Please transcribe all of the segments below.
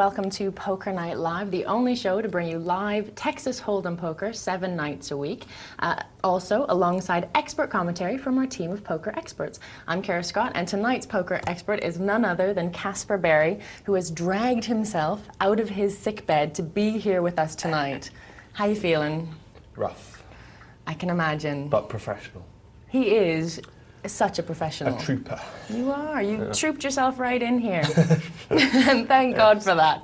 welcome to Poker Night Live, the only show to bring you live Texas Hold'em poker 7 nights a week. Also, alongside expert commentary from our team of poker experts. I'm Kara Scott, and tonight's poker expert is none other than Caspar Barry, who has dragged himself out of his sickbed to be here with us tonight. How you feeling? Rough. I can imagine. But professional. He is such a professional. A trooper. You are. You trooped yourself right in here. And thank God for that.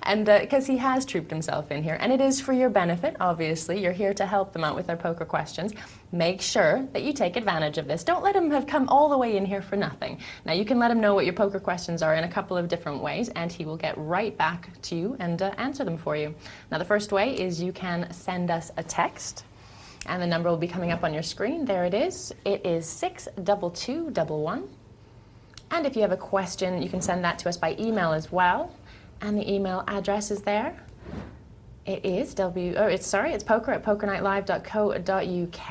And because he has trooped himself in here. And it is for your benefit, obviously. You're here to help them out with their poker questions. Make sure that you take advantage of this. Don't let him have come all the way in here for nothing. Now, you can let him know what your poker questions are in a couple of different ways, and he will get right back to you and answer them for you. Now, the first way is you can send us a text. And the number will be coming up on your screen. There it is. It is 62211. And if you have a question, you can send that to us by email as well. And the email address is there. It is it's poker@pokernightlive.co.uk.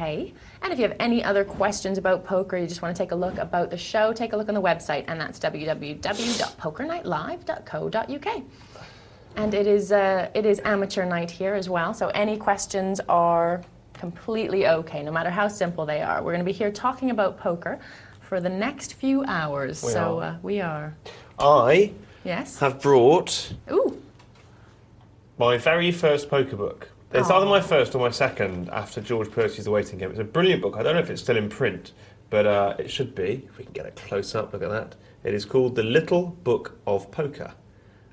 And if you have any other questions about poker, you just want to take a look about the show, take a look on the website, and that's www.pokernightlive.co.uk. And it is amateur night here as well, so any questions are completely okay, no matter how simple they are. We're going to be here talking about poker for the next few hours. We are. I Yes? have brought Ooh. my very first poker book. It's either my first or my second after George Percy's The Waiting Game. It's a brilliant book. I don't know if it's still in print, but it should be. If we can get a close-up, look at that. It is called The Little Book of Poker.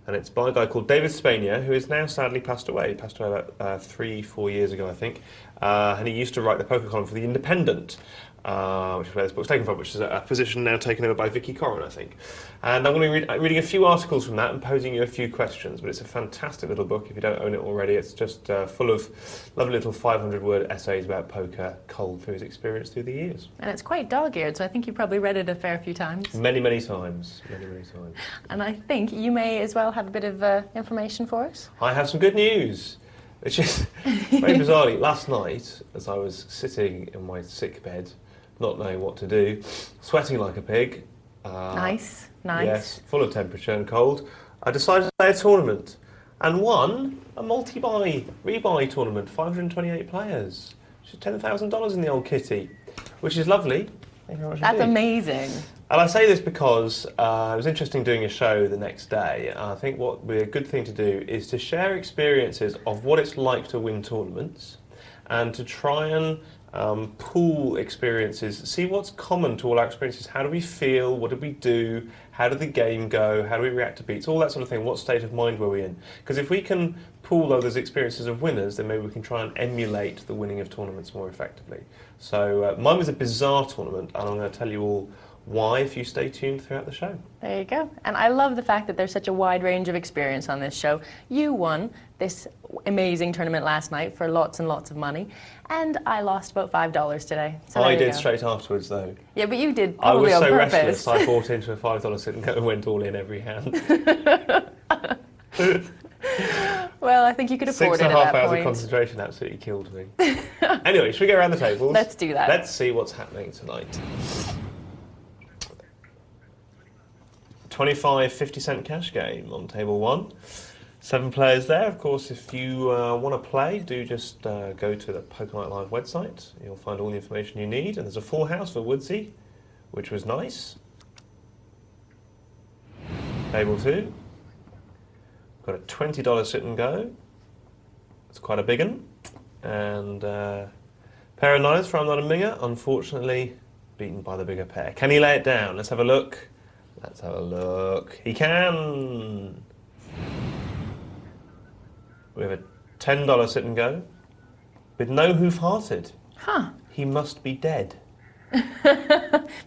And it's by a guy called David Spania, who is now sadly passed away. He passed away about 3-4 years ago, I think. And he used to write the poker column for The Independent, which is where this book's taken from, which is a position now taken over by Vicky Corrin, I think. And I'm going to be reading a few articles from that and posing you a few questions. But it's a fantastic little book if you don't own it already. It's just full of lovely little 500-word essays about poker, culled through his experience through the years. And it's quite dog-eared, so I think you probably read it a fair few times. Many, many times. Many, many times. And I think you may as well have a bit of information for us. I have some good news. Which is, very bizarrely, last night, as I was sitting in my sick bed, not knowing what to do, sweating like a pig. Nice. Yes, full of temperature and cold. I decided to play a tournament and won a multi-buy, rebuy tournament, 528 players. Which is $10,000 in the old kitty, which is lovely. Thank you very much That's indeed. amazing. And I say this because it was interesting doing a show the next day. I think what would be a good thing to do is to share experiences of what it's like to win tournaments and to try and pool experiences, see what's common to all our experiences. How do we feel? What did we do? How did the game go? How do we react to beats? All that sort of thing. What state of mind were we in? Because if we can pool all those experiences of winners, then maybe we can try and emulate the winning of tournaments more effectively. So mine was a bizarre tournament, and I'm going to tell you all why if you stay tuned throughout the show. There you go. And I love the fact that there's such a wide range of experience on this show. You won this amazing tournament last night for lots and lots of money, and I lost about $5 today. So I did straight afterwards, though. Yeah, but you did probably on purpose. I was so restless, I bought into a $5 sit and go and went all in every hand. Well, I think you could afford it at that point. 6.5 hours of concentration absolutely killed me. Anyway, should we go around the tables? Let's do that. Let's see what's happening tonight. 25 50-cent cash game on table 1. 7 players there. Of course, if you want to play, do just go to the Poker Night Live website. You'll find all the information you need. And there's a full house for Woodsy, which was nice. Table 2. Got a $20 sit and go. It's quite a big one. And pair of nines for I'm Not a Minger. Unfortunately, beaten by the bigger pair. Can he lay it down? Let's have a look. Let's have a look. He can! We have a $10 sit and go with no hoof-hearted. Huh. He must be dead.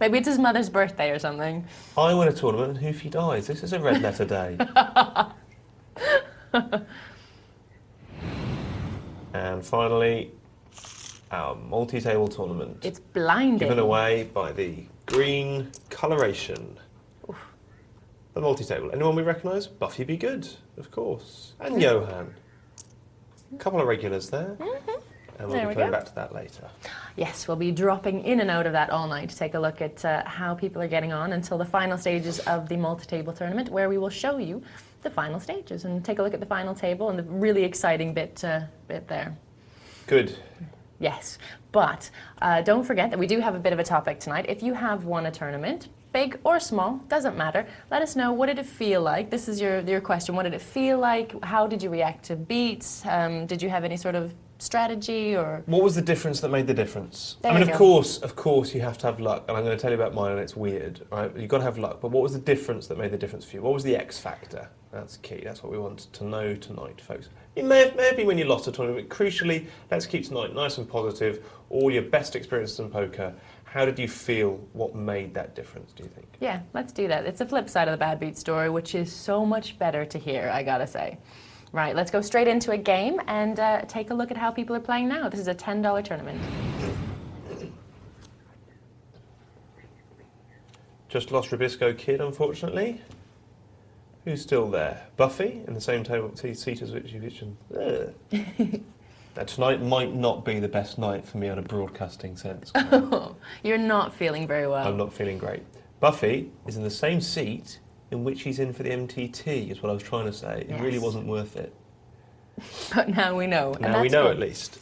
Maybe it's his mother's birthday or something. I win a tournament and Hoofy dies. This is a red letter day. And finally, our multi-table tournament. It's blinding. Given away by the green coloration. Oof. The multi-table. Anyone we recognise? Buffy Be Good, of course. And Johan. A couple of regulars there. Mm-hmm. And we'll be coming back to that later. Yes, we'll be dropping in and out of that all night to take a look at how people are getting on until the final stages of the multi-table tournament, where we will show you the final stages and take a look at the final table and the really exciting bit there. Good. Yes, but don't forget that we do have a bit of a topic tonight. If you have won a tournament, big or small, doesn't matter, let us know, what did it feel like? This is your question. What did it feel like? How did you react to beats? Did you have any sort of strategy or... What was the difference that made the difference? There I mean, you of go. course you have to have luck, and I'm going to tell you about mine, and it's weird, right? You've got to have luck, but what was the difference that made the difference for you? What was the X factor? That's key. That's what we want to know tonight, folks. It may have been when you lost a tournament, but crucially, let's keep tonight nice and positive. All your best experiences in poker. How did you feel? What made that difference, do you think? Yeah, let's do that. It's the flip side of the bad beat story, which is so much better to hear, I gotta say. Right, let's go straight into a game and take a look at how people are playing now. This is a $10 tournament. Just lost Rubisco Kid, unfortunately. Who's still there? Buffy, in the same seat as which you mentioned. Now, tonight might not be the best night for me on a broadcasting sense. You're not feeling very well. I'm not feeling great. Buffy is in the same seat in which he's in for the MTT, is what I was trying to say. Yes. It really wasn't worth it. But now we know. Now we know, at least.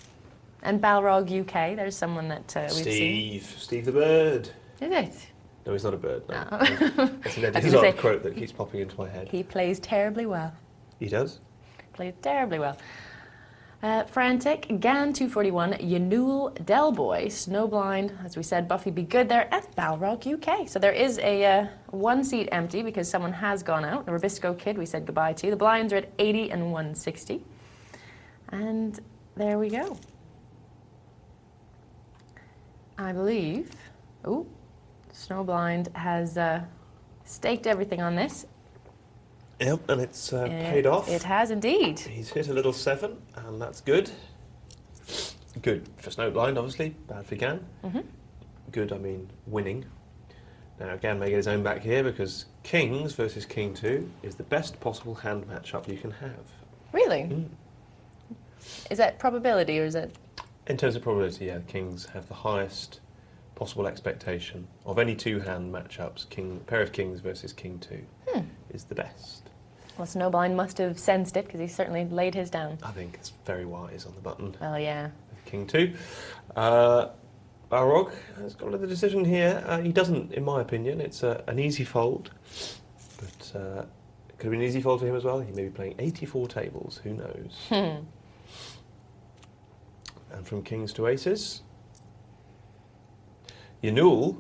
And Balrog UK, there's someone that we've seen. Steve the bird. Is it? No, he's not a bird. No. Oh. That's an Eddie Izzard quote that keeps popping into my head. He plays terribly well. He does? Plays terribly well. Frantic, Gan 241, Yanul, Delboy, Snowblind, as we said, Buffy Be Good there, and Balrog UK. So there is a one seat empty because someone has gone out. The Rubisco Kid we said goodbye to. The blinds are at 80 and 160. And there we go. I believe, Snowblind has staked everything on this. Yep, and it's paid off. It has indeed. He's hit a little 7, and that's good. Good for Snowblind, obviously. Bad for Gan. Good, I mean, winning. Now, Gan may get his own back here because Kings versus King 2 is the best possible hand matchup you can have. Really? Mm. Is that probability or is it... In terms of probability, yeah, Kings have the highest possible expectation of any two-hand matchups. Pair of Kings versus King 2 is the best. Well, Snowblind must have sensed it because he certainly laid his down. I think it's very wise on the button. Well, yeah. King 2. Balrog has got the decision here. He doesn't, in my opinion. It's an easy fold, but it could have been an easy fold for him as well. He may be playing 84 tables. Who knows? And from Kings to Aces. Yanul,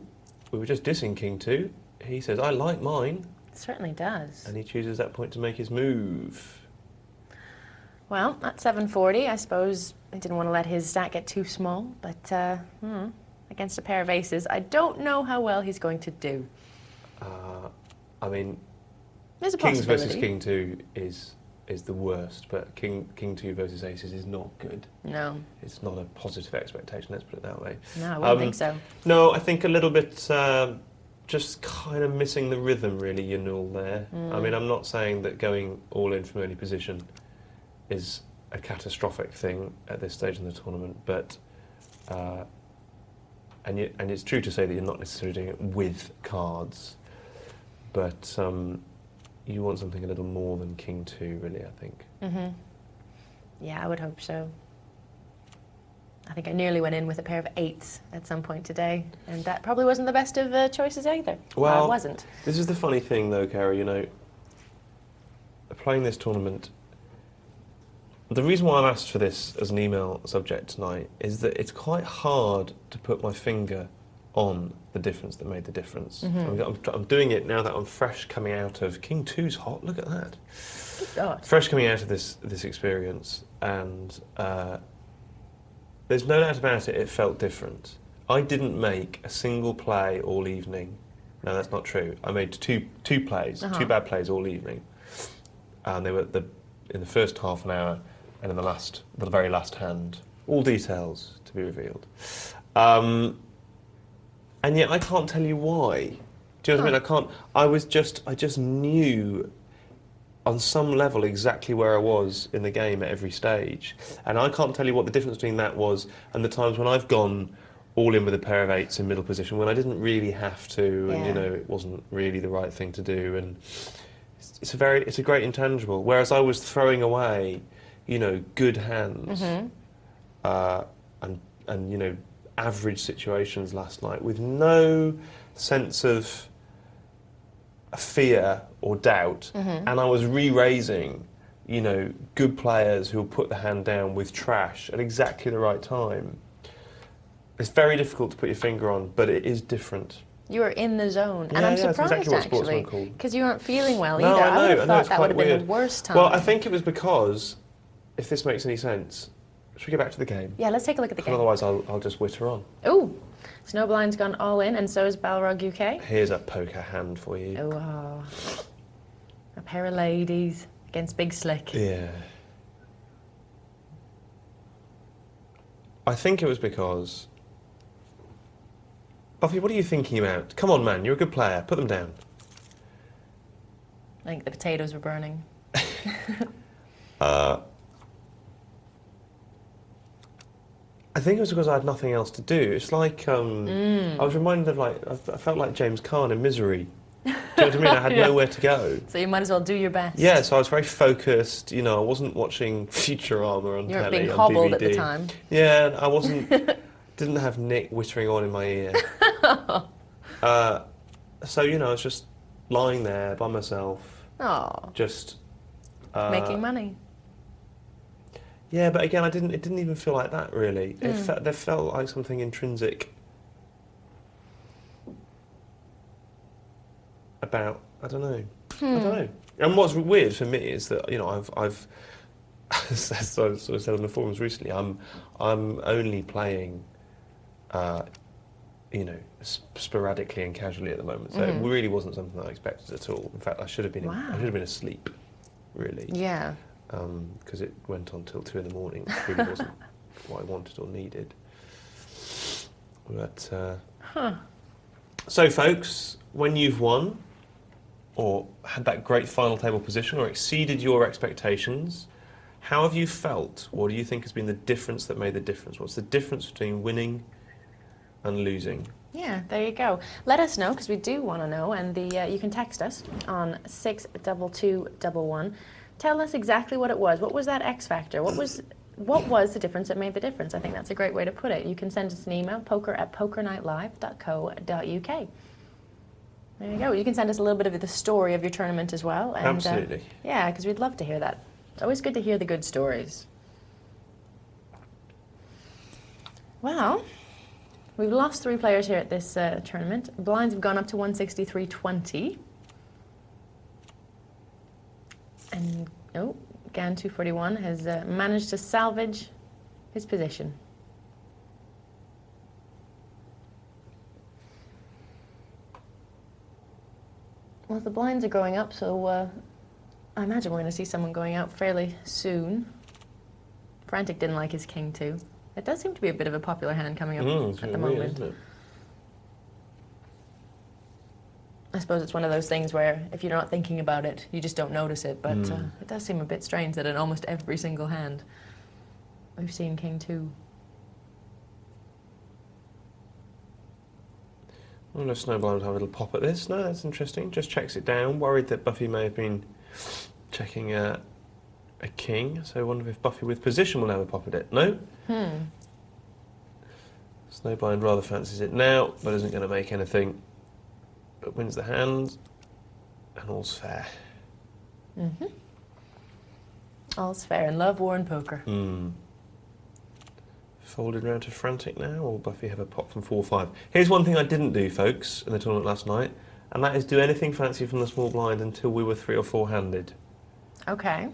we were just dissing King 2. He says, I like mine. Certainly does. And he chooses that point to make his move. Well, at 740, I suppose he didn't want to let his stack get too small, but against a pair of aces, I don't know how well he's going to do. I mean, there's a Kings possibility. versus King 2 is the worst, but King 2 versus Aces is not good. No. It's not a positive expectation, let's put it that way. No, I wouldn't think so. No, I think a little bit just kind of missing the rhythm, really, Yanul there. I mean, I'm not saying that going all in from early position is a catastrophic thing at this stage in the tournament, but and it's true to say that you're not necessarily doing it with cards, but you want something a little more than King 2, really, I think. Yeah, I would hope so. I think I nearly went in with a pair of 8s at some point today, and that probably wasn't the best of choices either. Well, it wasn't. This is the funny thing, though, Cara, you know, playing this tournament, the reason why I've asked for this as an email subject tonight is that it's quite hard to put my finger on the difference that made the difference. I'm doing it now that I'm fresh coming out of... King 2's hot, look at that. Good God. Fresh coming out of this experience, and there's no doubt about it, it felt different. I didn't make a single play all evening. No, that's not true. I made two plays, two bad plays all evening. And they were in the first half an hour and in the very last hand. All details to be revealed. And yet I can't tell you why. Do you know what I mean? I just knew on some level exactly where I was in the game at every stage. And I can't tell you what the difference between that was and the times when I've gone all in with a pair of eights in middle position when I didn't really have to, and Yeah. it wasn't really the right thing to do. And it's a great intangible. Whereas I was throwing away, good hands, uh, and average situations last night with no sense of fear or doubt, and I was re-raising, good players who'll put the hand down with trash at exactly the right time. It's very difficult to put your finger on, but it is different. You were in the zone, and Yeah, I'm yeah, that's surprised exactly what actually, sportsmen call. because you weren't feeling well No, either. I know, would have I know, thought it's that would quite have been weird. the worst time. Well, I think it was because, if this makes any sense, should we get back to the game? Yeah, let's take a look at the game. Otherwise, I'll just witter on. Ooh, Snowblind's gone all in, and so is Balrog UK. Here's a poker hand for you. Oh, a pair of ladies against Big Slick. Yeah. I think it was because... Buffy, what are you thinking about? Come on, man, you're a good player. Put them down. I think the potatoes were burning. I think it was because I had nothing else to do. It's like, I was reminded of, I felt like James Caan in Misery. Do you know what I mean? I had nowhere to go. So you might as well do your best. Yeah, so I was very focused. I wasn't watching Futurama on You weren't telly being on hobbled DVD. at the time. Yeah, and I wasn't. Didn't have Nick whittering on in my ear. So I was just lying there by myself, Oh, just making money. Yeah, but again, it didn't even feel like that really. There felt like something intrinsic about I don't know. And what's weird for me is that I've as I sort of said on the forums recently, I'm only playing, sporadically and casually at the moment. So it really wasn't something that I expected at all. In fact, I should have been asleep, really. Yeah. Because it went on till 2 in the morning, which really wasn't what I wanted or needed. But so, folks, when you've won or had that great final table position or exceeded your expectations, how have you felt? What do you think has been the difference that made the difference? What's the difference between winning and losing? Yeah, there you go. Let us know, because we do want to know, and you can text us on 62211. Tell us exactly what it was. What was that X factor? What was the difference that made the difference? I think that's a great way to put it. You can send us an email, poker@pokernightlive.co.uk. There you go. You can send us a little bit of the story of your tournament as well. And, Absolutely. Yeah, because we'd love to hear that. It's always good to hear the good stories. Well, we've lost 3 players here at this tournament. Blinds have gone up to 163.20. And, Gan 241 has managed to salvage his position. Well, the blinds are going up, so I imagine we're going to see someone going out fairly soon. Frantic didn't like his king, too. It does seem to be a bit of a popular hand coming up at the moment. Weird, isn't it? I suppose it's one of those things where if you're not thinking about it, you just don't notice it. But it does seem a bit strange that in almost every single hand we've seen king 2. I wonder if Snowblind would have a little pop at this. No, that's interesting. Just checks it down. Worried that Buffy may have been checking a king. So I wonder if Buffy with position will have a pop at it. No? Snowblind rather fancies it now, but isn't going to make anything. But wins the hand, and all's fair. All's fair in love, war, and poker. Folded round to Frantic now, or Buffy have a pop from 4-5. Here's one thing I didn't do, folks, in the tournament last night, and that is do anything fancy from the small blind until we were 3 or 4-handed. Okay.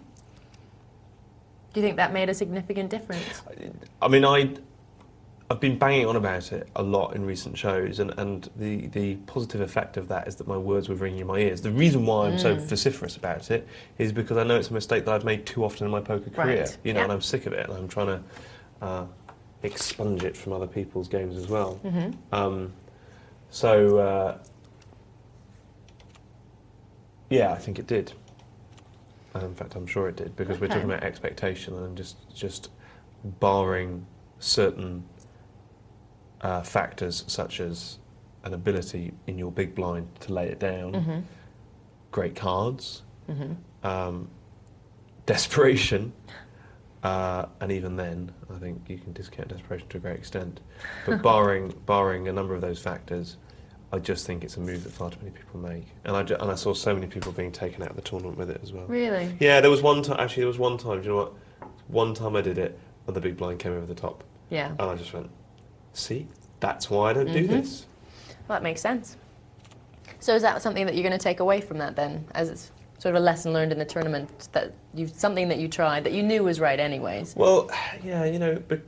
Do you think that made a significant difference? I mean, I've been banging on about it a lot in recent shows, and the positive effect of that is that my words were ringing in my ears. The reason why I'm so vociferous about it is because I know it's a mistake that I've made too often in my poker career, and I'm sick of it, and I'm trying to expunge it from other people's games as well. Yeah, I think it did. In fact, I'm sure it did, because we're talking about expectation, and just barring certain factors such as an ability in your big blind to lay it down, great cards, desperation, and even then, I think you can discount desperation to a great extent. But barring a number of those factors, I just think it's a move that far too many people make. And I saw so many people being taken out of the tournament with it as well. Really? Yeah, there was one time. Actually, there was one time. Do you know what? One time I did it, and the big blind came over the top. Yeah. And I just went, see, that's why I don't do this. Well, that makes sense. So is that something that you're going to take away from that then, as it's sort of a lesson learned in the tournament, that something that you tried that you knew was right anyways? Well, yeah, you know, but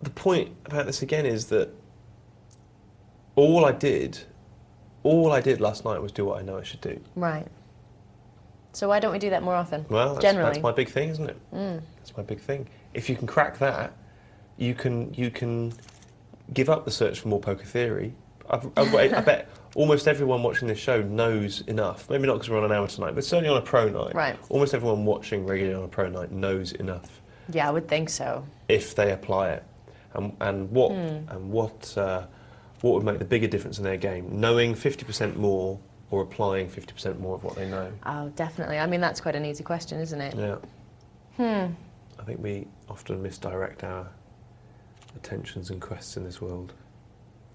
the point about this again is that all I did last night was do what I know I should do. Right. So why don't we do that more often? Well, generally, that's my big thing, isn't it? That's my big thing. If you can crack that, you can give up the search for more poker theory. I bet almost everyone watching this show knows enough. Maybe not because we're on an hour tonight, but certainly on a pro night. Right. Almost everyone watching regularly on a pro night knows enough. Yeah, I would think so. If they apply it, and what would make the bigger difference in their game? Knowing 50% more or applying 50% more of what they know? Oh, definitely. I mean, that's quite an easy question, isn't it? Yeah. I think we often misdirect our attentions and quests in this world.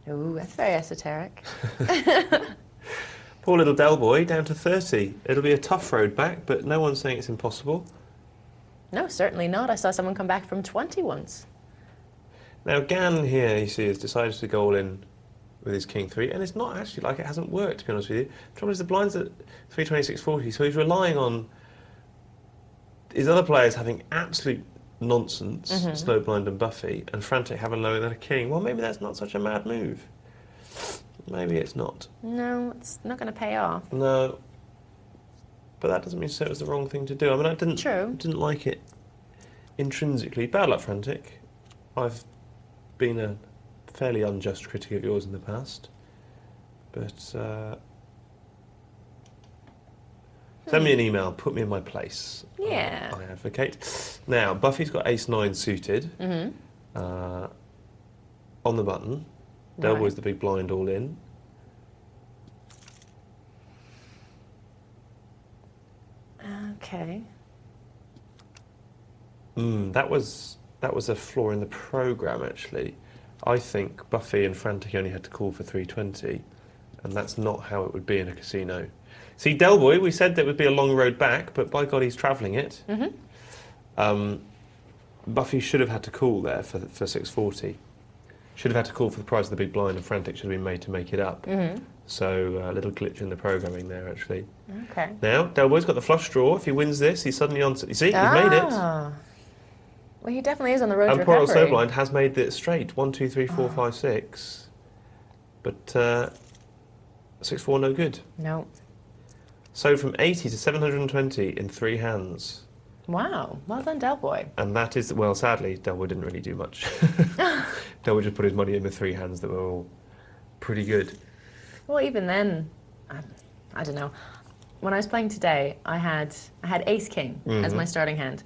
Ooh, that's very esoteric. Poor little Del Boy, down to 30. It'll be a tough road back, but no one's saying it's impossible. No, certainly not. I saw someone come back from 20 once. Now, Gan here, you see, has decided to go all in with his King 3, and it's not actually like it hasn't worked, to be honest with you. The trouble is the blind's at 326.40, so he's relying on his other players having absolute nonsense, Snowblind and Buffy, and Frantic having lower than a king. Well, maybe that's not such a mad move. Maybe it's not. No, it's not going to pay off. No. But that doesn't mean so it was the wrong thing to do. I mean, I didn't like it intrinsically. Bad luck, Frantic. I've been a fairly unjust critic of yours in the past. But send me an email, put me in my place. Yeah. I advocate. Now, Buffy's got ace-9 suited on the button. Del Boy's the big blind all in. Okay. That was a flaw in the programme, actually. I think Buffy and Frantic only had to call for 320, and that's not how it would be in a casino. See, Del Boy, we said that would be a long road back, but by God, he's travelling it. Buffy should have had to call there for 640. Should have had to call for the price of the big blind, and Frantic should have been made to make it up. So a little glitch in the programming there, actually. Okay. Now, Del Boy's got the flush draw. If he wins this, he's suddenly on... You see, he's made it. Well, he definitely is on the road to And poor recovery. old Snowblind has made it straight. 1, 2, 3, 4, 5, 6. But 6-4, no good. No. So from 80 to 720 in 3 hands. Wow. Well done, Del Boy. And that is, well, sadly, Del Boy didn't really do much. Del Boy just put his money in with 3 hands that were all pretty good. Well, even then, I don't know. When I was playing today, I had ace-king as my starting hand.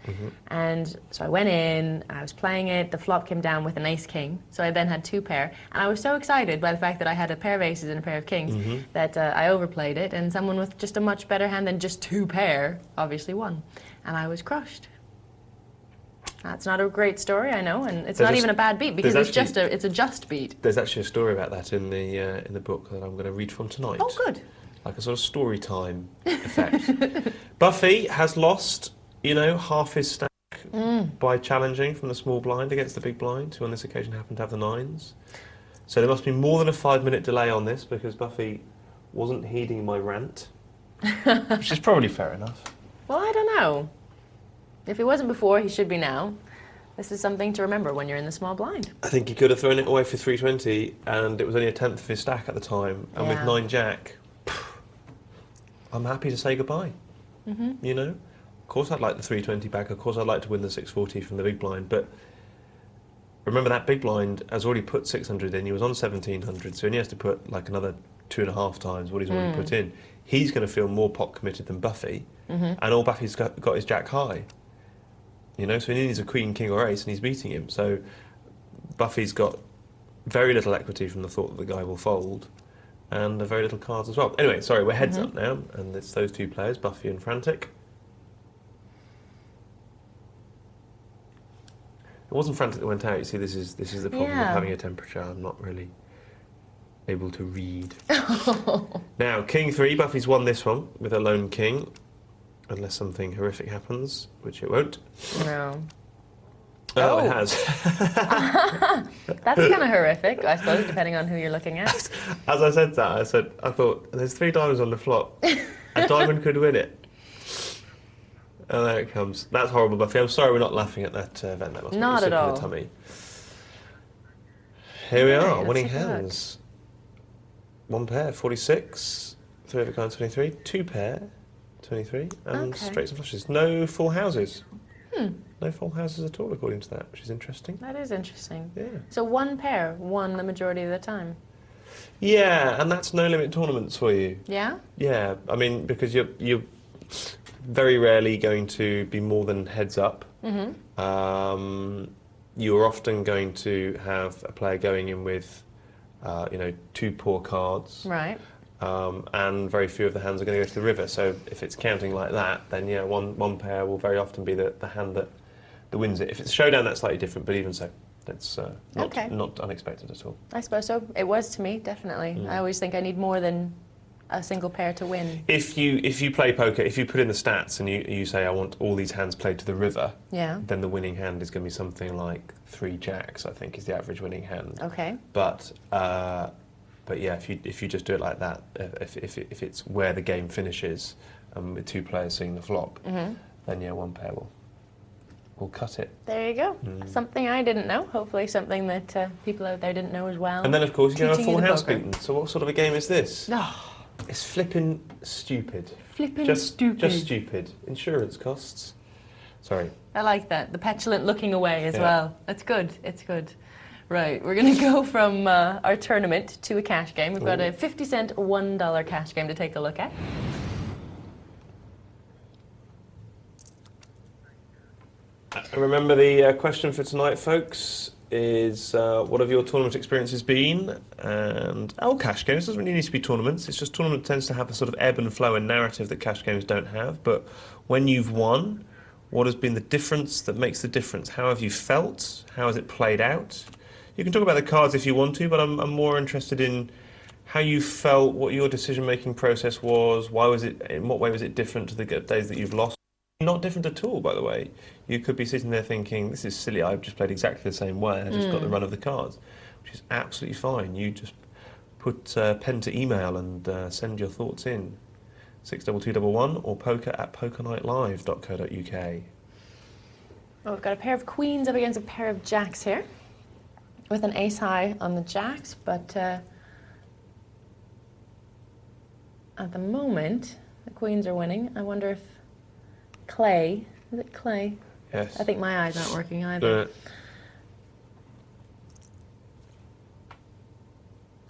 And so I went in, I was playing it, the flop came down with an ace-king, so I then had 2 pair. And I was so excited by the fact that I had a pair of aces and a pair of kings that I overplayed it, and someone with just a much better hand than just 2 pair obviously won. And I was crushed. That's not a great story, I know, and it's not even a bad beat, because it's a just beat. There's actually a story about that in the book that I'm going to read from tonight. Oh, good. Like a sort of story time effect. Buffy has lost, half his stack by challenging from the small blind against the big blind, who on this occasion happened to have the 9s. So there must be more than a 5-minute delay on this, because Buffy wasn't heeding my rant, which is probably fair enough. Well, I don't know. If he wasn't before, he should be now. This is something to remember when you're in the small blind. I think he could have thrown it away for 320, and it was only a 10th of his stack at the time, and with 9 jack, I'm happy to say goodbye. Of course I'd like the 320 back, of course I'd like to win the 640 from the big blind, but remember that big blind has already put 600 in, he was on 1700, so he only has to put like another 2.5 times what he's already put in. He's going to feel more pot committed than Buffy, and all Buffy's got is jack high. So he needs a queen, king or ace, and he's beating him, so Buffy's got very little equity from the thought that the guy will fold, and very little cards as well. Anyway, sorry, we're heads up now, and it's those two players, Buffy and Frantic. It wasn't Frantic that went out. You see, this is the problem of having a temperature. I'm not really able to read. Now, King 3, Buffy's won this one with a lone king, unless something horrific happens, which it won't. No. Oh, it has. That's kind of horrific, I suppose, depending on who you're looking at. As I said that, I thought, there's 3 diamonds on the flop. A diamond could win it. And there it comes. That's horrible, Buffy. I'm sorry we're not laughing at that event. That must not at all. In the tummy. Here we are, winning hands. 1 pair, 46. 3 of a kind, 23. 2 pair, 23. And straights and flushes. No full houses. No full houses at all, according to that, which is interesting. That is interesting. Yeah. So 1 pair won the majority of the time. Yeah, and that's no limit tournaments for you. Yeah? Yeah, I mean, because you're very rarely going to be more than heads up. You're often going to have a player going in with, 2 poor cards. Right. And very few of the hands are going to go to the river. So if it's counting like that, then yeah, one pair will very often be the hand that wins it. If it's a showdown, that's slightly different, but even so, that's not unexpected at all. I suppose so. It was to me, definitely. I always think I need more than a single pair to win. If you play poker, if you put in the stats and you say I want all these hands played to the river, then the winning hand is going to be something like 3 jacks, I think, is the average winning hand. Okay. But yeah, if you just do it like that, if it's where the game finishes, with 2 players seeing the flop, then yeah, 1 pair will cut it. There you go. Something I didn't know. Hopefully something that people out there didn't know as well. And then of course you have a full house beaten. So what sort of a game is this? Oh. It's flipping stupid. Stupid. Just stupid. Insurance costs. Sorry. I like that. The petulant looking away as well. That's good. It's good. Right, we're going to go from our tournament to a cash game. We've got a 50-cent $1 cash game to take a look at. Remember the question for tonight, folks, is what have your tournament experiences been? And cash games doesn't really need to be tournaments. It's just tournament tends to have a sort of ebb and flow and narrative that cash games don't have. But when you've won, what has been the difference that makes the difference? How have you felt? How has it played out? You can talk about the cards if you want to, but I'm more interested in how you felt, what your decision-making process was, in what way was it different to the days that you've lost? Not different at all, by the way. You could be sitting there thinking, this is silly, I've just played exactly the same way, I just got the run of the cards, which is absolutely fine. You just put pen to email and send your thoughts in. 62211 or poker@pokernightlive.co.uk. Well, we've got a pair of queens up against a pair of jacks here, with an ace high on the jacks, but at the moment, the queens are winning. I wonder if Clay, is it Clay? Yes. I think my eyes aren't working either.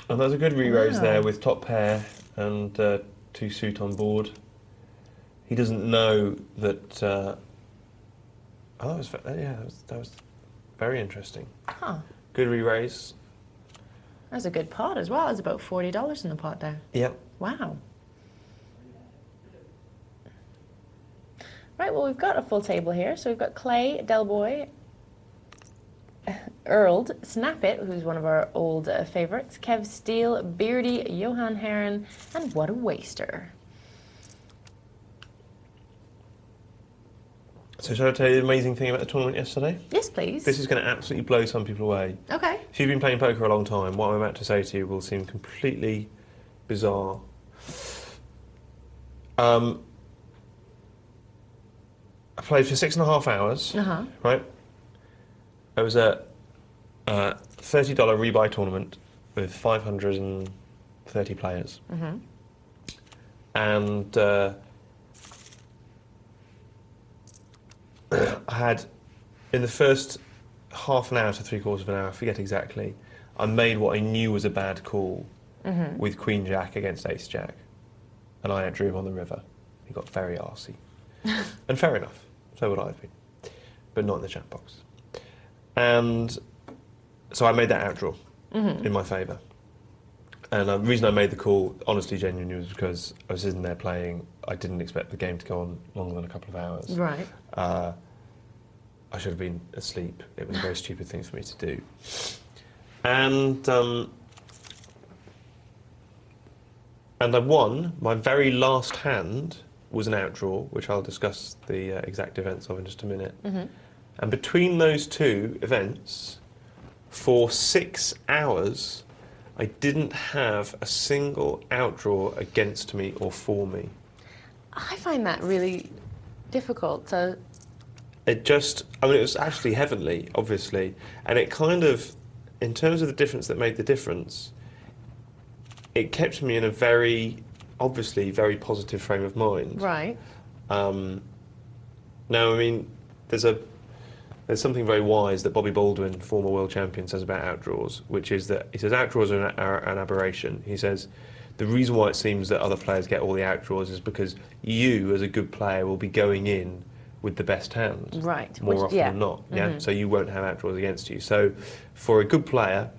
And there's a good re-raise there with top pair and 2 suit on board. He doesn't know that. That was very interesting. Huh. Good re-raise. That's a good pot as well. There's about $40 in the pot there. Yep. Wow. Right, well, we've got a full table here. So we've got Clay, Delboy, Earled, Snap It, who's one of our old favourites, Kev Steele, Beardy, Johan Heron, and What a Waster. So shall I tell you the amazing thing about the tournament yesterday? Yes, please. This is going to absolutely blow some people away. Okay. If you've been playing poker a long time, what I'm about to say to you will seem completely bizarre. I played for 6.5 hours, right? It was a $30 rebuy tournament with 530 players. And I had, in the first half an hour to 3/4 of an hour, I forget exactly, I made what I knew was a bad call with Queen Jack against Ace Jack. And I drew him on the river. He got very arsey. And fair enough, so would I have been. But not in the chat box. And So I made that outdraw in my favour. And the reason I made the call, honestly, genuinely, was because I was sitting there playing. I didn't expect the game to go on longer than a couple of hours. Right. I should have been asleep. It was a very stupid thing for me to do. And I won. My very last hand was an outdraw, which I'll discuss the exact events of in just a minute. And between those two events, for 6 hours, I didn't have a single outdraw against me or for me. I find that really difficult to... It just, I mean, it was actually heavenly, obviously, and it kind of, in terms of the difference that made the difference, it kept me in a very, obviously, very positive frame of mind. Right. Now, I mean, there's something very wise that Bobby Baldwin, former world champion, says about outdraws, which is that he says outdraws are an aberration. He says the reason why it seems that other players get all the outdraws is because you, as a good player, will be going in with the best hand. Right. More often than not. Yeah. So you won't have outdraws against you. So for a good player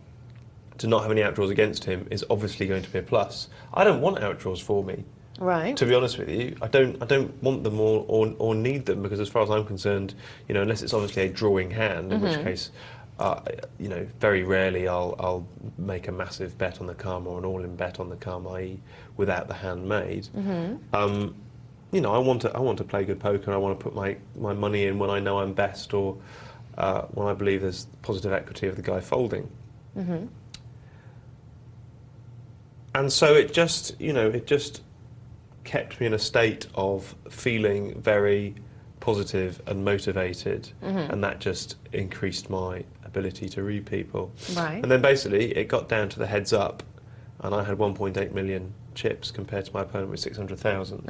to not have any outdraws against him is obviously going to be a plus. I don't want outdraws for me. Right. To be honest with you, I don't want them or need them, because as far as I'm concerned, you know, unless it's obviously a drawing hand, in which case, you know, very rarely I'll make a massive bet on the karma or an all-in bet on the karma, i.e. without the hand made. You know, I want to play good poker. I want to put my money in when I know I'm best, or when I believe there's positive equity of the guy folding. And so it just, you know, it just kept me in a state of feeling very positive and motivated, and that just increased my ability to read people. Right. And then basically it got down to the heads up, and I had 1.8 million chips compared to my opponent with 600,000.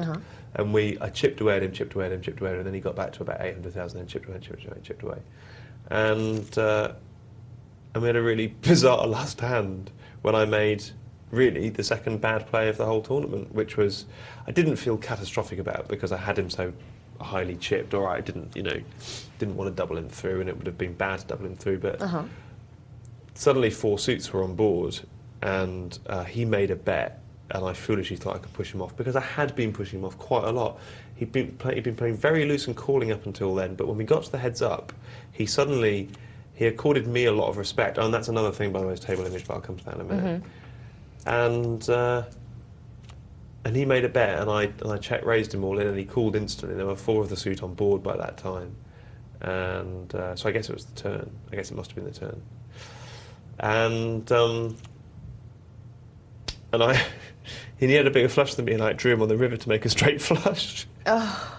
And I chipped away at him, and then he got back to about 800,000, then chipped away. And we had a really bizarre last hand when I made really the second bad play of the whole tournament, which was, I didn't feel catastrophic about because I had him so highly chipped, or I didn't want to double him through, and it would have been bad to double him through, but suddenly 4 suits were on board, and he made a bet, and I foolishly thought I could push him off, because I had been pushing him off quite a lot. He'd been playing very loose and calling up until then, but when we got to the heads up, he accorded me a lot of respect, and that's another thing, by the way, is table image, but I'll come to that in a minute. And he made a bet, and I check raised him all in, and he called instantly. There were 4 of the suit on board by that time, and so I guess it was the turn. I guess it must have been the turn. And he had a bigger flush than me, and I drew him on the river to make a straight flush. Oh.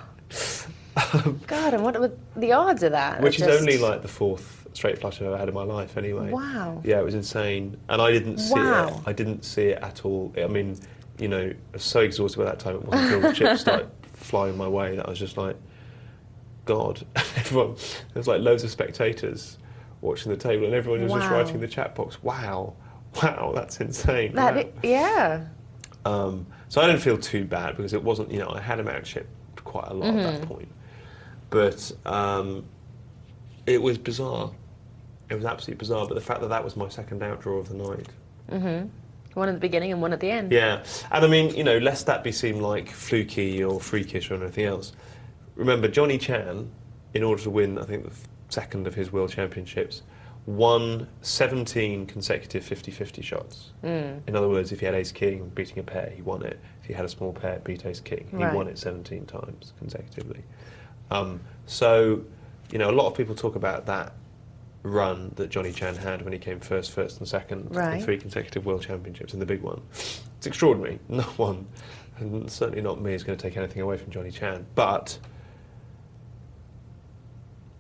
God, and what were the odds of that? Which is only like the 4th straight flush I've ever had in my life, anyway. Wow. Yeah, it was insane, and I didn't see it. I didn't see it at all. I mean, you know, I was so exhausted by that time. It wasn't until the chips started flying my way that I was just like, God. Everyone, there was like loads of spectators watching the table, and everyone was just writing in the chat box, "Wow, that's insane." Yeah. So I didn't feel too bad, because it wasn't, you know, I had him out chipped quite a lot at that point, but it was bizarre. It was absolutely bizarre, but the fact that that was my second outdraw of the night. One at the beginning and one at the end. Yeah, and I mean, you know, lest that seem like fluky or freakish or anything else, remember Johnny Chan, in order to win, I think, the second of his world championships, won 17 consecutive 50-50 shots. In other words, if he had ace-king beating a pair, he won it. If he had a small pair, beat ace-king, he won it 17 times consecutively. So, you know, a lot of people talk about that run that Johnny Chan had when he came first and second in 3 consecutive world championships in the big one. It's extraordinary. No one, and certainly not me, is going to take anything away from Johnny Chan. But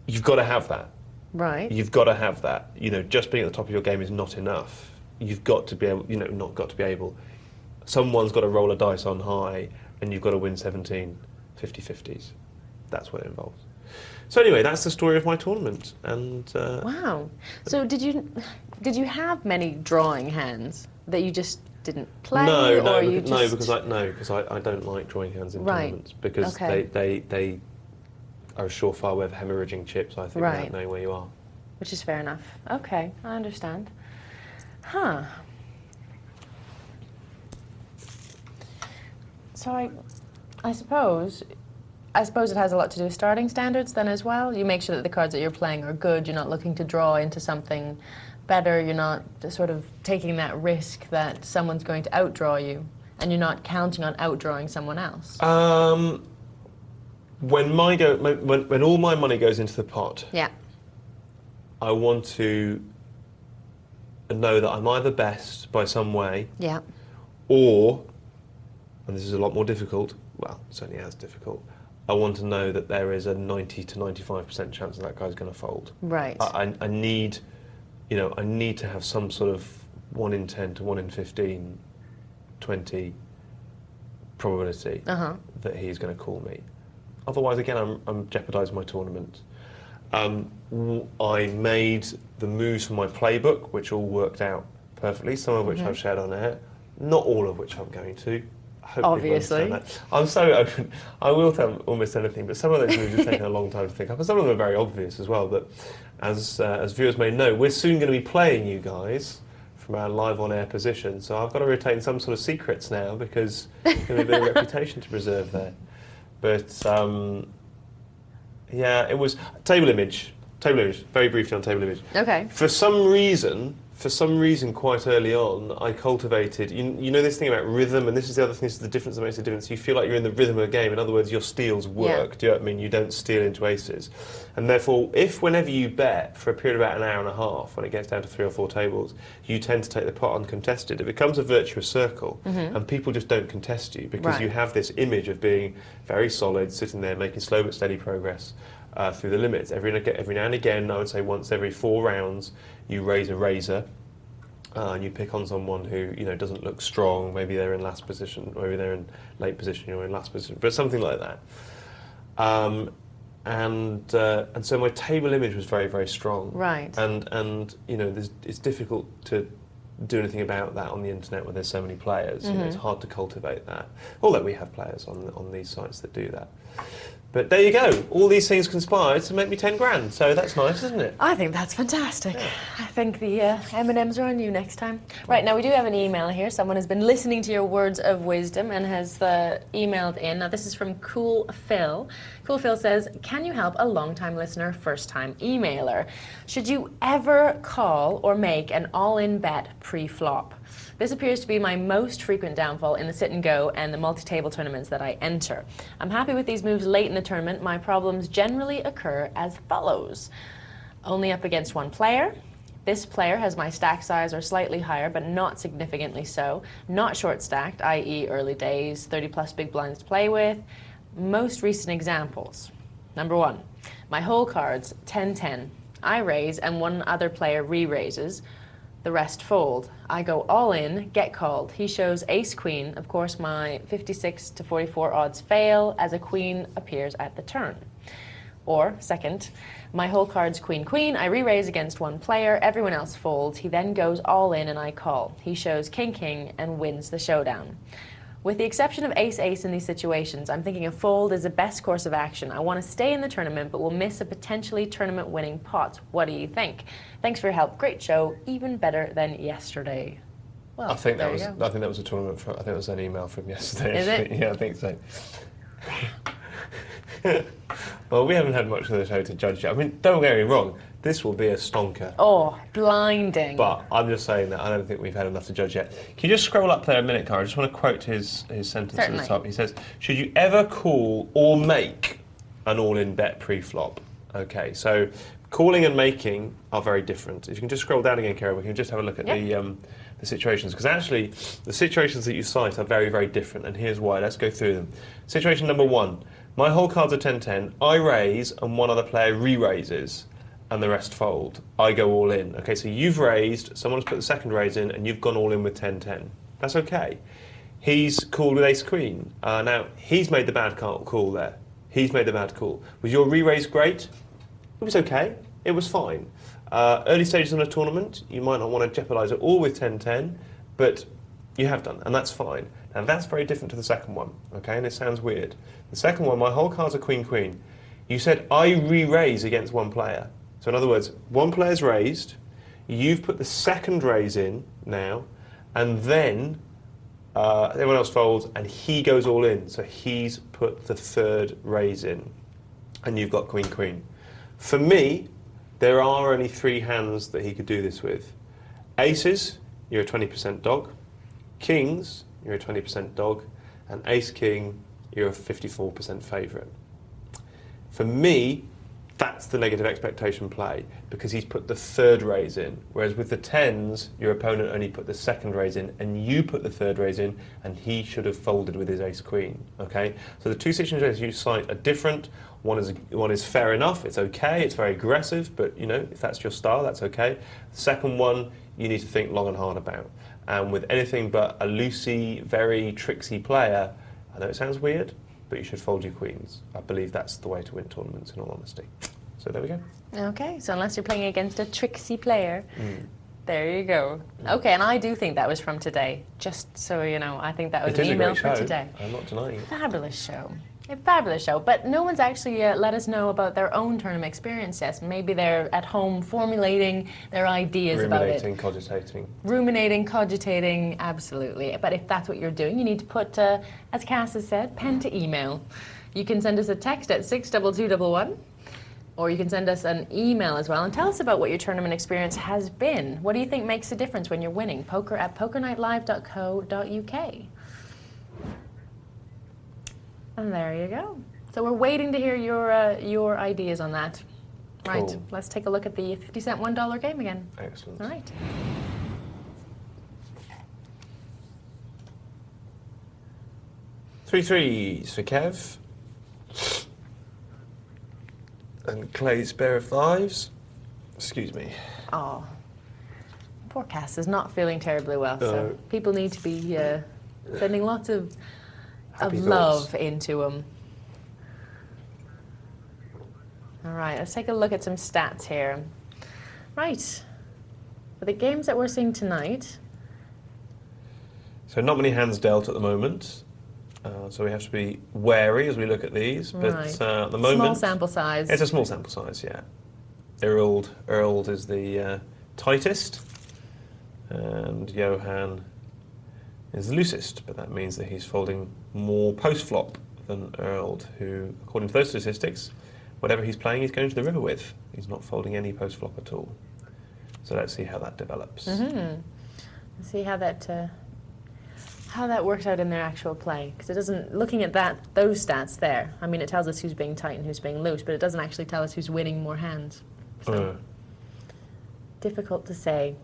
you've got to have that. Right. You've got to have that. You know, just being at the top of your game is not enough. You've got to be able, you know, not got to be able. Someone's got to roll a dice on high, and you've got to win 17 50-50s. That's what it involves. So anyway, that's the story of my tournament. And wow. So did you have many drawing hands that you just didn't play? Because I don't like drawing hands in tournaments, because they are a surefire way of hemorrhaging chips, I think, without knowing where you are. Which is fair enough. Okay, I understand. Huh. So I suppose it has a lot to do with starting standards then as well. You make sure that the cards that you're playing are good. You're not looking to draw into something better. You're not sort of taking that risk that someone's going to outdraw you, and you're not counting on outdrawing someone else. When all my money goes into the pot, Yeah. I want to know that I'm either best by some way, Yeah. or, and this is a lot more difficult, well, certainly as difficult, I want to know that there is a 90 to 95% chance that guy's going to fold. Right. I need, I need to have some sort of 1 in 10 to 1 in 15, 20 probability that he's going to call me. Otherwise, again, I'm jeopardising my tournament. I made the moves for my playbook, which all worked out perfectly, some of which I've shared on air, not all of which I'm going to. I hope Obviously. people understand that. I'm so open. I will tell almost anything, but some of those moves have taken a long time to think up, and some of them are very obvious as well. But as viewers may know, we're soon going to be playing you guys from our live on-air position, so I've got to retain some sort of secrets now because there's going to be a bit of reputation to preserve there. But yeah, it was table image. Very briefly on table image. Okay. For some reason, quite early on, I cultivated. You know this thing about rhythm, and this is the other thing. This is the difference that makes a difference. You feel like you're in the rhythm of the game. In other words, your steals work. Yeah. Do you know what I mean? You don't steal into aces, and therefore, if whenever you bet for a period of about an hour and a half, when it gets down to 3 or 4 tables, you tend to take the pot uncontested, it becomes a virtuous circle, and people just don't contest you because you have this image of being very solid, sitting there making slow but steady progress. Through the limits. Every now and again, I would say once every 4 rounds, you raise a razor and you pick on someone who doesn't look strong. Maybe they're in last position, maybe they're in late position, you're in last position, but something like that. And so my table image was very, very strong. Right. And it's difficult to do anything about that on the internet when there's so many players. It's hard to cultivate that. Although we have players on these sites that do that. But there you go. All these things conspired to make me 10 grand. So that's nice, isn't it? I think that's fantastic. Yeah. I think the M&Ms are on you next time. Right, now we do have an email here. Someone has been listening to your words of wisdom and has emailed in. Now this is from Cool Phil. Cool Phil says, can you help a long-time listener, first-time emailer? Should you ever call or make an all-in bet pre-flop? This appears to be my most frequent downfall in the sit and go and the multi-table tournaments that I enter. I'm happy with these moves late in the tournament. My problems generally occur as follows. Only up against one player. This player has my stack size or slightly higher, but not significantly so. Not short stacked, i.e. early days, 30 plus big blinds to play with. Most recent examples. Number 1, my whole cards, 10-10. I raise and one other player re-raises. The rest fold. I go all in, get called. He shows ace-queen. Of course, my 56 to 44 odds fail as a queen appears at the turn. Or, second, my whole card's queen-queen. I re-raise against one player. Everyone else folds. He then goes all in and I call. He shows king-king and wins the showdown. With the exception of ace-ace in these situations, I'm thinking a fold is the best course of action. I want to stay in the tournament, but will miss a potentially tournament-winning pot. What do you think? Thanks for your help. Great show. Even better than yesterday. Well, I think that was a tournament. I think it was an email from yesterday. Is it? Yeah, I think so. Well, we haven't had much of the show to judge yet. I mean, don't get me wrong. This will be a stonker. Oh, blinding. But I'm just saying that I don't think we've had enough to judge yet. Can you just scroll up there a minute, Cara? I just want to quote his sentence at the top. He says, should you ever call or make an all-in bet pre-flop? Okay, so calling and making are very different. If you can just scroll down again, Cara, we can just have a look at the situations. Because actually, the situations that you cite are very, very different, and here's why. Let's go through them. Situation number 1. My whole cards are 10-10. I raise, and one other player re-raises, and the rest fold. I go all in. Okay, so you've raised, someone's put the second raise in, and you've gone all in with 10-10. That's okay. He's called with ace-queen. Now, he's made the bad call there. He's made the bad call. Was your re-raise great? It was okay. It was fine. Early stages in a tournament, you might not want to jeopardise it all with 10-10, but you have done, and that's fine. Now, that's very different to the second one, okay, and it sounds weird. The second one, my whole cards are queen-queen. You said, I re-raise against one player. So in other words, one player's raised, you've put the second raise in now, and then everyone else folds, and he goes all in. So he's put the third raise in, and you've got queen, queen. For me, there are only 3 hands that he could do this with. Aces, you're a 20% dog. Kings, you're a 20% dog. And ace-king, you're a 54% favourite. For me, that's the negative expectation play, because he's put the third raise in. Whereas with the tens, your opponent only put the second raise in, and you put the third raise in, and he should have folded with his ace-queen. Okay? So the two situations you cite are different. One is fair enough, it's okay, it's very aggressive, but you know, if that's your style, that's okay. The second one, you need to think long and hard about. And with anything but a loosey, very tricksy player, I know it sounds weird, but you should fold your queens. I believe that's the way to win tournaments, in all honesty. So there we go. Okay, so unless you're playing against a tricksy player, there you go. Okay, and I do think that was from today. Just so you know, I think that was an email for today. I'm not denying it. Fabulous show. A fabulous show, but no one's actually let us know about their own tournament experience yet. Maybe they're at home formulating their ideas about it. Ruminating, cogitating. Ruminating, cogitating, absolutely. But if that's what you're doing, you need to put, as Cass has said, pen to email. You can send us a text at 62211, or you can send us an email as well and tell us about what your tournament experience has been. What do you think makes a difference when you're winning? poker@pokernightlive.co.uk. And there you go. So we're waiting to hear your ideas on that. Cool. Right, let's take a look at the 50-cent $1 game again. Excellent. All right. Three threes for Kev. And Clay's pair of fives. Excuse me. Oh, poor Cass is not feeling terribly well, so people need to be sending lots of love into him. All right, let's take a look at some stats here. Right, for the games that we're seeing tonight. So not many hands dealt at the moment. So we have to be wary as we look at these. But Right. at the moment... Small sample size. It's a small sample size, yeah. Earled is the tightest. And Johan is the loosest, but that means that he's folding more post-flop than Earled, who, according to those statistics, whatever he's playing, he's going to the river with. He's not folding any post-flop at all. So let's see how that develops. Let's see how that works out in their actual play, because it doesn't. Looking at those stats there, I mean, it tells us who's being tight and who's being loose, but it doesn't actually tell us who's winning more hands. So difficult to say.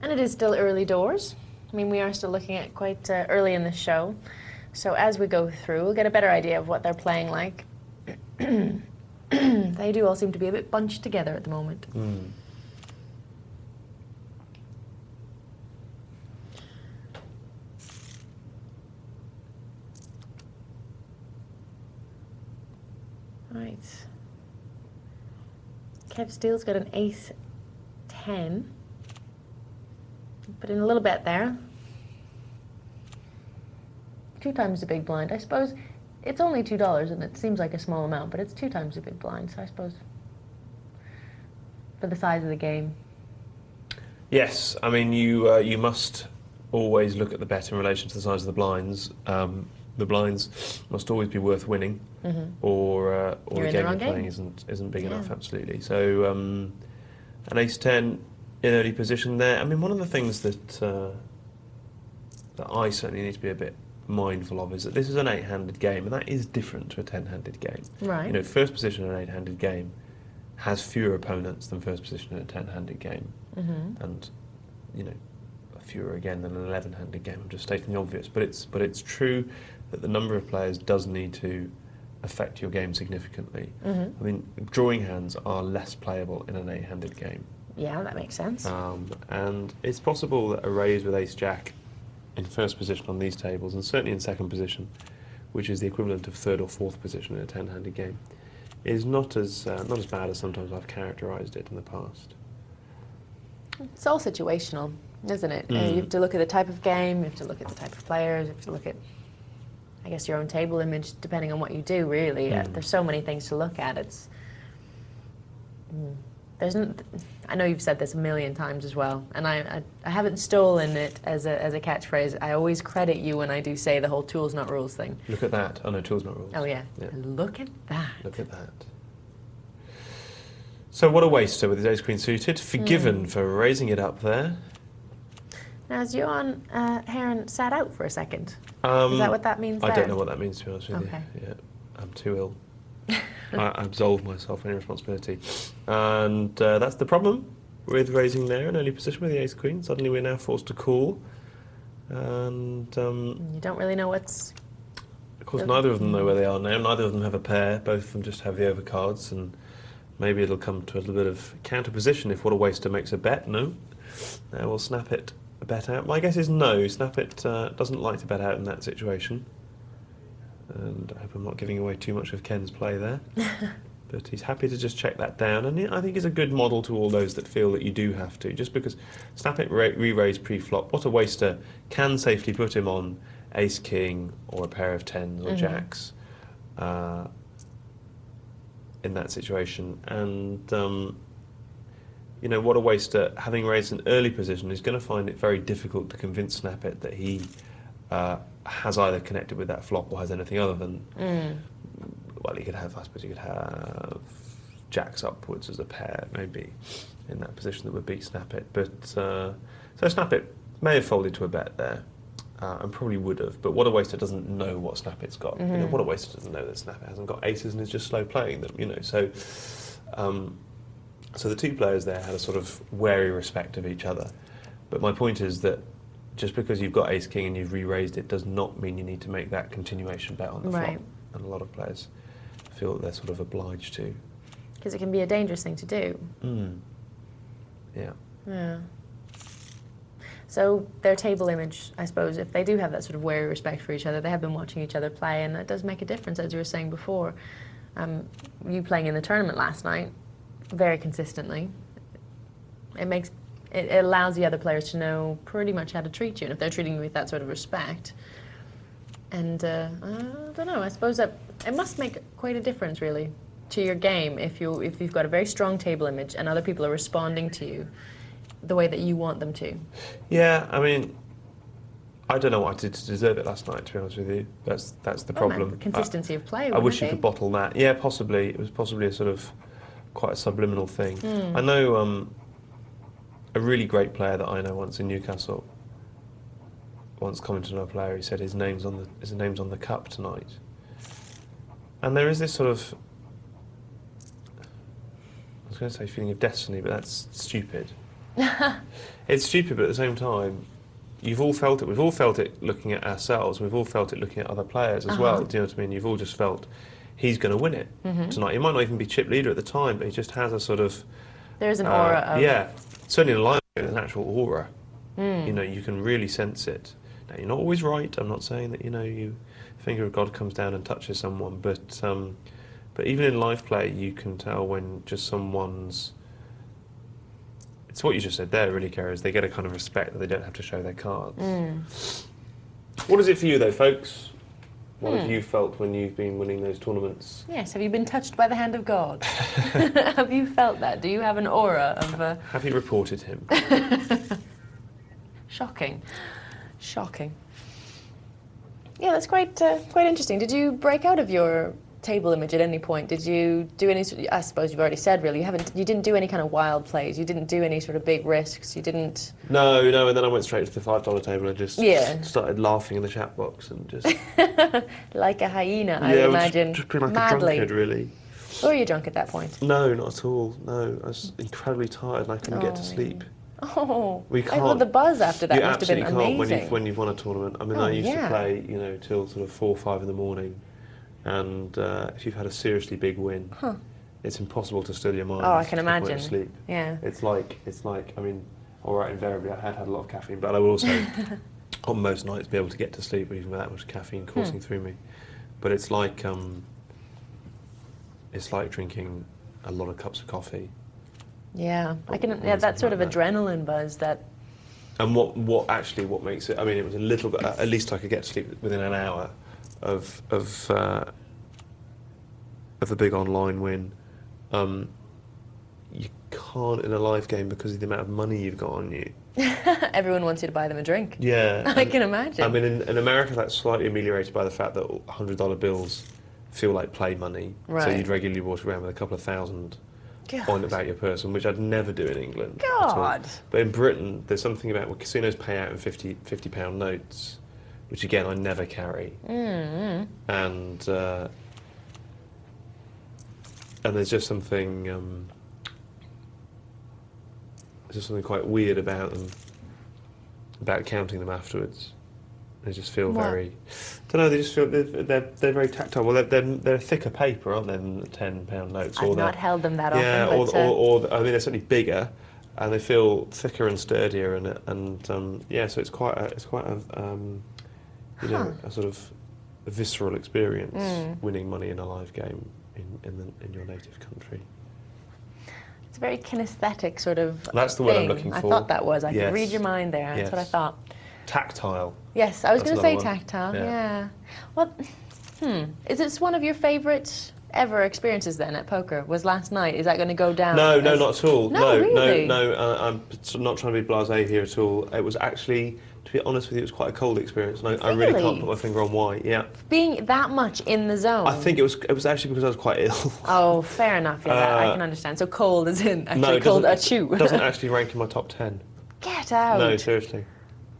And it is still early doors. I mean, we are still looking at quite early in the show. So as we go through, we'll get a better idea of what they're playing like. They do all seem to be a bit bunched together at the moment. Right. Kev Steele's got an ace-10. Put in a little bit there. 2 times the big blind. I suppose it's only $2 and it seems like a small amount, but it's 2 times the big blind, so I suppose for the size of the game. Yes, I mean, you must always look at the bet in relation to the size of the blinds. The blinds must always be worth winning, or the game you're playing isn't big enough. Absolutely. So an ace-10 in early position there. I mean, one of the things that I certainly need to be a bit mindful of is that this is an 8-handed game, and that is different to a 10-handed game. Right. You know, first position in an 8-handed game has fewer opponents than first position in a 10-handed game, and you know, fewer again than an 11-handed game. I'm just stating the obvious, but it's true that the number of players does need to affect your game significantly. I mean, drawing hands are less playable in an 8-handed game. Yeah, that makes sense. And it's possible that a raise with ace-jack in first position on these tables, and certainly in second position, which is the equivalent of third or fourth position in a 10-handed game, is not as bad as sometimes I've characterised it in the past. It's all situational, isn't it? You have to look at the type of game, you have to look at the type of players, you have to look at, I guess, your own table image, depending on what you do, really. There's so many things to look at. I know you've said this a million times as well, and I haven't stolen it as a catchphrase. I always credit you when I do say the whole tools not rules thing. Look at that. Oh no, tools not rules. Oh yeah. Look at that. Look at that. So what a waster with his ace queen suited. Forgiven for raising it up there. Now is Johan Heron sat out for a second? Is that what that means I there? don't know what that means, to be honest with you. Yeah, I'm too ill. I absolve myself of any responsibility. And that's the problem with raising there in early position with the ace queen. Suddenly we're now forced to call. And you don't really know what's... Of course, neither of them know where they are now. Neither of them have a pair. Both of them just have the overcards. And maybe it'll come to a little bit of counter position if What a Waster makes a bet. No. Now we'll snap it a bet out. My guess is no. Snap it doesn't like to bet out in that situation. And I hope I'm not giving away too much of Ken's play there. But he's happy to just check that down. And I think he's a good model to all those that feel that you do have to. Just because snap it, re-raise pre-flop, What a Waster can safely put him on ace-king or a pair of tens or jacks in that situation. And, you know, What a Waster, having raised an early position, is going to find it very difficult to convince Snap It that he has either connected with that flop or has anything other than, well, he could have, I suppose he could have jacks upwards as a pair, maybe, in that position that would beat Snap It. But, so Snap It may have folded to a bet there, and probably would have, but What a Waster doesn't know what Snap It's got. You know, What a Waster doesn't know that Snap It hasn't got aces and is just slow playing them, you know, so, so the two players there had a sort of wary respect of each other. But my point is that just because you've got ace-king and you've re-raised it does not mean you need to make that continuation bet on the flop. And a lot of players feel that they're sort of obliged to. Because it can be a dangerous thing to do. Yeah. So their table image, I suppose, if they do have that sort of wary respect for each other, they have been watching each other play, and that does make a difference, as you were saying before. You playing in the tournament last night, very consistently, it allows the other players to know pretty much how to treat you, and if they're treating you with that sort of respect. And I don't know, I suppose that it must make quite a difference, really, to your game if you've got a very strong table image and other people are responding to you the way that you want them to. Yeah, I mean, I don't know what I did to deserve it last night, to be honest with you. That's the problem. The consistency of play, I wish you could bottle that. Yeah, possibly. It was possibly a sort of quite a subliminal thing. I know a really great player that I know once in Newcastle once commented on a player. He said his name's on the cup tonight. And there is this sort of, I was going to say feeling of destiny, but that's stupid. It's stupid, but at the same time, you've all felt it. We've all felt it looking at ourselves. We've all felt it looking at other players as well. Do you know what I mean? You've all just felt he's going to win it tonight. He might not even be chip leader at the time, but he just has a sort of... There's an aura of... Yeah, certainly in a live game, there's an actual aura. You know, you can really sense it. Now, you're not always right. I'm not saying that, you know, finger of God comes down and touches someone, but even in live play, you can tell when just someone's... It's what you just said there, really, Kara, is they get a kind of respect that they don't have to show their cards. What is it for you, though, folks? What have you felt when you've been winning those tournaments? Yes, have you been touched by the hand of God? Have you felt that? Do you have an aura of... Have you reported him? Shocking. Shocking. Yeah, that's quite interesting. Did you break out of your table image at any point? Did you do any sort of, I suppose you've already said, really, you didn't do any kind of wild plays, you didn't do any sort of big risks, you didn't... No, and then I went straight to the $5 table and just started laughing in the chat box and just... Like a hyena, I would imagine. Just pretty like madly. A drunkard, really. Or were you drunk at that point? No, not at all, no. I was incredibly tired and I couldn't get to sleep. Oh, we can't. Well, the buzz after that must have been amazing. You absolutely can't when you've won a tournament. I mean, I used to play, you know, till sort of 4 or 5 in the morning. And if you've had a seriously big win, it's impossible to still your mind. Oh, I can imagine. Sleep. Yeah. It's like. I mean, all right, invariably I had a lot of caffeine, but I will also, on most nights, be able to get to sleep even with that much caffeine coursing through me. But it's like drinking a lot of cups of coffee. Yeah, I can. Yeah, that sort of adrenaline buzz. That. And what makes it? I mean, it was a little bit. At least I could get to sleep within an hour of the big online win. you can't in a live game because of the amount of money you've got on you. Everyone wants you to buy them a drink. Yeah. I can imagine. I mean, in America, that's slightly ameliorated by the fact that $100 bills feel like play money. Right. So you'd regularly walk around with a couple of thousand on about your person, which I'd never do in England. God. But in Britain, there's something about when casinos pay out in £50 notes, which again I never carry. And there's just something. There's something quite weird about them, about counting them afterwards. They just feel very. I don't know. They just feel they're very tactile. Well, they're thicker paper, aren't they, than the £10 notes? I've not held them that often. Yeah, but, or I mean, they're certainly bigger, and they feel thicker and sturdier, and yeah. So it's quite a you know, a sort of a visceral experience winning money in a live game in your native country. It's a very kinesthetic sort of That's the word I'm looking for. I thought that was. I Yes. could read your mind there. That's what I thought. Tactile. Yes, I was going to say another one. tactile. Yeah. Yeah. Well, is this one of your favourite ever experiences then at poker? Was last night? Is that going to go down? No, not at all. No, really? No. I'm not trying to be blasé here at all. It was actually, to be honest with you, it was quite a cold experience, and I really can't put my finger on why. Yeah. Being that much in the zone. I think it was actually because I was quite ill. Oh, fair enough. Yeah, I can understand. So cold as in actually No, cold at you. It doesn't actually rank in my top 10. Get out. No, seriously.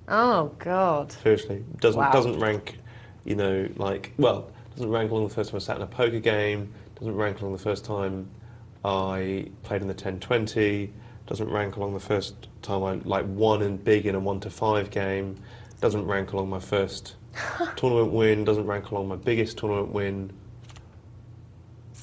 Oh God. Seriously, doesn't rank, you know, like, well, doesn't rank along the first time I sat in a poker game, doesn't rank along the first time I played in the 10-20, doesn't rank along the first time I won in big in a 1-5 game, doesn't rank along my first tournament win, doesn't rank along my biggest tournament win,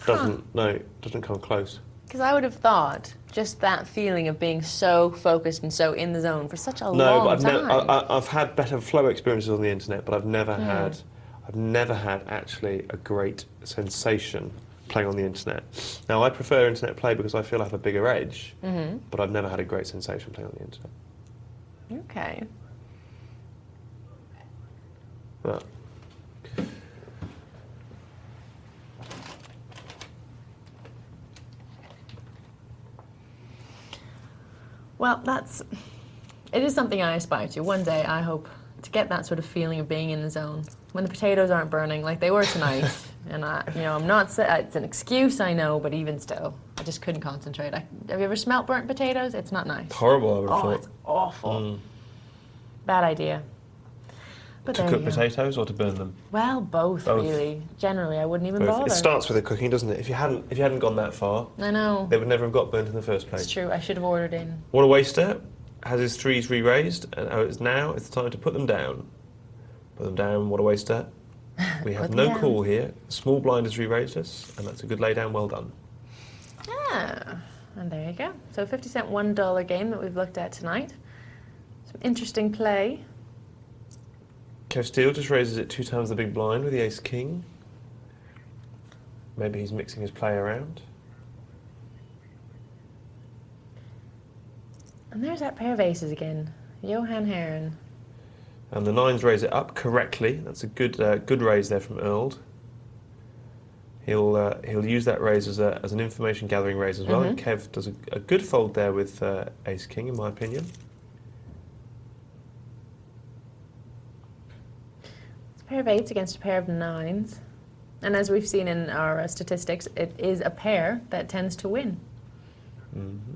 doesn't come close. Because I would have thought just that feeling of being so focused and so in the zone for such a long time. No, but I've had better flow experiences on the internet, but I've never had actually a great sensation playing on the internet. Now I prefer internet play because I feel I have a bigger edge, but I've never had a great sensation playing on the internet. Okay. But well, it is something I aspire to. One day I hope to get that sort of feeling of being in the zone. When the potatoes aren't burning like they were tonight. And I'm not, it's an excuse, I know, but even still, I just couldn't concentrate. Have you ever smelt burnt potatoes? It's not nice. Horrible, I would have thought. It's awful. Bad idea. But to cook potatoes or to burn them? Well, both, really. Generally, I wouldn't even bother. It starts with the cooking, doesn't it? If you hadn't gone that far, I know. They would never have got burnt in the first place. It's true. I should have ordered in. What a waster. Has his threes re-raised, and it's the time to put them down. Put them down, what a waster. We have no call here. Small blind has re-raised us, and that's a good lay-down, well done. Ah, and there you go. So 50-cent $1 game that we've looked at tonight. Some interesting play. Kev Steele just raises it 2 times the big blind with the ace-king. Maybe he's mixing his play around. And there's that pair of aces again. Johan Heron. And the 9s raise it up correctly. That's a good raise there from Earl. He'll use that raise as an information gathering raise as well. And Kev does a good fold there with ace king, in my opinion. It's a pair of 8s against a pair of 9s, and as we've seen in our statistics, it is a pair that tends to win,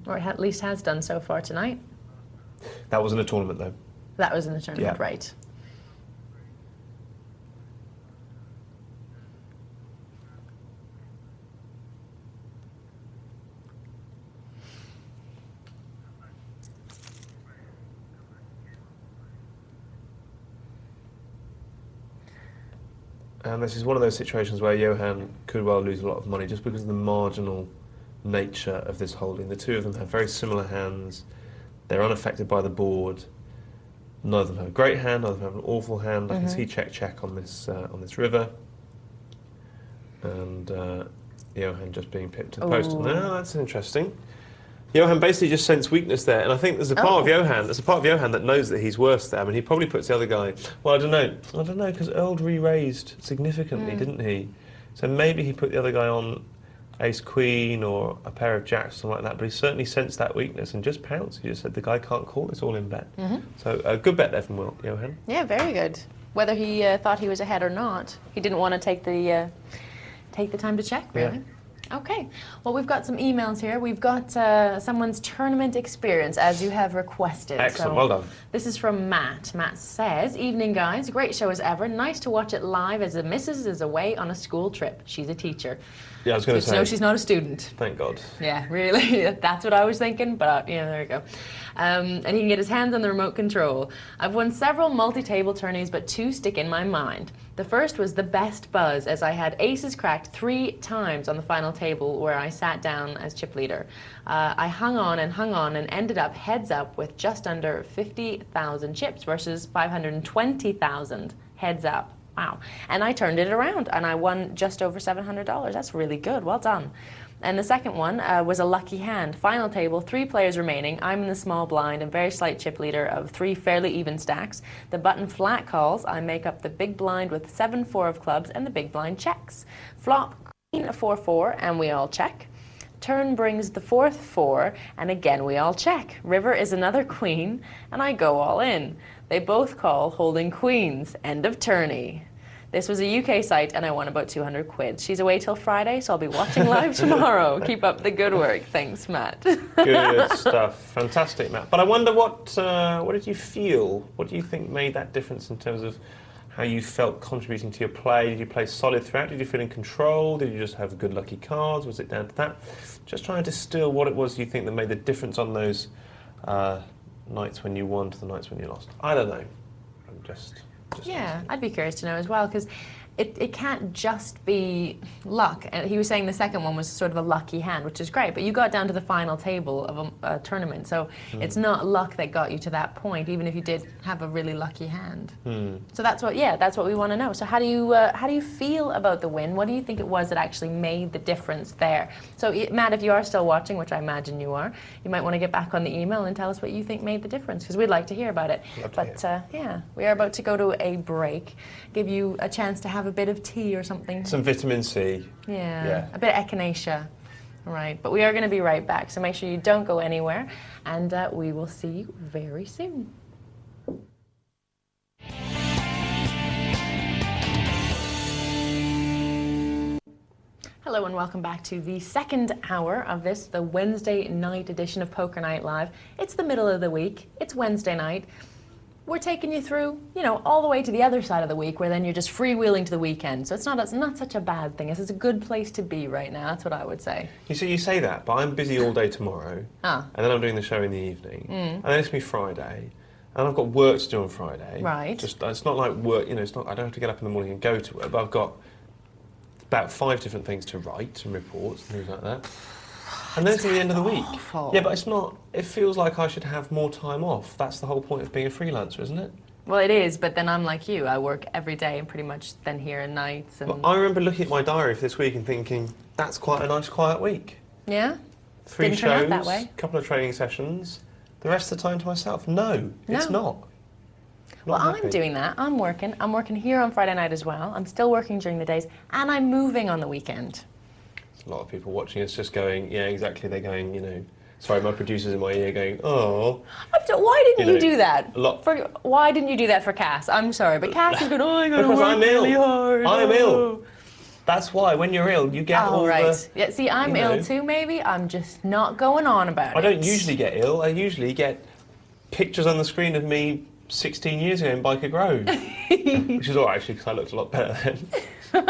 or at least has done so far tonight. That was in a tournament, though. That was in the tournament, Yeah. right. And this is one of those situations where Johan could well lose a lot of money just because of the marginal nature of this holding. The two of them have very similar hands. They're unaffected by the board. None of them have a great hand, none of them have an awful hand. I can see check on this river. And Johan just being pipped to the post. No, that's interesting. Johan basically just sensed weakness there, and I think there's a part of Johan that knows that he's worse there. I mean, he probably puts the other guy. Well, I don't know, because Earl re-raised significantly, didn't he? So maybe he put the other guy on ace queen or a pair of jacks, something like that, but he certainly sensed that weakness and just pounced. He just said the guy can't call, it's all in bet. So a good bet there from Johan. Yeah, very good. Whether he thought he was ahead or not, he didn't want to take the time to check, really. Yeah. Okay, well, we've got some emails here. We've got someone's tournament experience, as you have requested. Excellent, so well done. This is from Matt. Matt says, "Evening, guys. Great show as ever. Nice to watch it live as the missus is away on a school trip. She's a teacher." Yeah, I was going to say. No, she's not a student. Thank God. Yeah, really. That's what I was thinking, but yeah, there you go. And he can get his hands on the remote control. I've won several multi-table tourneys, but 2 stick in my mind. The first was the best buzz, as I had aces cracked 3 times on the final table where I sat down as chip leader. I hung on and ended up heads up with just under 50,000 chips versus 520,000 heads up. Wow. And I turned it around and I won just over $700. That's really good. Well done. And the second one was a lucky hand. Final table, 3 players remaining. I'm in the small blind and very slight chip leader of 3 fairly even stacks. The button flat calls. I make up the big blind with 7-4 of clubs and the big blind checks. Flop, queen, 4-4, and we all check. Turn brings the 4th 4, and again we all check. River is another queen, and I go all in. They both call, holding queens. End of tourney. This was a UK site, and I won about 200 quid. She's away till Friday, so I'll be watching live tomorrow. Keep up the good work. Thanks, Matt. Good stuff. Fantastic, Matt. But I wonder what did you feel? What do you think made that difference in terms of how you felt contributing to your play? Did you play solid throughout? Did you feel in control? Did you just have good lucky cards? Was it down to that? Just trying to distill what it was you think that made the difference on those nights when you won to the nights when you lost. I don't know. I'm just yeah, I'd be curious to know as well, because it can't just be luck. And he was saying the second one was sort of a lucky hand, which is great, but you got down to the final table of a tournament, so it's not luck that got you to that point, even if you did have a really lucky hand. So that's what we want to know. So how do you feel about the win? What do you think it was that actually made the difference there? So Matt, if you are still watching, which I imagine you are, you might want to get back on the email and tell us what you think made the difference, because we'd like to hear about it. But yeah, we are about to go to a break, give you a chance to have a bit of tea or something. Some vitamin C. Yeah. A bit of echinacea. Right, but we are going to be right back, so make sure you don't go anywhere, and we will see you very soon. Hello and welcome back to the second hour of this, the Wednesday night edition of Poker Night Live. It's the middle of the week, it's Wednesday night. We're taking you through, all the way to the other side of the week, where then you're just freewheeling to the weekend. So it's not such a bad thing. It's a good place to be right now. That's what I would say. You say that, but I'm busy all day tomorrow, and then I'm doing the show in the evening, and then it's me Friday, and I've got work to do on Friday. Right. It's not like work. It's not. I don't have to get up in the morning and go to work, but I've got about 5 different things to write and reports and things like that. And then it's the end of the week. Awful. Yeah, but it's not. It feels like I should have more time off. That's the whole point of being a freelancer, isn't it? Well, it is, but then I'm like you. I work every day and pretty much then here at nights. And I remember looking at my diary for this week and thinking, that's quite a nice quiet week. Yeah? 3 Didn't shows, turn out that way. a couple of training sessions. The rest of the time to myself. No, it's not. Well, I'm doing that. I'm working. I'm working here on Friday night as well. I'm still working during the days, and I'm moving on the weekend. A lot of people watching us just going, yeah, exactly. They're going, sorry, my producer's in my ear going, oh. Why didn't you do that? A Why didn't you do that for Cass? I'm sorry, but Cass is going, I got to work I'm really ill. hard. I'm ill. That's why, when you're ill, you get all right. Yeah, see, I'm ill too, maybe. I'm just not going on about it. I don't usually get ill. I usually get pictures on the screen of me 16 years ago in Biker Grove. Which is all right, actually, because I looked a lot better then.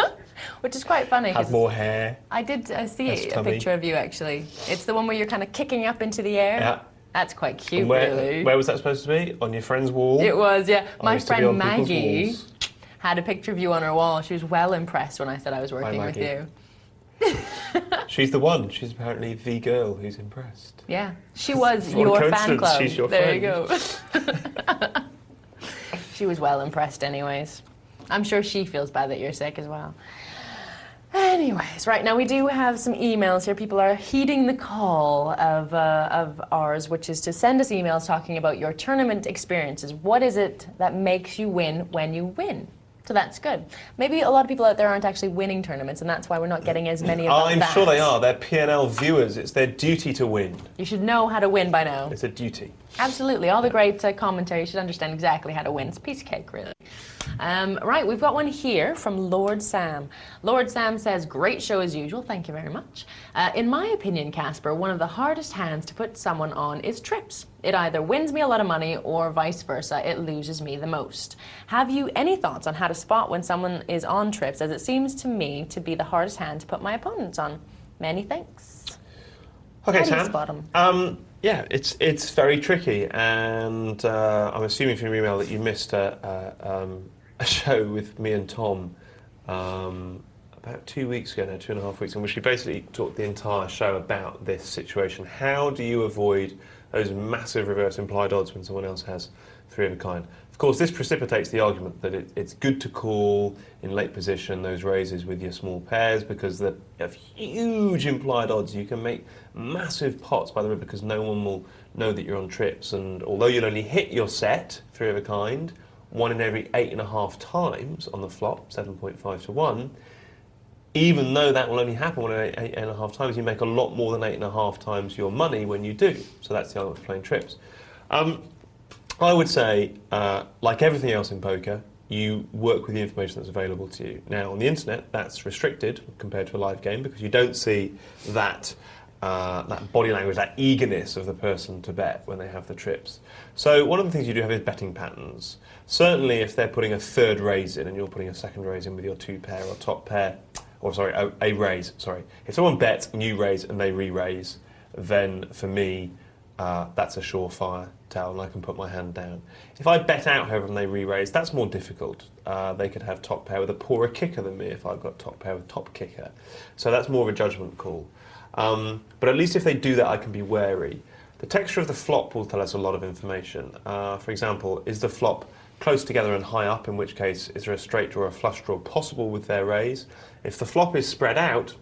Which is quite funny. Had more hair. I did see a picture of you, actually. It's the one where you're kind of kicking up into the air. Yeah. That's quite cute, really. Where was that supposed to be? On your friend's wall? It was, yeah. My friend Maggie had a picture of you on her wall. She was well impressed when I said I was working with you. She's the one. She's apparently the girl who's impressed. Yeah. She was your fan club. She's your friend. You go. She was well impressed anyways. I'm sure she feels bad that you're sick as well. Anyways, right now we do have some emails here. People are heeding the call of ours, which is to send us emails talking about your tournament experiences. What is it that makes you win when you win? So that's good. Maybe a lot of people out there aren't actually winning tournaments, and that's why we're not getting as many of them. I'm sure they are. They're P&L viewers. It's their duty to win. You should know how to win by now. It's a duty. Absolutely. All the great commentary should understand exactly how to win. It's a piece of cake, really. Right, we've got one here from Lord Sam. Lord Sam says, great show as usual. Thank you very much. In my opinion, Caspar, one of the hardest hands to put someone on is trips. It either wins me a lot of money or vice versa, it loses me the most. Have you any thoughts on how to spot when someone is on trips, as it seems to me to be the hardest hand to put my opponents on? Many thanks. Okay, how do you Sam. spot 'em? Yeah, it's very tricky, and I'm assuming from your email that you missed a show with me and Tom about 2 weeks ago now, 2.5 weeks, in which we basically talked the entire show about this situation. How do you avoid those massive reverse implied odds when someone else has three of a kind? Of course, this precipitates the argument that it's good to call in late position those raises with your small pairs because they have huge implied odds. You can make massive pots by the way because no one will know that you're on trips, and although you'll only hit your set, three of a kind, 1 in every 8.5 times on the flop, 7.5 to 1, even though that will only happen 1 in 8.5 times, you make a lot more than 8.5 times your money when you do. So that's the argument for playing trips. I would say, like everything else in poker, you work with the information that's available to you. Now, on the internet, that's restricted compared to a live game because you don't see that body language, that eagerness of the person to bet when they have the trips. So one of the things you do have is betting patterns. Certainly, if they're putting a third raise in and you're putting a second raise in with your two pair or top pair, or sorry, a raise, sorry. If someone bets and you raise and they re-raise, then for me, that's a surefire tell and I can put my hand down. If I bet out, however, and they re-raise, that's more difficult. They could have top pair with a poorer kicker than me if I've got top pair with top kicker. So that's more of a judgment call. But at least if they do that, I can be wary. The texture of the flop will tell us a lot of information. For example, is the flop close together and high up, in which case is there a straight draw or a flush draw possible with their raise? If the flop is spread out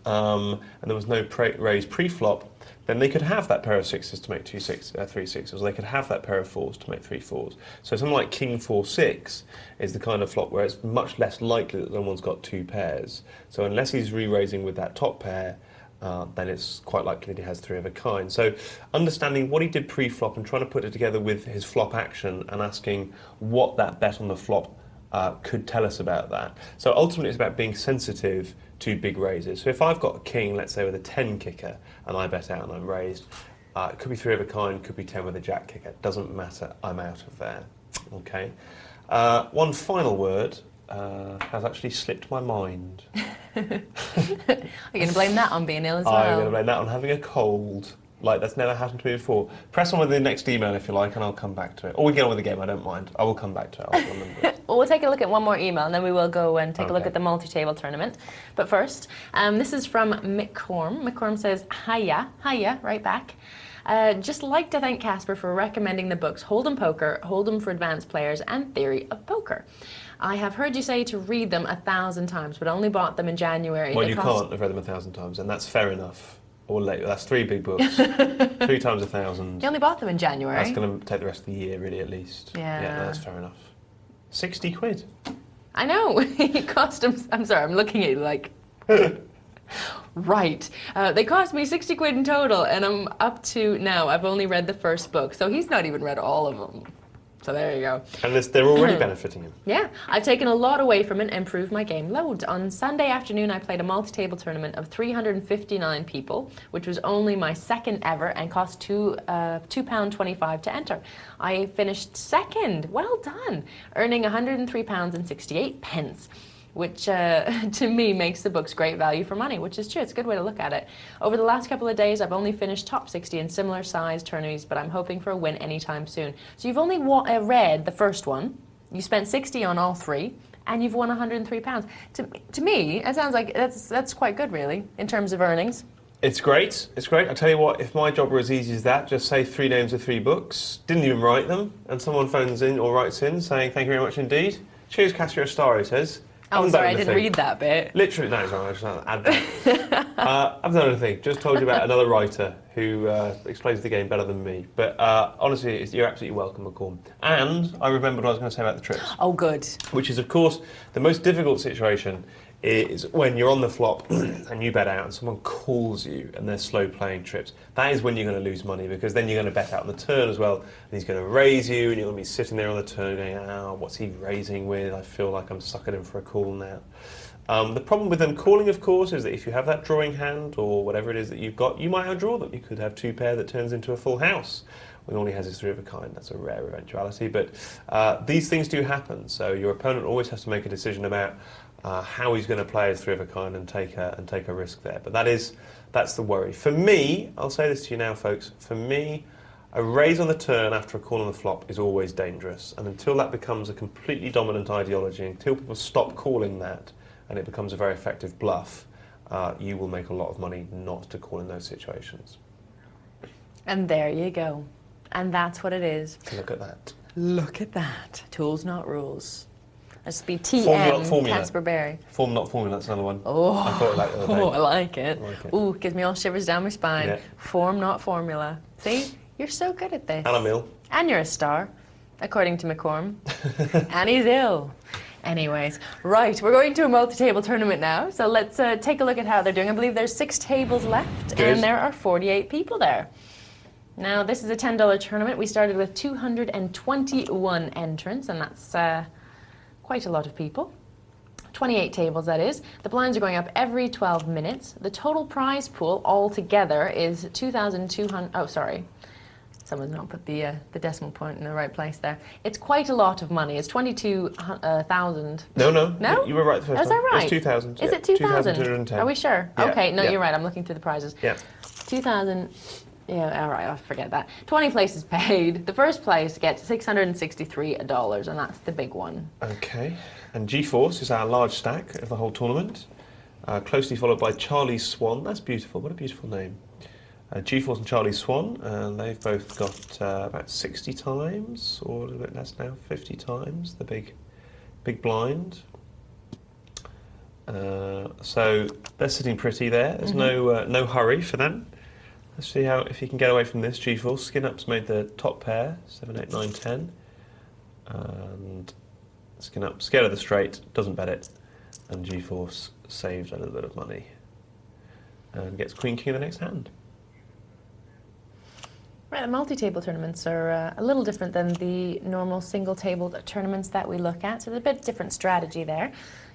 and there was no raise pre-flop, then they could have that pair of sixes to make three sixes, or they could have that pair of fours to make three fours. So something like king 4-6 is the kind of flop where it's much less likely that someone's got two pairs. So unless he's re-raising with that top pair, then it's quite likely that he has three of a kind. So understanding what he did pre-flop and trying to put it together with his flop action and asking what that bet on the flop could tell us about that. So ultimately it's about being sensitive to big raises. So if I've got a king, let's say with a 10 kicker, and I bet out and I'm raised, it could be three of a kind, could be 10 with a jack kicker. Doesn't matter, I'm out of there. Okay. One final word has actually slipped my mind. Are you going to blame that on being ill as well? I'm going to blame that on having a cold. Like, that's never happened to me before. Press on with the next email if you like, and I'll come back to it. Or we get on with the game, I don't mind. I will come back to it. I'll remember it. Well, we'll take a look at one more email, and then we will go and take a look at the multi-table tournament. But first, this is from Mick-Corm. Mick-Corm says, hiya, right back. Just like to thank Caspar for recommending the books Hold'em Poker, Hold'em for Advanced Players, and Theory of Poker. I have heard you say to read them 1,000 times, but only bought them in January. Well, you can't have read them 1,000 times, and that's fair enough. Or later. That's 3 big books. 3 times 1,000. You only bought them in January. That's going to take the rest of the year, really, at least. Yeah. Yeah, no, that's fair enough. 60 quid. I know. It cost him... I'm sorry, I'm looking at you like... Right. They cost me 60 quid in total, and I'm up to now. I've only read the first book, so he's not even read all of them. So there you go. And they're already benefiting him. Yeah. I've taken a lot away from it and improved my game loads. On Sunday afternoon, I played a multi-table tournament of 359 people, which was only my second ever and cost £2.25 to enter. I finished second. Well done. Earning £103.68, which to me makes the books great value for money, which is true. It's a good way to look at it. Over the last couple of days, I've only finished top 60 in similar sized tournaments, but I'm hoping for a win anytime soon. So you've only read the first one, you spent 60 on all 3, and you've won £103. To me, it sounds like that's quite good, really, in terms of earnings. It's great. It's great. I tell you what, if my job were as easy as that, just say 3 names of 3 books, didn't even write them, and someone phones in or writes in saying, thank you very much indeed. Cheers, Cass, you're a star, he says. Oh, sorry, I didn't read that bit. Literally, no, sorry, I just add that. I've done anything. Just told you about another writer who explains the game better than me. But honestly, you're absolutely welcome, McCorm. And I remembered what I was going to say about the trips. Oh, good. Which is, of course, the most difficult situation is when you're on the flop and you bet out and someone calls you and they're slow playing trips. That is when you're going to lose money, because then you're going to bet out on the turn as well, and he's going to raise you and you're going to be sitting there on the turn going, oh, what's he raising with? I feel like I'm sucking him for a call now. The problem with them calling, of course, is that if you have that drawing hand or whatever it is that you've got, you might outdraw them. You could have two pair that turns into a full house. When all he has is three of a kind. That's a rare eventuality, but these things do happen. So your opponent always has to make a decision about how he's going to play his three of a kind and take a risk there. But that's the worry. For me, I'll say this to you now, folks. For me, a raise on the turn after a call on the flop is always dangerous. And until that becomes a completely dominant ideology, until people stop calling that and it becomes a very effective bluff, you will make a lot of money not to call in those situations. And there you go. And that's what it is. Look at that. Look at that. Tools, not rules. That's be TM, Caspar Berry. Form, not formula, that's another one. Oh, I thought like the other day. I like it. Ooh, gives me all shivers down my spine. Yeah. Form, not formula. See? You're so good at this. And a mill. And you're a star, according to McCorm. And he's ill. Anyways, right, we're going to a multi-table tournament now, so let's take a look at how they're doing. I believe there's 6 tables left, Good. and there are 48 people there. Now, this is a $10 tournament. We started with 221 entrants, and that's quite a lot of people. 28 tables, that is. The blinds are going up every 12 minutes. The total prize pool altogether is 2,200... Oh, sorry. Someone's not put the decimal point in the right place there. It's quite a lot of money. It's 22,000. No? You were right the first time. Is that right? It's 2,000. Is it 2,000? 2,210. Are we sure? Yeah. Okay, no, Yeah. you're right. I'm looking through the prizes. Yeah. 2,000... Yeah, all right, I'll forget that. 20 places paid. The first place gets $663, and that's the big one. Okay. And G-Force is our large stack of the whole tournament, closely followed by Charlie Swan. That's beautiful. What a beautiful name. G-Force and Charlie Swan, and they've both got about 60 times, or a little bit less now, 50 times the big blind. So they're sitting pretty there. There's no hurry for them. Let's see if he can get away from this. G-Force, Skin Up's made the top pair, 7, 8, 9, 10. And Skin Up, scared of the straight, doesn't bet it. And G-Force saved a little bit of money. And gets Queen King in the next hand. Right, the multi-table tournaments are a little different than the normal single-table tournaments that we look at, so there's a bit different strategy there.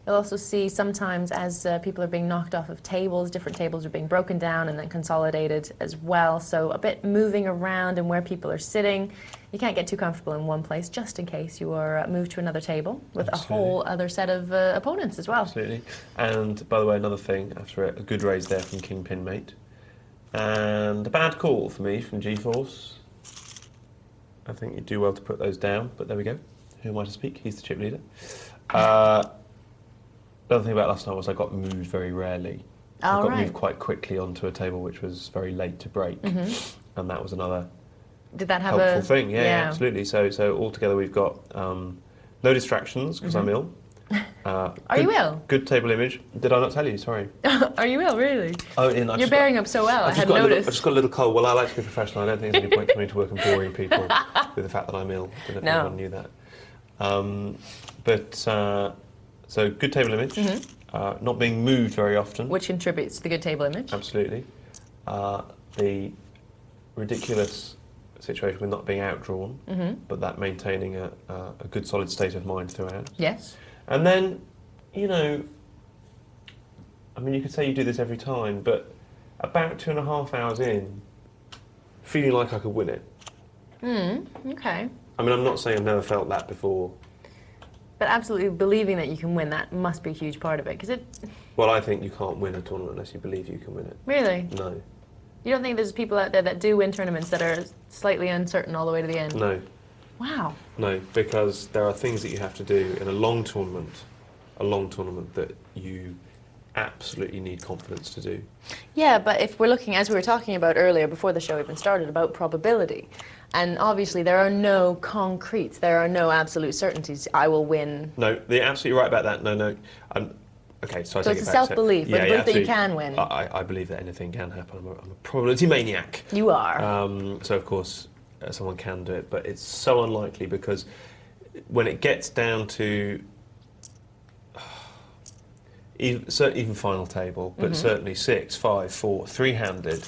You'll also see sometimes as people are being knocked off of tables, different tables are being broken down and then consolidated as well, so a bit moving around and where people are sitting. You can't get too comfortable in one place, just in case you are moved to another table with Absolutely. a whole other set of opponents as well. Absolutely. And, by the way, another thing, after a good raise there from King Pin Mate. And a bad call for me from G-Force. I think you do well to put those down, but there we go. Who am I to speak? He's the chip leader. The other thing about last time was I got moved very rarely. I got moved quite quickly onto a table which was very late to break, and that was another helpful thing. Yeah, absolutely. So altogether we've got no distractions because I'm ill. Are you ill? Good table image. Did I not tell you? Sorry. Are you ill, really? Oh, you're bearing up so well. I had noticed. I've just got a little cold. Well, I like to be professional. I don't think there's any point coming to work and boring people with the fact that I'm ill. I don't know if anyone knew that. So good table image, not being moved very often. Which contributes to the good table image. Absolutely. The ridiculous situation with not being outdrawn, but that maintaining a good solid state of mind throughout. Yes. And then, you know, I mean, you could say you do this every time, but about 2.5 hours in, feeling like I could win it. Okay. I mean, I'm not saying I've never felt that before. But absolutely believing that you can win, that must be a huge part of it, because it... Well, I think you can't win a tournament unless you believe you can win it. Really? No. You don't think there's people out there that do win tournaments that are slightly uncertain all the way to the end? No. Wow. No, because there are things that you have to do in a long tournament that you absolutely need confidence to do. Yeah, but if we're looking, as we were talking about earlier, before the show even started, about probability, and obviously there are no concretes, there are no absolute certainties. I will win. No, you're absolutely right about that. No. Okay, so I take it's it a back. self-belief, Yeah, the belief that you can win. I believe that anything can happen. I'm a probability maniac. You are. So of course someone can do it, but it's so unlikely because when it gets down to even final table, but certainly 6, 5, 4, 3-handed,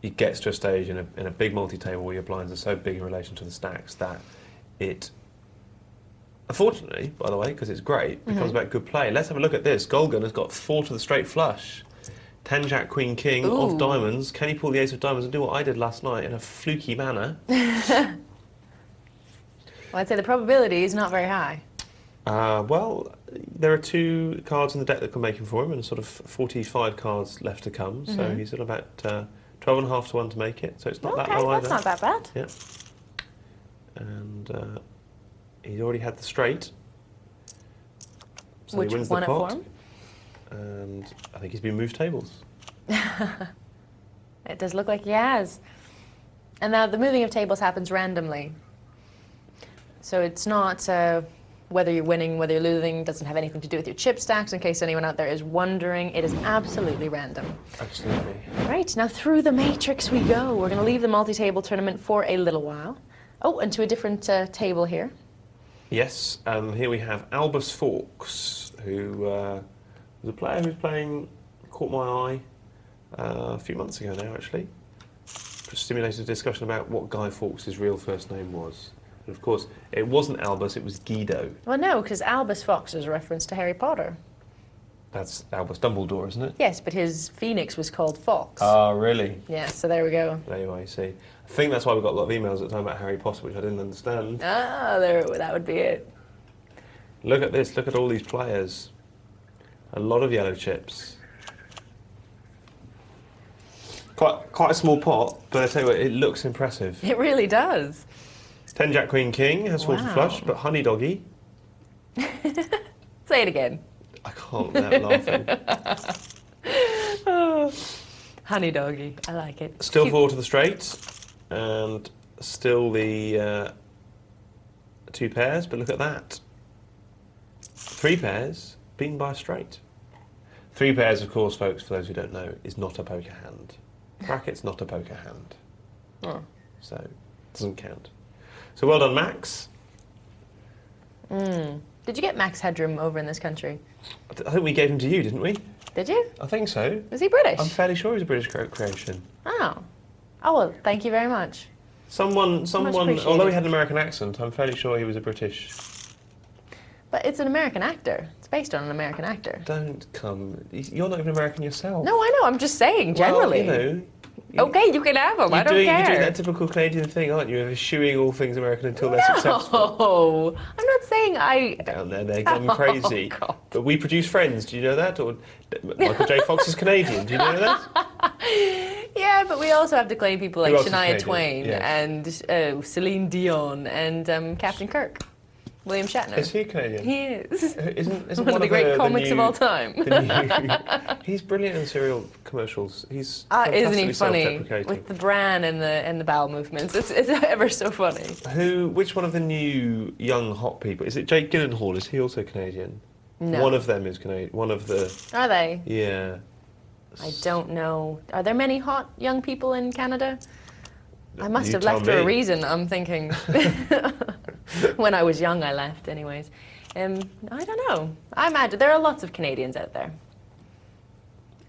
it gets to a stage in a big multi-table where your blinds are so big in relation to the stacks that it, unfortunately, by the way, because it's great, becomes about good play. Let's have a look at this. Golgan has got 4 to the straight flush. 10 Jack Queen King of diamonds. Can he pull the ace of diamonds and do what I did last night in a fluky manner? Well, I'd say the probability is not very high. Well, there are 2 cards in the deck that can make him for him, and sort of 45 cards left to come. So he's at about 12.5 to 1 to make it. So it's not that low either. That's not that bad. Yeah. And he's already had the straight. So Which he wins won the it pot. for him. And I think he's been moved tables. It does look like he has. And now the moving of tables happens randomly. So it's not whether you're winning, whether you're losing, doesn't have anything to do with your chip stacks, in case anyone out there is wondering. It is absolutely random. Absolutely. Right, now through the matrix we go. We're going to leave the multi-table tournament for a little while. Oh, and to a different table here. Yes, here we have Albus Fawkes, who was a player who's caught my eye a few months ago now, actually. Stimulated a discussion about what Guy Fawkes' real first name was. And of course, it wasn't Albus, it was Guido. Well, no, because Albus Fawkes is a reference to Harry Potter. That's Albus Dumbledore, isn't it? Yes, but his phoenix was called Fawkes. Oh, really? Yeah, so there we go. There you are, you see. I think that's why we got a lot of emails at the time about Harry Potter, which I didn't understand. Ah, there, that would be it. Look at this, look at all these players. A lot of yellow chips. Quite a small pot, but I tell you what, it looks impressive. It really does. 10 Jack Queen King has 4 to Wow. flush, but Honey Doggy. Say it again. I can't without laughing. Oh, honey doggy, I like it. Still 4 to the straight, and still the 2 pairs, but look at that. 3 pairs, beaten by a straight. 3 pairs, of course, folks, for those who don't know, is not a poker hand. Brackets, not a poker hand. Oh. So, it doesn't count. So well done, Max. Did you get Max Headroom over in this country? I think we gave him to you, didn't we? Did you? I think so. Was he British? I'm fairly sure he's a British creation. Oh. Oh, well, thank you very much. Someone, appreciated. although he had an American accent, I'm fairly sure he was a British. But it's an American actor. It's based on an American actor. Don't come. You're not even American yourself. No, I know. I'm just saying, generally. Well, you know. Okay, you can have them. I don't care. You're doing that typical Canadian thing, aren't you? Of eschewing all things American until they're successful. No, I'm not saying I... Down there, they're gone crazy. God. But we produce Friends, do you know that? Or Michael J. Fox is Canadian, do you know that? Yeah, but we also have to claim people like Who else is Shania Canadian? Twain Yes. and Celine Dion and Captain Kirk. William Shatner. Is he Canadian? He is. Isn't One of the great comics of all time. He's brilliant in serial commercials. He's Isn't he fantastically funny? self-deprecating. With the bran and the bowel movements. It's ever so funny. Which one of the new young hot people? Is it Jake Gyllenhaal? Is he also Canadian? No. One of them is Canadian. One of the... Are they? Yeah. I don't know. Are there many hot young people in Canada? I must You have tell left for a me. reason, I'm thinking. When I was young, I left, anyways. I don't know. I imagine there are lots of Canadians out there.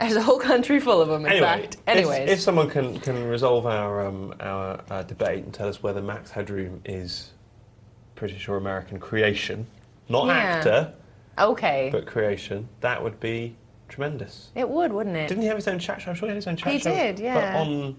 There's a whole country full of them, in fact. Anyways. If someone can resolve our debate and tell us whether Max Headroom is British or American creation, not Yeah. actor, Okay. but creation, that would be tremendous. It would, wouldn't it? Didn't he have his own chat show? I'm sure he had his own chat He show. did, yeah. But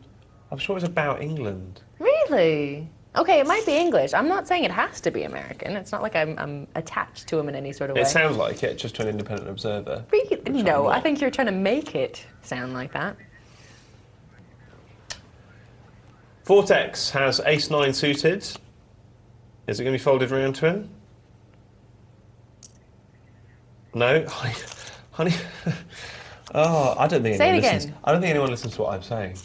I'm sure it was about England. Really? Okay, it might be English. I'm not saying it has to be American. It's not like I'm attached to him in any sort of way. It sounds like it, just to an independent observer. Really? I'm No, I not. think you're trying to make it sound like that. Vortex has ace-9 suited. Is it going to be folded around to him? No? Honey, Oh, I don't think Say anyone it listens. again. I don't think anyone listens to what I'm saying.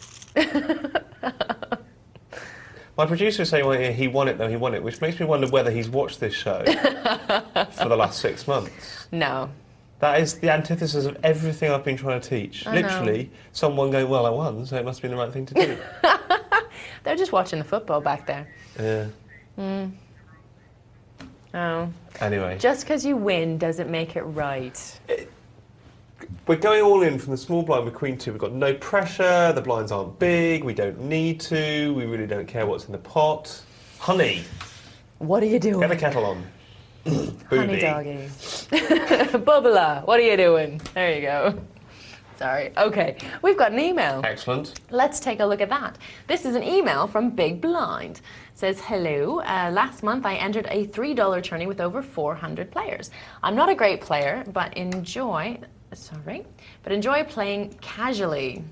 My producer is saying, well, he won it, though, he won it, which makes me wonder whether he's watched this show for the last 6 months. No. That is the antithesis of everything I've been trying to teach. I know. Literally, someone going, well, I won, so it must be the right thing to do. They're just watching the football back there. Yeah. Oh. Anyway. Just because you win doesn't make it right. We're going all in from the small blind with Queen 2. We've got no pressure, the blinds aren't big, we don't need to, we really don't care what's in the pot. Honey. What are you doing? Get the kettle on. Honey doggy. Bubbler, what are you doing? There you go. Sorry. Okay, we've got an email. Excellent. Let's take a look at that. This is an email from Big Blind. It says, hello, last month I entered a $3 tourney with over 400 players. I'm not a great player, but enjoy playing casually.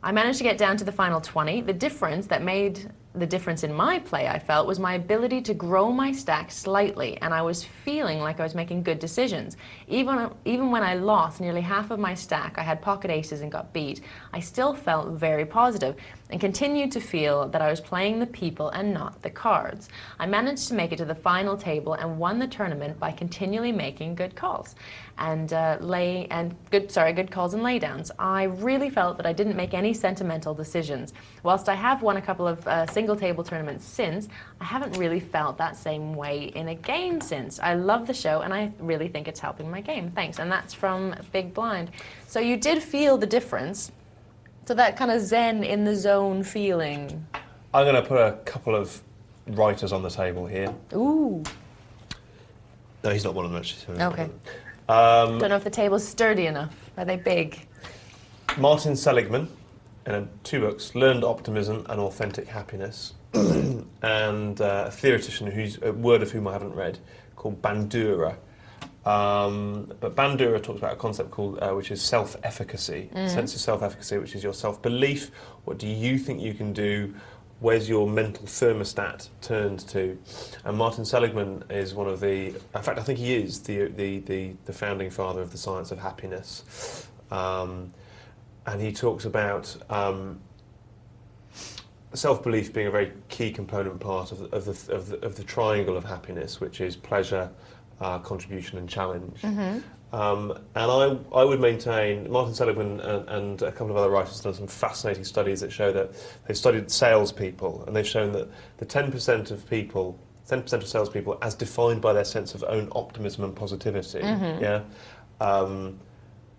I managed to get down to the final 20. The difference that made the difference in my play, I felt, was my ability to grow my stack slightly, and I was feeling like I was making good decisions. Even when I lost nearly half of my stack, I had pocket aces and got beat, I still felt very positive and continued to feel that I was playing the people and not the cards. I managed to make it to the final table and won the tournament by continually making good calls and good calls and laydowns. I really felt that I didn't make any sentimental decisions. Whilst I have won a couple of single table tournaments since, I haven't really felt that same way in a game since. I love the show and I really think it's helping my game. Thanks. And that's from Big Blind. So you did feel the difference. So that kind of zen in the zone feeling. I'm going to put a couple of writers on the table here. Ooh. No, he's not one of them actually. Okay. Don't know if the table's sturdy enough. Are they big? Martin Seligman, in 2 books, Learned Optimism and Authentic Happiness, and a theoretician a word of whom I haven't read, called Bandura. But Bandura talks about a concept called, which is self-efficacy, sense of self-efficacy, which is your self-belief. What do you think you can do? Where's your mental thermostat turned to? And Martin Seligman is one of the, in fact, I think he is the founding father of the science of happiness. And he talks about self-belief being a very key component part of the triangle of happiness, which is pleasure, contribution and challenge. And I would maintain, Martin Seligman and a couple of other writers have done some fascinating studies that show that they've studied salespeople, and they've shown that the 10% of salespeople, as defined by their sense of own optimism and positivity,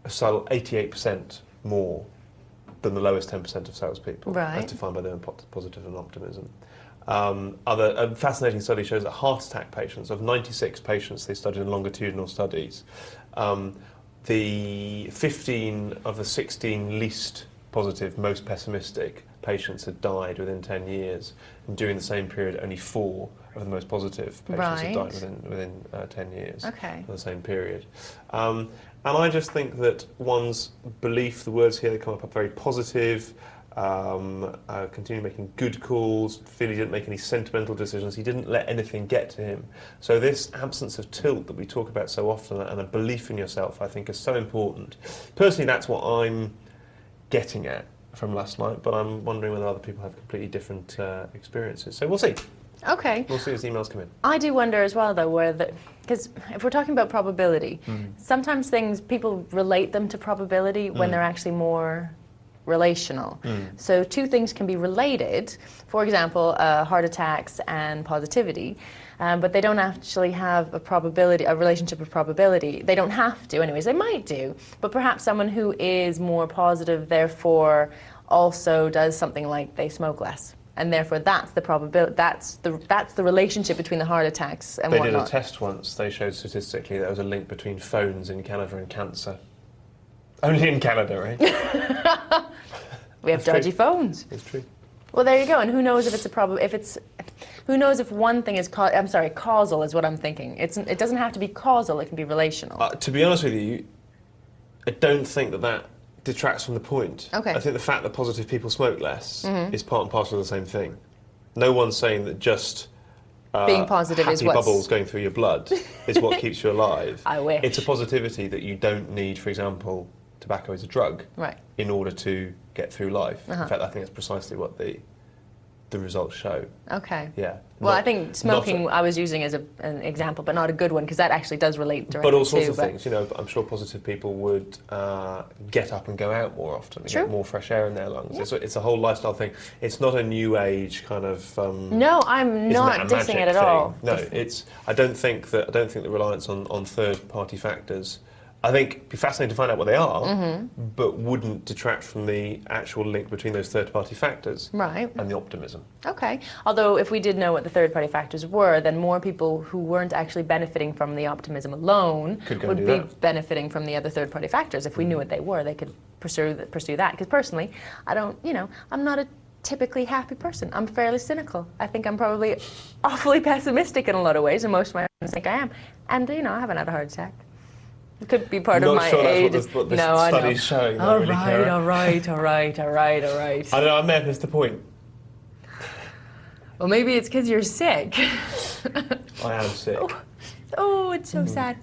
sell 88% more than the lowest 10% of salespeople, as defined by their own positive and optimism. A fascinating study shows that heart attack patients, of 96 patients they studied in longitudinal studies, the 15 of the 16 least positive, most pessimistic patients had died within 10 years. And during the same period, only 4 of the most positive patients had died within 10 years in the same period. And I just think that one's belief, the words here that come up are very positive, continue making good calls, feel he didn't make any sentimental decisions, he didn't let anything get to him. So this absence of tilt that we talk about so often and a belief in yourself, I think, is so important. Personally, that's what I'm getting at from last night, but I'm wondering whether other people have completely different experiences. So we'll see. Okay. We'll see as emails come in. I do wonder as well, though, because if we're talking about probability, sometimes people relate them to probability when they're actually more relational. So 2 things can be related, for example, heart attacks and positivity, but they don't actually have a relationship of probability. They don't have to anyways, they might do, but perhaps someone who is more positive therefore also does something like they smoke less. And therefore, that's the probability. That's the relationship between the heart attacks and whatnot. They did a test once. They showed statistically there was a link between phones in Canada and cancer. Only in Canada, right? We have dodgy phones. It's true. Well, there you go. And who knows if it's who knows if one thing is causal is what I'm thinking. It doesn't have to be causal. It can be relational. To be honest with you, I don't think that detracts from the point. Okay. I think the fact that positive people smoke less is part and parcel of the same thing. No one's saying that just being positive is happy bubbles going through your blood is what keeps you alive. I wish. It's a positivity that you don't need, for example, tobacco is a drug Right. in order to get through life. Uh-huh. In fact, I think that's precisely what the results show. Okay. Yeah. Well, I think smoking I was using as an example, but not a good one, because that actually does relate directly to... But all sorts of things. You know, I'm sure positive people would get up and go out more often and get more fresh air in their lungs. Yeah. It's a whole lifestyle thing. It's not a new age kind of... no, I'm not dissing it at all. No, I don't think the reliance on third-party factors... I think it'd be fascinating to find out what they are, but wouldn't detract from the actual link between those third-party factors and the optimism. Okay. Although if we did know what the third-party factors were, then more people who weren't actually benefiting from the optimism alone would be benefiting from the other third-party factors. If we knew what they were, they could pursue that. Because personally, I'm not a typically happy person. I'm fairly cynical. I think I'm probably awfully pessimistic in a lot of ways, and most of my friends think I am. And, I haven't had a heart attack. It could be part of my age. That's what this study's showing. All right. I don't know, I may have missed the point. Well, maybe it's because you're sick. I am sick. Oh, it's so sad.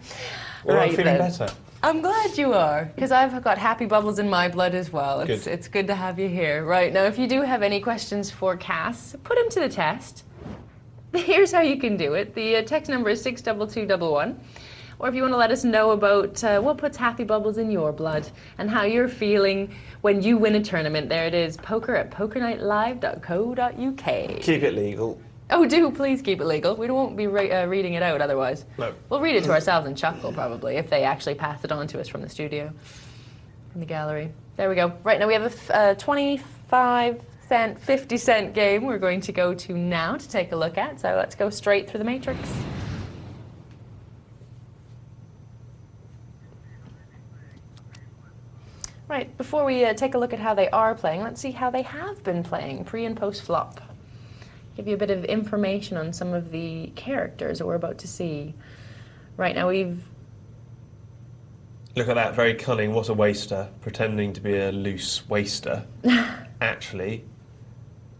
Well, I'm feeling better. I'm glad you are, because I've got happy bubbles in my blood as well. It's good to have you here. Right, now if you do have any questions for Cass, put him to the test. Here's how you can do it. The text number is 62211. Or if you want to let us know about what puts happy bubbles in your blood and how you're feeling when you win a tournament, there it is, poker@pokernightlive.co.uk. Keep it legal. Oh, do please keep it legal. We won't be reading it out otherwise. No. We'll read it to ourselves and chuckle probably if they actually pass it on to us from the studio, from the gallery. There we go. Right now we have a 25-cent, 50-cent game we're going to go to now to take a look at. So let's go straight through the matrix. Right, before we take a look at how they are playing, let's see how they have been playing pre and post flop. Give you a bit of information on some of the characters that we're about to see. Right now we've... Look at that, very cunning. What a waster, pretending to be a loose waster. Actually...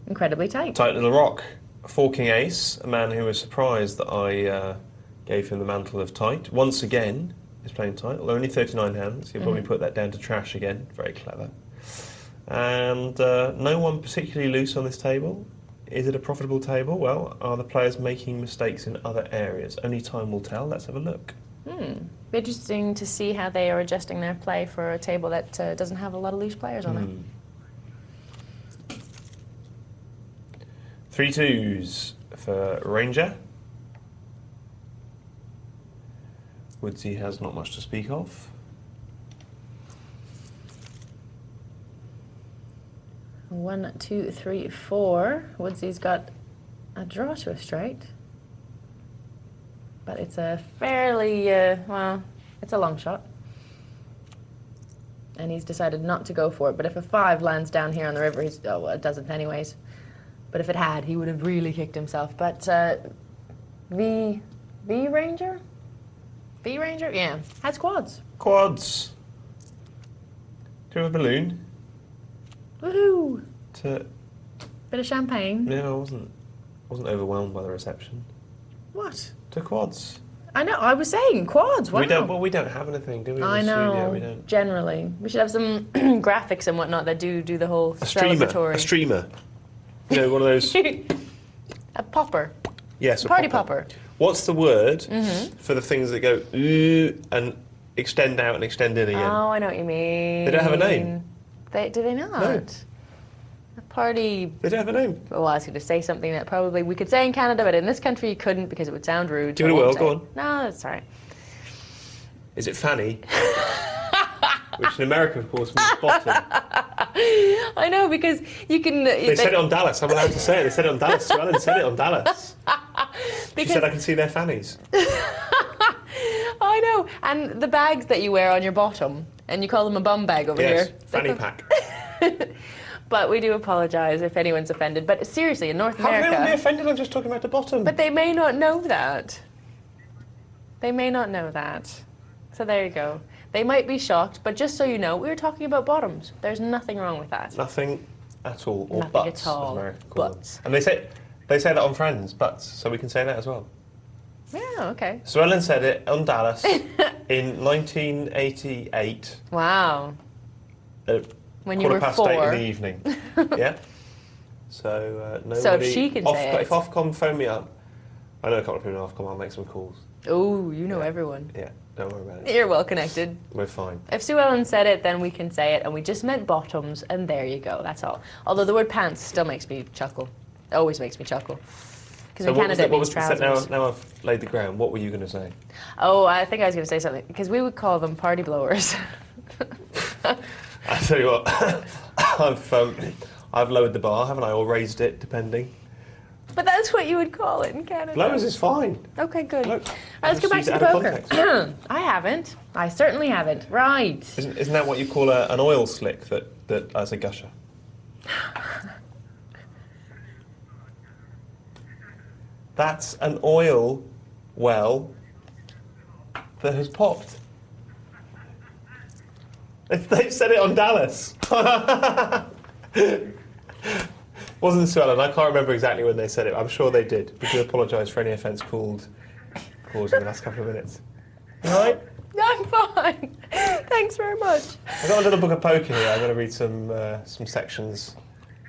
incredibly tight. Tight little rock. Forking ace, a man who was surprised that I gave him the mantle of tight. Once again, is playing tight, although only 39 hands. He'll probably put that down to trash again. Very clever. And no one particularly loose on this table. Is it a profitable table? Well, are the players making mistakes in other areas? Only time will tell. Let's have a look. Be interesting to see how they are adjusting their play for a table that doesn't have a lot of loose players on it. 3 2s for Ranger. Woodsy has not much to speak of. 1, 2, 3, 4. Woodsy's got a draw to a straight. But it's a fairly, well, it's a long shot. And he's decided not to go for it. But if a 5 lands down here on the river, he's, oh, well, it doesn't anyways. But if it had, he would have really kicked himself. But V Ranger? V Ranger? Yeah. Has quads. Quads. Do you have a balloon? Woohoo! Bit of champagne. Yeah, I wasn't overwhelmed by the reception. What? To quads. I know, I was saying quads, wow. We don't have anything, do we? I know, studio? We don't. Generally. We should have some graphics and whatnot that do the whole celebratory. A streamer. You know, one of those... A popper. Yes, a party popper. What's the word for the things that go ooh and extend out and extend in again? Oh, I know what you mean. They don't have a name. Do they not? No. A party... They don't have a name. Well, I was going to say something that probably we could say in Canada, but in this country you couldn't because it would sound rude. Do it well, go on. No, that's all right. Is it fanny? Which in America, of course, means bottom. I know, because you can... They said it on Dallas. I'm allowed to say it. They said it on Dallas. Sue Ellen said it on Dallas. She said I can see their fannies. I know. And the bags that you wear on your bottom, and you call them a bum bag over here. Yes, fanny pack. But we do apologise if anyone's offended. But seriously, in North America... How can they be offended? I'm just talking about the bottom. But they may not know that. They may not know that. So there you go. They might be shocked, but just so you know, we were talking about bottoms. There's nothing wrong with that. Nothing at all. Or nothing butts, at all. as America calls them. Butts. And they say that on Friends, butts, so we can say that as well. Yeah, okay. Sue Ellen said it on Dallas in 1988. Wow. When you were 8:15 4. in the evening. Yeah. So nobody. So if she can say it. If Ofcom phone me up, I know a couple of people in Ofcom. I'll make some calls. Oh, you know everyone. Yeah, don't worry about it. You're well connected. We're fine. If Sue Ellen said it, then we can say it, and we just meant bottoms, and there you go. That's all. Although the word pants still makes me chuckle. It always makes me chuckle. Because in Canada it means trousers. Now I've laid the ground. What were you going to say? Oh, I think I was going to say something. Because we would call them party blowers. I tell you what, I've lowered the bar, haven't I, or raised it, depending. But that's what you would call it in Canada. Blowers is fine. Okay, good. Look, Let's go back to the poker. I haven't. I certainly haven't. Right. Isn't that what you call an oil slick that as a gusher? That's an oil well that has popped. They've said it on Dallas. Wasn't Sue Ellen? I can't remember exactly when they said it. I'm sure they did. We do apologise for any offence caused in the last couple of minutes. All right? I'm fine. Thanks very much. I've got a little book of poker here. I'm going to read some sections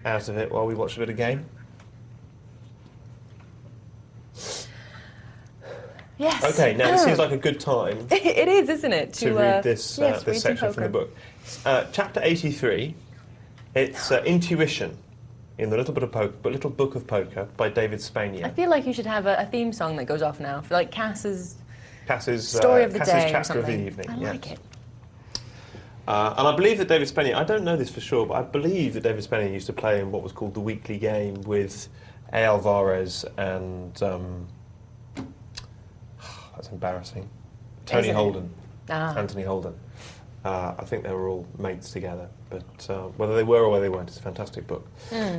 out of it while we watch a bit of game. Yes. Okay, now it seems like a good time. It is, isn't it? To read this this section from the book. Chapter 83. It's Intuition in the Little Book of Poker by David Spanier. I feel like you should have a theme song that goes off now for like Cass's story of the day or something. Of the evening. I like it. And I believe that David Spanier, I don't know this for sure, but I believe that David Spanier used to play in what was called the weekly game with A. Alvarez and that's embarrassing. Tony Holden. Anthony Holden. I think they were all mates together, but whether they were or whether they weren't, it's a fantastic book.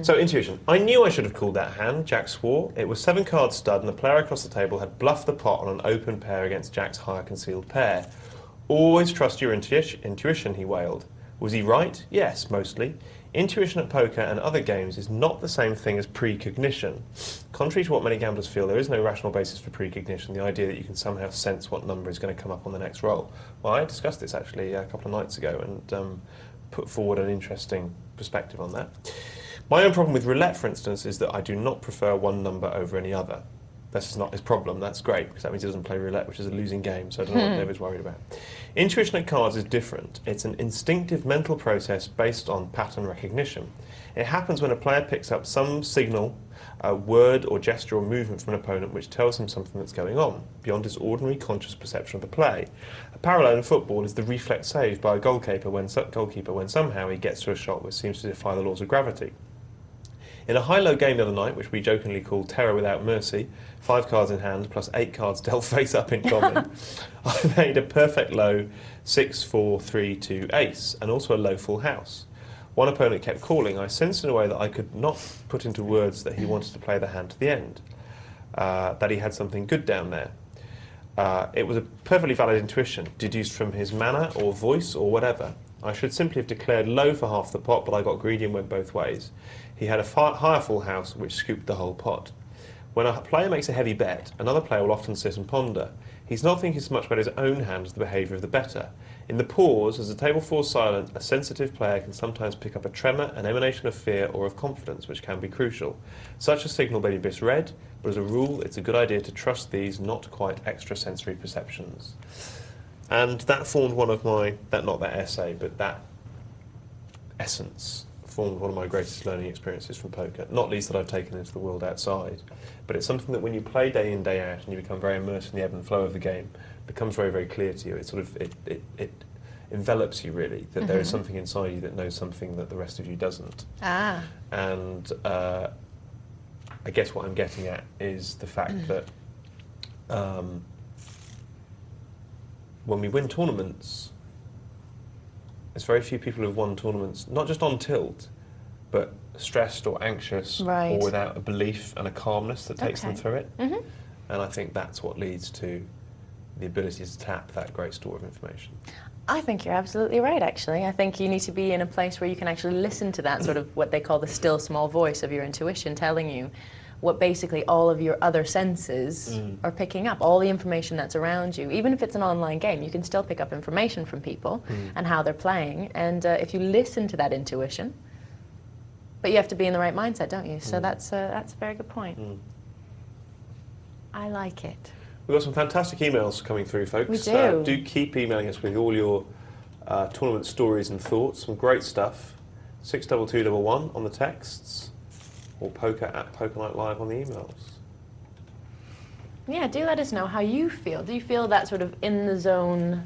So, Intuition. I knew I should have called that hand, Jack swore. It was 7 card stud, and the player across the table had bluffed the pot on an open pair against Jack's higher concealed pair. Always trust your intuition, he wailed. Was he right? Yes, mostly. Intuition at poker and other games is not the same thing as precognition. Contrary to what many gamblers feel, there is no rational basis for precognition, the idea that you can somehow sense what number is going to come up on the next roll. Well, I discussed this actually a couple of nights ago and put forward an interesting perspective on that. My own problem with roulette, for instance, is that I do not prefer one number over any other. That's not his problem. That's great, because that means he doesn't play roulette, which is a losing game, so I don't know what David's worried about. Intuition at cards is different. It's an instinctive mental process based on pattern recognition. It happens when a player picks up some signal, a word or gesture or movement from an opponent which tells him something that's going on, beyond his ordinary conscious perception of the play. A parallel in football is the reflex save by a goalkeeper when somehow he gets to a shot which seems to defy the laws of gravity. In a high-low game the other night, which we jokingly called Terror Without Mercy, 5 cards in hand plus 8 cards dealt face up in common, I made a perfect low 6, 4, 3, 2 ace, and also a low full house. One opponent kept calling. I sensed in a way that I could not put into words that he wanted to play the hand to the end, that he had something good down there. It was a perfectly valid intuition, deduced from his manner or voice or whatever. I should simply have declared low for half the pot, but I got greedy and went both ways. He had a higher full house, which scooped the whole pot. When a player makes a heavy bet, another player will often sit and ponder. He's not thinking so much about his own hand as the behaviour of the bettor. In the pause, as the table falls silent, a sensitive player can sometimes pick up a tremor, an emanation of fear or of confidence, which can be crucial. Such a signal may be misread, but as a rule, it's a good idea to trust these not quite extrasensory perceptions. And that formed one of my, not that essay, but that essence formed one of my greatest learning experiences from poker, not least that I've taken into the world outside. But it's something that when you play day in, day out, and you become very immersed in the ebb and flow of the game, it becomes very, very clear to you. It sort of, it envelops you, really, that there is something inside you that knows something that the rest of you doesn't. And I guess what I'm getting at is the fact that when we win tournaments, there's very few people who've won tournaments, not just on tilt, but stressed or anxious or without a belief and a calmness that takes them through it. And I think that's what leads to the ability to tap that great store of information. I think you're absolutely right, actually. I think you need to be in a place where you can actually listen to that sort of what they call the still small voice of your intuition telling you what basically all of your other senses are picking up, all the information that's around you. Even if it's an online game, you can still pick up information from people and how they're playing. And if you listen to that intuition, but you have to be in the right mindset, don't you? So that's a very good point. I like it. We've got some fantastic emails coming through, folks. We do. Do keep emailing us with all your tournament stories and thoughts. Some great stuff. 62211 on the texts, or poker@PokerNightLive on the emails. Yeah, do let us know how you feel. Do you feel that sort of in the zone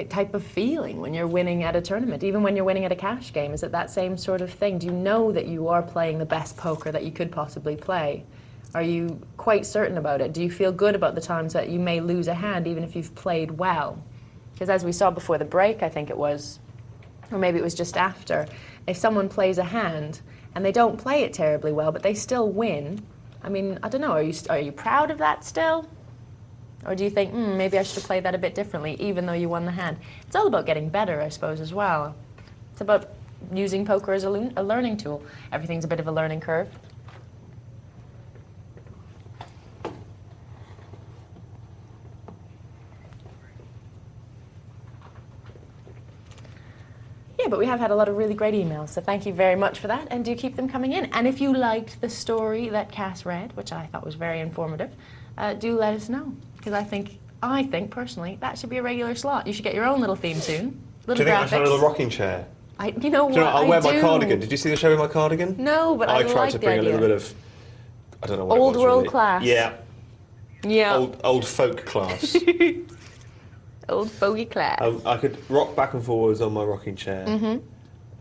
type of feeling when you're winning at a tournament, even when you're winning at a cash game? Is it that same sort of thing? Do you know that you are playing the best poker that you could possibly play? Are you quite certain about it? Do you feel good about the times that you may lose a hand even if you've played well? Because as we saw before the break, I think it was, or maybe it was just after, if someone plays a hand and they don't play it terribly well, but they still win, I mean, I don't know, are you proud of that still? Or do you think, maybe I should have played that a bit differently, even though you won the hand? It's all about getting better, I suppose, as well. It's about using poker as a learning tool. Everything's a bit of a learning curve. Yeah, but we have had a lot of really great emails, so thank you very much for that, and do keep them coming in. And if you liked the story that Cass read, which I thought was very informative, do let us know, because I think personally that should be a regular slot. You should get your own little theme tune, little Do you think graphics. I should have a little rocking chair? You know what? I'll wear my cardigan. Did you see the show with my cardigan? No, but I tried like to the bring idea. a little bit of, I don't know what Old it was, world really. class. Yeah. Yeah. Old folk class. Old fogey class. I could rock back and forwards on my rocking chair, and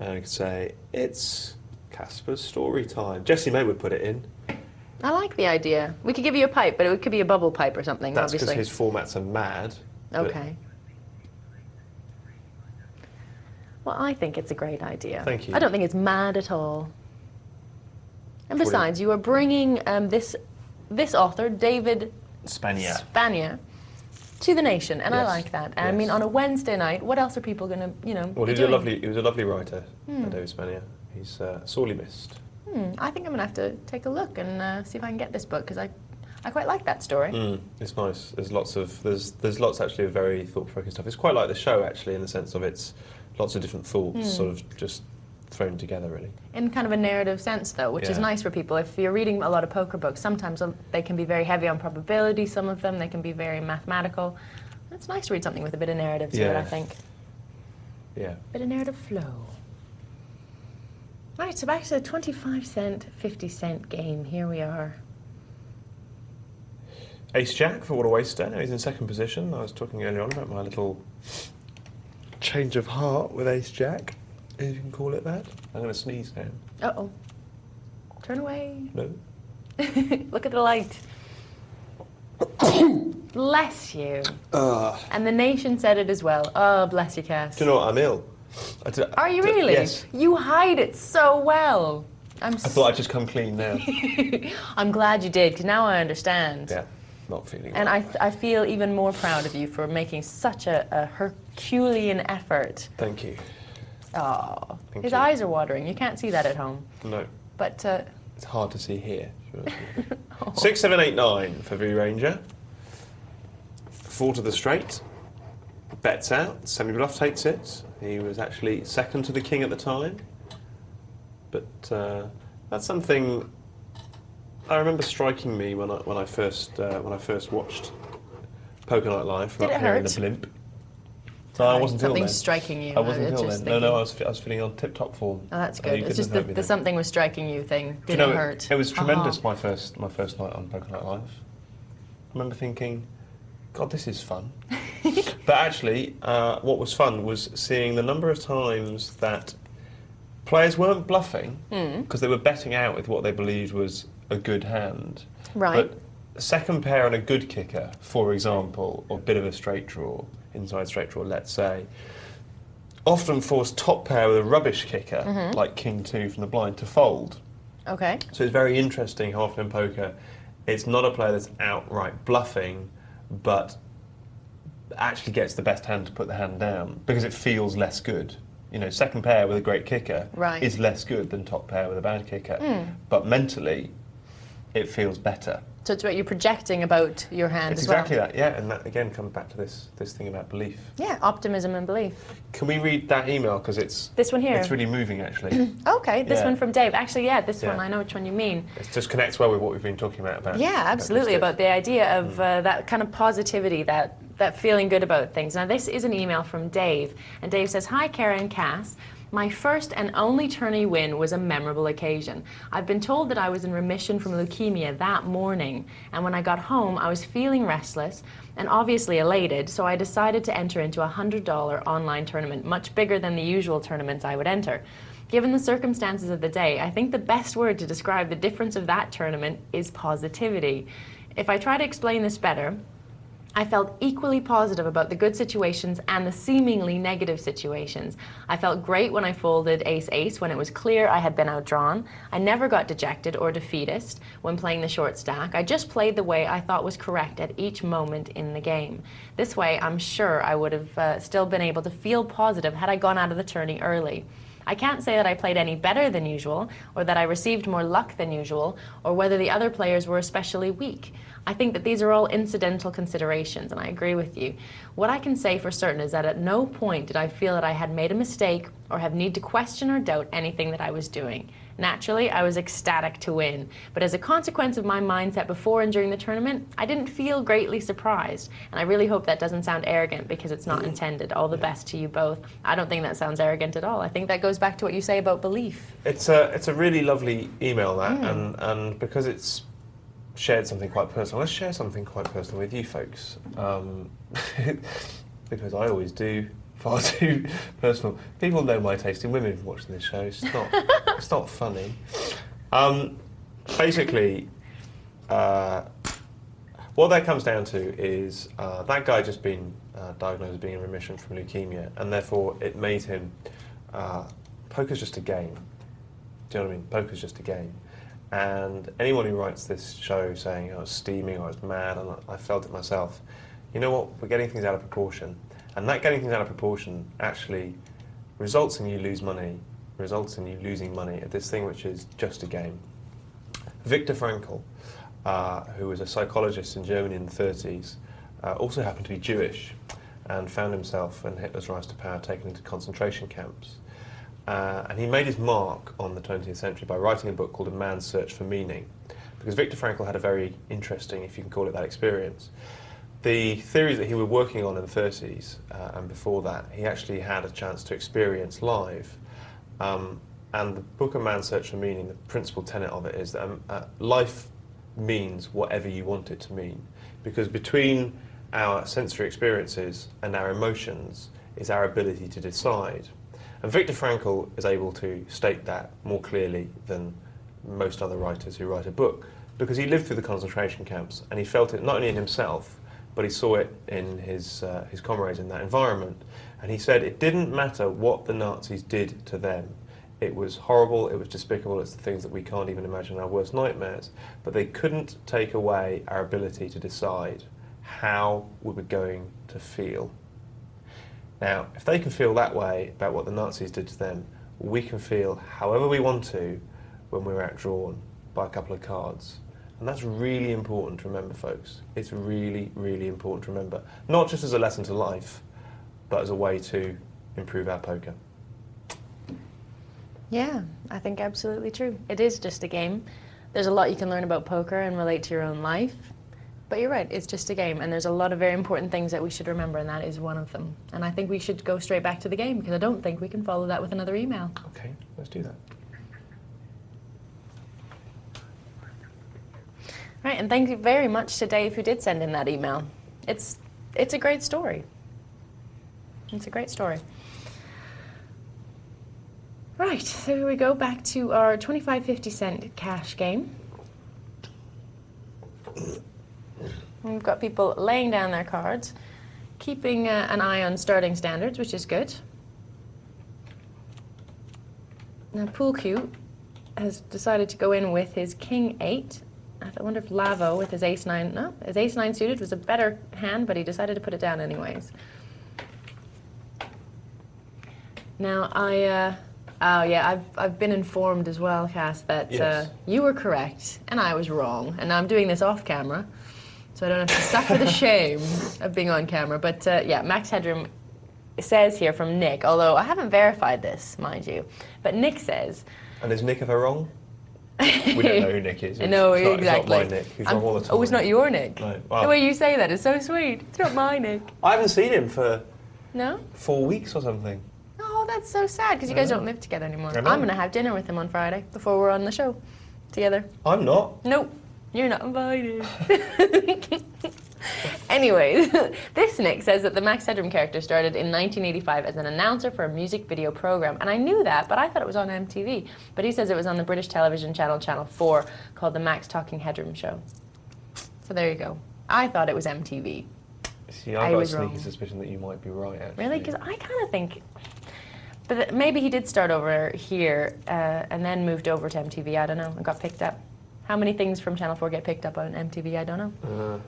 I could say, "It's Caspar's story time." Jessie May would put it in. I like the idea. We could give you a pipe, but it could be a bubble pipe or something, That's because obviously. his formats are mad. Okay. Well, I think it's a great idea. Thank you. I don't think it's mad at all. And besides, you are bringing this author, David Spania, to the nation, and I like that. And I mean, on a Wednesday night, what else are people going to, Well, be he doing? was a lovely writer, David Spania. He's sorely missed. I think I'm going to have to take a look and see if I can get this book, because I quite like that story. It's nice. There's lots actually of very thought-provoking stuff. It's quite like the show actually, in the sense of it's lots of different thoughts sort of just thrown together, really. In kind of a narrative sense, though, which is nice for people. If you're reading a lot of poker books, sometimes they can be very heavy on probability, some of them, they can be very mathematical. It's nice to read something with a bit of narrative to it, I think. Yeah. Bit of narrative flow. Right, so back to the 25-cent, 50-cent game. Here we are. Ace-Jack for What a Waster. Now he's in second position. I was talking earlier on about my little change of heart with Ace-Jack, if you can call it that. I'm going to sneeze now. Uh-oh. Turn away. No. Look at the light. Bless you. And the nation said it as well. Oh, bless you, Cass. Do you know what? I'm ill. Are you really? Yes. You hide it so well. I thought I'd just come clean now. I'm glad you did, because now I understand. Yeah, not feeling And well. I feel even more proud of you for making such a Herculean effort. Thank you. Oh, Thank his you. eyes are watering. You can't see that at home. No. But It's hard to see here. 6, 7, 8, 9 for V Ranger. 4 to the straight. Bets out. Semi-bluff takes it. He was actually second to the king at the time. But that's something I remember striking me when I first watched Poker Night Live from Did up it here in hurt? the blimp. No, I wasn't ill something then. striking you. I wasn't ill just then. No, thinking- I was feeling on tip-top form. Oh, that's You good. It's couldn't just have hurt me the then. something was striking you thing. Do you Didn't know, hurt. It was tremendous. Oh. My first night on Poker Night Live. I remember thinking, God, this is fun. But actually, what was fun was seeing the number of times that players weren't bluffing because they were betting out with what they believed was a good hand. Right. But a second pair and a good kicker, for example, or a bit of a straight draw, inside straight draw, let's say, often forced top pair with a rubbish kicker, like King 2 from the blind, to fold. Okay. So it's very interesting how often in poker, it's not a player that's outright bluffing, but actually gets the best hand to put the hand down because it feels less good. You know, second pair with a great kicker Right. is less good than top pair with a bad kicker. But mentally, it feels better. So it's what you're projecting about your hand It's as well. exactly that, yeah, and that again comes back to this thing about belief. Yeah, optimism and belief. Can we read that email, because it's... This one here? It's really moving, actually. Okay, this Yeah. one from Dave. Actually, yeah, this Yeah. one, I know which one you mean. It just connects well with what we've been talking about. Yeah, absolutely, about the idea of that kind of positivity, that feeling good about things. Now, this is an email from Dave, and Dave says, "Hi, Kara and Cass. My first and only tourney win was a memorable occasion. I've been told that I was in remission from leukemia that morning, and when I got home, I was feeling restless and obviously elated, so I decided to enter into a $100 online tournament, much bigger than the usual tournaments I would enter. Given the circumstances of the day, I think the best word to describe the difference of that tournament is positivity. If I try to explain this better, I felt equally positive about the good situations and the seemingly negative situations. I felt great when I folded ace-ace when it was clear I had been outdrawn. I never got dejected or defeatist when playing the short stack. I just played the way I thought was correct at each moment in the game. This way, I'm sure I would have still been able to feel positive had I gone out of the tourney early. I can't say that I played any better than usual, or that I received more luck than usual, or whether the other players were especially weak. I think that these are all incidental considerations, and I agree with you. What I can say for certain is that at no point did I feel that I had made a mistake or have need to question or doubt anything that I was doing. Naturally, I was ecstatic to win, but as a consequence of my mindset before and during the tournament, I didn't feel greatly surprised, and I really hope that doesn't sound arrogant because it's not intended. All the best to you both. I don't think that sounds arrogant at all. I think that goes back to what you say about belief. It's a really lovely email, that, and because it's shared something quite personal, let's share something quite personal with you folks, because I always do far too personal. People know my taste in women from watching this show. It's not, it's not funny. Basically, what that comes down to is that guy just been diagnosed as being in remission from leukemia, and therefore it made him, poker's just a game. Do you know what I mean? Poker's just a game. And anyone who writes this show saying, oh, it's steaming or it's mad, and I felt it myself, you know what, we're getting things out of proportion. And that getting things out of proportion actually results in you losing money at this thing which is just a game. Viktor Frankl, who was a psychologist in Germany in the 30s, also happened to be Jewish and found himself, in Hitler's rise to power, taken into concentration camps. And he made his mark on the 20th century by writing a book called A Man's Search for Meaning, because Viktor Frankl had a very interesting, if you can call it that, experience. The theories that he was working on in the 30s and before that, he actually had a chance to experience live. And the book A Man's Search for Meaning, the principal tenet of it is that life means whatever you want it to mean, because between our sensory experiences and our emotions is our ability to decide. And Viktor Frankl is able to state that more clearly than most other writers who write a book, because he lived through the concentration camps and he felt it not only in himself, but he saw it in his comrades in that environment. And he said it didn't matter what the Nazis did to them. It was horrible, it was despicable, it's the things that we can't even imagine in our worst nightmares, but they couldn't take away our ability to decide how we were going to feel. Now, if they can feel that way about what the Nazis did to them, we can feel however we want to when we're outdrawn by a couple of cards. And that's really important to remember, folks. It's really, really important to remember. Not just as a lesson to life, but as a way to improve our poker. Yeah, I think absolutely true. It is just a game. There's a lot you can learn about poker and relate to your own life. But you're right, it's just a game, and there's a lot of very important things that we should remember, and that is one of them. And I think we should go straight back to the game, because I don't think we can follow that with another email. Okay, let's do that. Right, and thank you very much to Dave who did send in that email. It's a great story. It's a great story. Right, so here we go back to our 25-50 cash game. We've got people laying down their cards, keeping an eye on starting standards, which is good. Now Pool Q has decided to go in with his King 8. I wonder if Lavo with his Ace 9, no, his Ace 9 suited was a better hand, but he decided to put it down anyways. Now Oh yeah, I've been informed as well, Cass, that Yes. you were correct and I was wrong, and I'm doing this off camera, so I don't have to suffer the shame of being on camera. But yeah, Max Headroom says here from Nick, although I haven't verified this, mind you, but Nick says. And is Nick ever wrong? We don't know who Nick is. No, it's exactly. Not my Nick. He's wrong all the time. Oh, it's not your Nick. No. Well, The way you say that is so sweet. It's not my Nick. I haven't seen him for No? 4 weeks or something. Oh, that's so sad because you guys don't live together anymore. I know. I'm going to have dinner with him on Friday before we're on the show together. I'm not. Nope, you're not invited. Anyways, this Nick says that the Max Headroom character started in 1985 as an announcer for a music video program. And I knew that, but I thought it was on MTV. But he says it was on the British television channel, Channel 4, called The Max Talking Headroom Show. So there you go. I thought it was MTV. See, I've got a was sneaky wrong. suspicion that you might be right, actually. Really? Because I kind of think... But maybe he did start over here and then moved over to MTV, I don't know, and got picked up. How many things from Channel 4 get picked up on MTV, I don't know.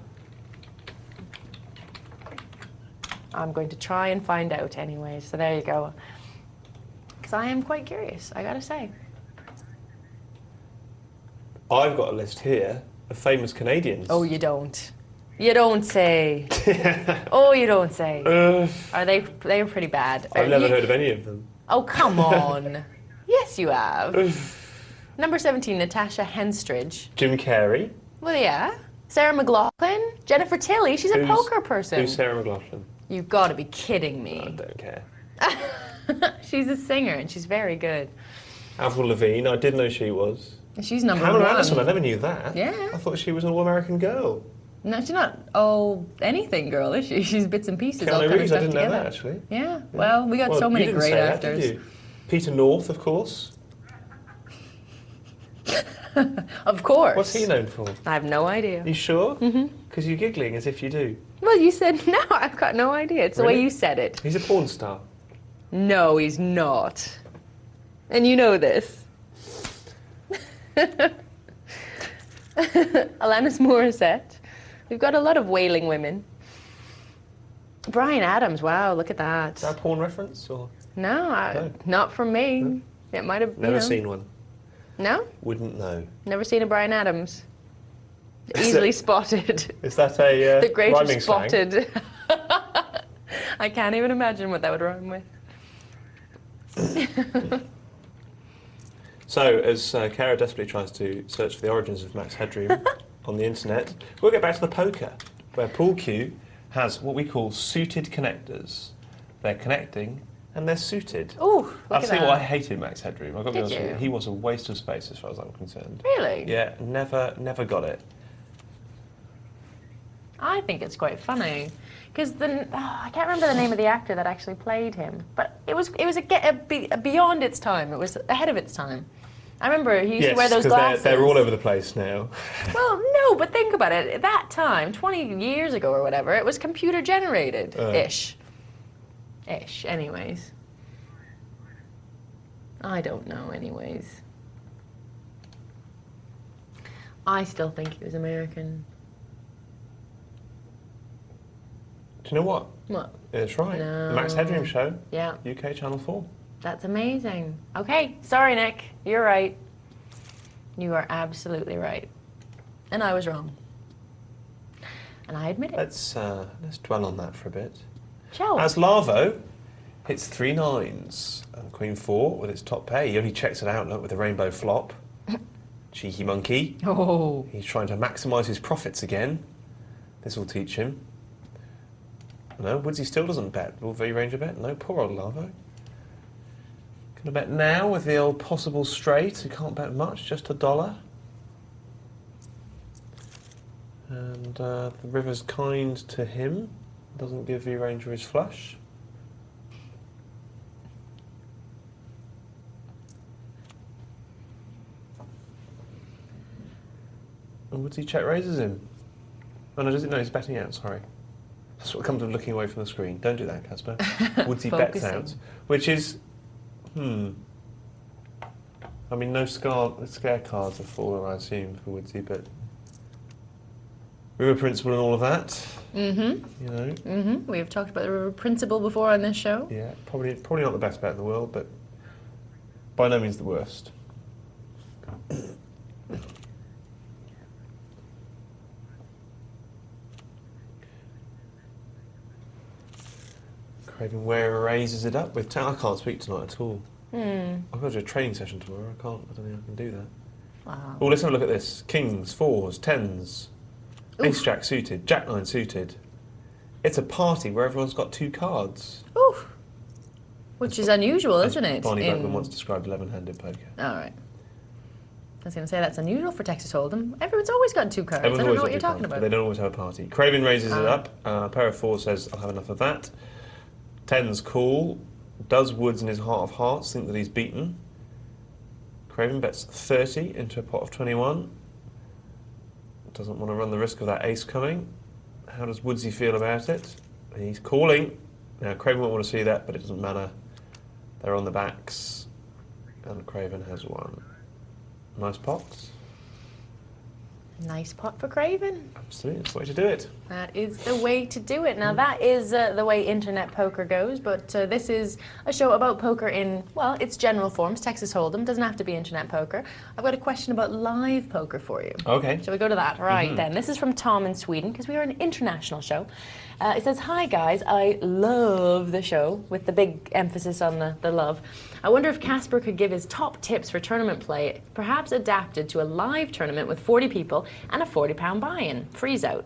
I'm going to try and find out anyway, so there you go. Because I am quite curious, I gotta say. I've got a list here of famous Canadians. Oh, you don't. You don't say. Oh, you don't say. Are they're pretty bad. I've never heard of any of them. Oh, come on. Yes, you have. Number 17, Natasha Henstridge. Jim Carrey. Well, yeah. Sarah McLachlan. Jennifer Tilly. She's a poker person. Who's Sarah McLachlan? You've got to be kidding me. I don't care. She's a singer and she's very good. Avril Lavigne, I did know she was. She's number Pamela one. Anderson, I never knew that. Yeah. I thought she was an all-American girl. No, she's not all anything girl, is she? She's bits and pieces, all Keanu kind of Reeves, stuff I didn't together. know that, actually. Yeah, well, we got Well, so many you didn't great say actors. That, did you? Peter North, of course. Of course. What's he known for? I have no idea. You sure? Mm-hmm. Because you're giggling as if you do. Well, you said no, I've got no idea. It's the way Really? you said it. He's a porn star. No, he's not. And you know this. Alanis Morissette. We've got a lot of wailing women. Bryan Adams, wow, look at that. Is that a porn reference? Or? No, not from me. No. It might have. Never seen one. No? Wouldn't know. Never seen a Bryan Adams. Is Easily it- spotted. Is that a The greater rhyming slang? spotted. I can't even imagine what that would rhyme with. So, as Kara desperately tries to search for the origins of Max Headroom on the internet, we'll get back to the poker, where Pool Q has what we call suited connectors. They're connecting and they're suited. Ooh, I'll look at tell you that. what, I hated Max Headroom. I've got to be Did honest with you? you. He was a waste of space as far as I'm concerned. Really? Yeah, never got it. I think it's quite funny. Because I can't remember the name of the actor that actually played him, but it was beyond its time. It was ahead of its time. I remember he used to wear those glasses. They're all over the place now. Well, no, but think about it. At that time, 20 years ago or whatever, it was computer generated ish. Anyways. I don't know. Anyways. I still think he was American. Do you know what? What? That's right. No. The Max Headroom Show, Yeah. UK Channel 4. That's amazing. Okay, sorry, Nick. You're right. You are absolutely right. And I was wrong. And I admit it. Let's dwell on that for a bit. Shall we? As Larvo hits 3 nines and Queen 4 with its top pair, he only checks it out, look, with a rainbow flop. Cheeky monkey. Oh. He's trying to maximise his profits again. This will teach him. No, Woodsy still doesn't bet. Will V-Ranger bet? No, poor old Larvo. Gonna bet now with the old possible straight, who can't bet much, just $1. And the river's kind to him. Doesn't give V-Ranger his flush. And Woodsy check raises him. Oh no, does it? No, he's betting out, sorry. That's what comes with looking away from the screen. Don't do that, Caspar. Woodsy bets Focusing. out. Which is... I mean, no scare cards are fallen, I assume, for Woodsy, but... River Principle and all of that. Mm-hmm. You know. Mm-hmm. We have talked about the river principle before on this show. Yeah, probably not the best bet in the world, but... by no means the worst. Craven raises it up with 10. I can't speak tonight at all. I've got to do a training session tomorrow. I don't think I can do that. Wow. Oh, let's have a look at this. Kings, 4s, 10s. Oof. Ace Jack suited, Jack 9 suited. It's a party where everyone's got 2 cards. Oof. Which is unusual, isn't it? Barney Blackman once described 11-handed poker. All right. I was going to say that's unusual for Texas Hold'em. Everyone's always got 2 cards. I don't know what you're talking about. They don't always have a party. Craven raises it up. A pair of 4s says, I'll have enough of that. 10's cool. Does Woods in his heart of hearts think that he's beaten? Craven bets 30 into a pot of 21. Doesn't want to run the risk of that ace coming. How does Woodsy feel about it? He's calling. Now, Craven won't want to see that, but it doesn't matter. They're on the backs, and Craven has won. Nice pots. Nice pot for Craven. Absolutely, that's the way to do it. That is the way to do it. Now, that is the way internet poker goes, but this is a show about poker in, well, its general forms. Texas Hold'em doesn't have to be internet poker. I've got a question about live poker for you. Okay. Shall we go to that? Right, then. This is from Tom in Sweden, because we are an international show. It says, hi, guys. I love the show, with the big emphasis on the love. I wonder if Caspar could give his top tips for tournament play, perhaps adapted to a live tournament with 40 people and a £40 buy-in, freeze out.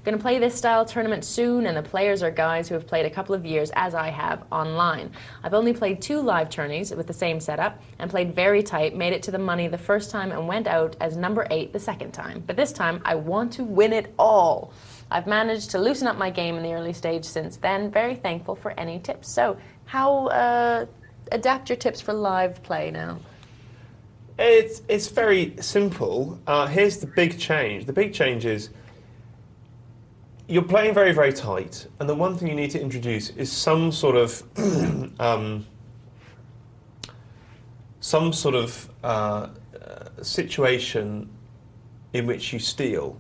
Going to play this style tournament soon, and the players are guys who have played a couple of years, as I have, online. I've only played 2 live tourneys with the same setup, and played very tight, made it to the money the first time, and went out as number 8 the second time. But this time, I want to win it all. I've managed to loosen up my game in the early stage since then. Very thankful for any tips. So, how adapt your tips for live play now? It's very simple. Here's the big change. The big change is you're playing very, very tight, and the one thing you need to introduce is some sort of situation in which you steal.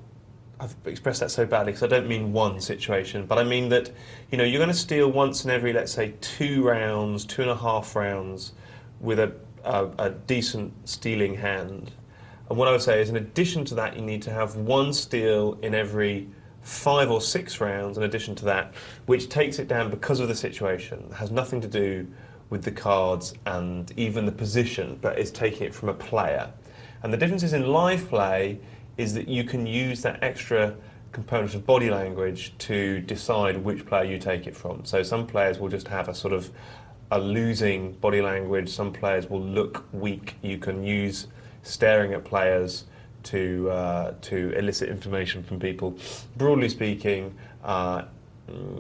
I've expressed that so badly because I don't mean one situation, but I mean that, you know, you're going to steal once in every, let's say, 2 rounds, 2.5 rounds with a decent stealing hand. And what I would say is, in addition to that, you need to have 1 steal in every 5 or 6 rounds in addition to that, which takes it down because of the situation. It has nothing to do with the cards and even the position, but is taking it from a player. And the difference is in live play is that you can use that extra component of body language to decide which player you take it from. So some players will just have a sort of a losing body language, some players will look weak. You can use staring at players to elicit information from people. Broadly speaking,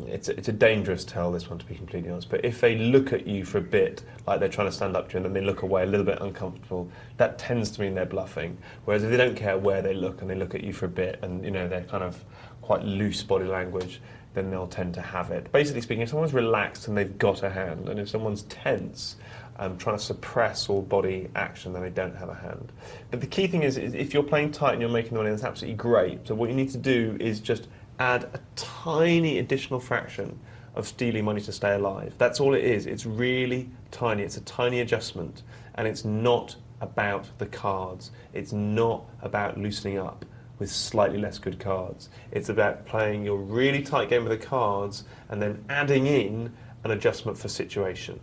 it's a dangerous tell, this one, to be completely honest, but if they look at you for a bit, like they're trying to stand up to you, and then they look away a little bit uncomfortable, that tends to mean they're bluffing. Whereas if they don't care where they look and they look at you for a bit, and you know they're kind of quite loose body language, then they'll tend to have it. Basically speaking, if someone's relaxed and they've got a hand, and if someone's tense, trying to suppress all body action, then they don't have a hand. But the key thing is if you're playing tight and you're making the money, that's absolutely great. So what you need to do is just add a tiny additional fraction of stealing money to stay alive. That's all it is. It's really tiny. It's a tiny adjustment, and it's not about the cards. It's not about loosening up with slightly less good cards. It's about playing your really tight game with the cards and then adding in an adjustment for situation.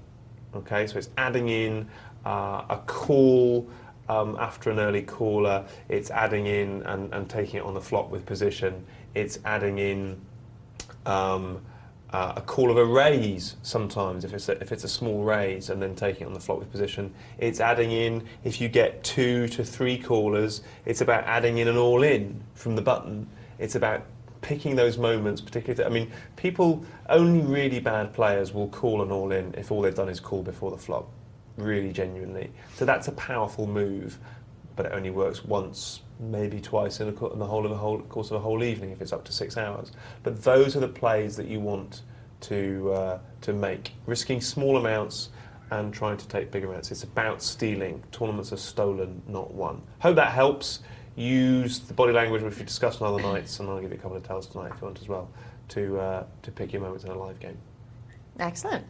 Okay, so it's adding in a call after an early caller. It's adding in and taking it on the flop with position. It's adding in a call of a raise sometimes if it's a small raise, and then taking it on the flop with position. It's adding in, if you get 2 to 3 callers, it's about adding in an all-in from the button. It's about picking those moments, particularly, I mean, only really bad players will call an all-in if all they've done is call before the flop, really genuinely. So that's a powerful move, but it only works once, maybe twice in the course of a whole evening if it's up to 6 hours. But those are the plays that you want to make, risking small amounts and trying to take big amounts. It's about stealing. Tournaments are stolen, not won. Hope that helps. Use the body language which we discussed on other nights, and I'll give you a couple of tells tonight if you want as well, to pick your moments in a live game. Excellent.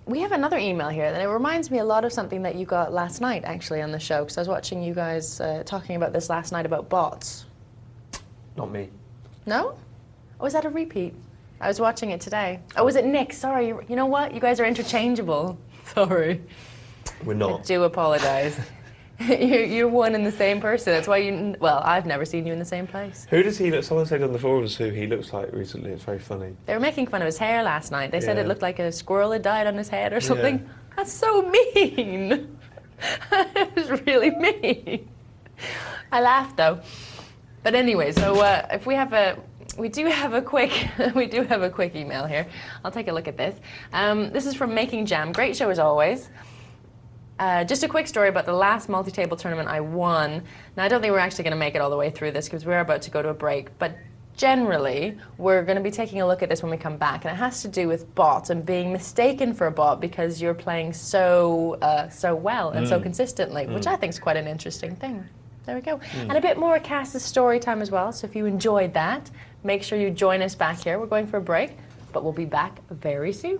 We have another email here, and it reminds me a lot of something that you got last night, actually, on the show, because I was watching you guys talking about this last night about bots. Not me. No? Or was that a repeat? I was watching it today. Oh, was it Nick? Sorry. You know what? You guys are interchangeable. Sorry. We're not. I do apologize. You're one and the same person. That's why you... Well, I've never seen you in the same place. Who does he look... Someone said on the forums who he looks like recently. It's very funny. They were making fun of his hair last night. They said it looked like a squirrel had died on his head or something. Yeah. That's so mean. It was really mean. I laughed, though. But anyway, so if we have a... We do have a quick email here. I'll take a look at this. This is from Making Jam. Great show as always. Just a quick story about the last multi-table tournament I won. Now, I don't think we're actually going to make it all the way through this because we're about to go to a break, but generally, we're going to be taking a look at this when we come back, and it has to do with bots and being mistaken for a bot because you're playing so well and so consistently, which I think is quite an interesting thing. There we go. And a bit more Cass's story time as well, so if you enjoyed that, make sure you join us back here. We're going for a break, but we'll be back very soon.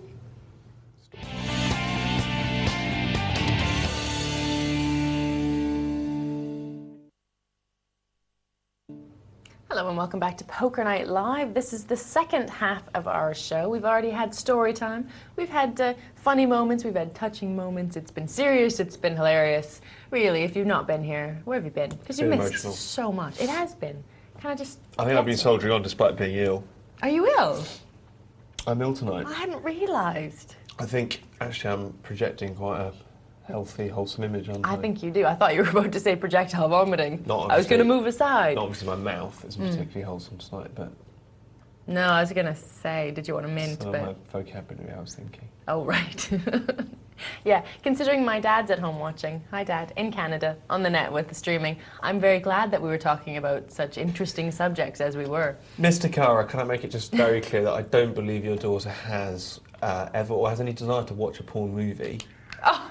Hello and welcome back to Poker Night Live. This is the second half of our show. We've already had story time. We've had funny moments. We've had touching moments. It's been serious. It's been hilarious. Really, if you've not been here, where have you been? Because you missed so much. It has been. Kind of just... I think I've been soldiering on despite being ill. Are you ill? I'm ill tonight. I hadn't realised. I think, actually, I'm projecting quite a healthy, wholesome image, aren't I? I think you do. I thought you were about to say projectile vomiting. Not I was going to move aside. Not obviously my mouth isn't particularly wholesome tonight, but... No, I was going to say, did you want a mint? Some of my vocabulary, I was thinking. Oh, right. Yeah, considering my dad's at home watching, hi Dad, in Canada, on the net with the streaming, I'm very glad that we were talking about such interesting subjects as we were. Mr. Cara, can I make it just very clear that I don't believe your daughter has ever or has any desire to watch a porn movie? Oh.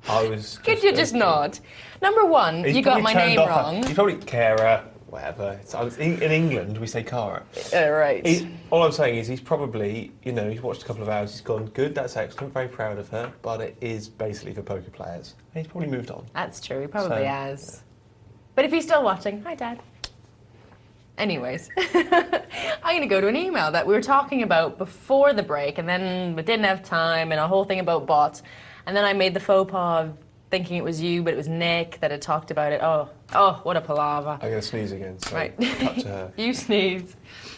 I was. Could you just not? Number one, you got my name wrong. You probably Cara, whatever. In England, we say Cara. Right. All I'm saying is he's probably, you know, he's watched a couple of hours, he's gone, good, that's excellent, very proud of her, but it is basically for poker players. And he's probably moved on. That's true, he probably has. Yeah. But if he's still watching, hi Dad. Anyways, I'm going to go to an email that we were talking about before the break, and then we didn't have time, and a whole thing about bots. And then I made the faux pas of thinking it was you, but it was Nick that had talked about it. Oh, what a palaver. I'm going to sneeze again, so right. Cut to her. You sneeze.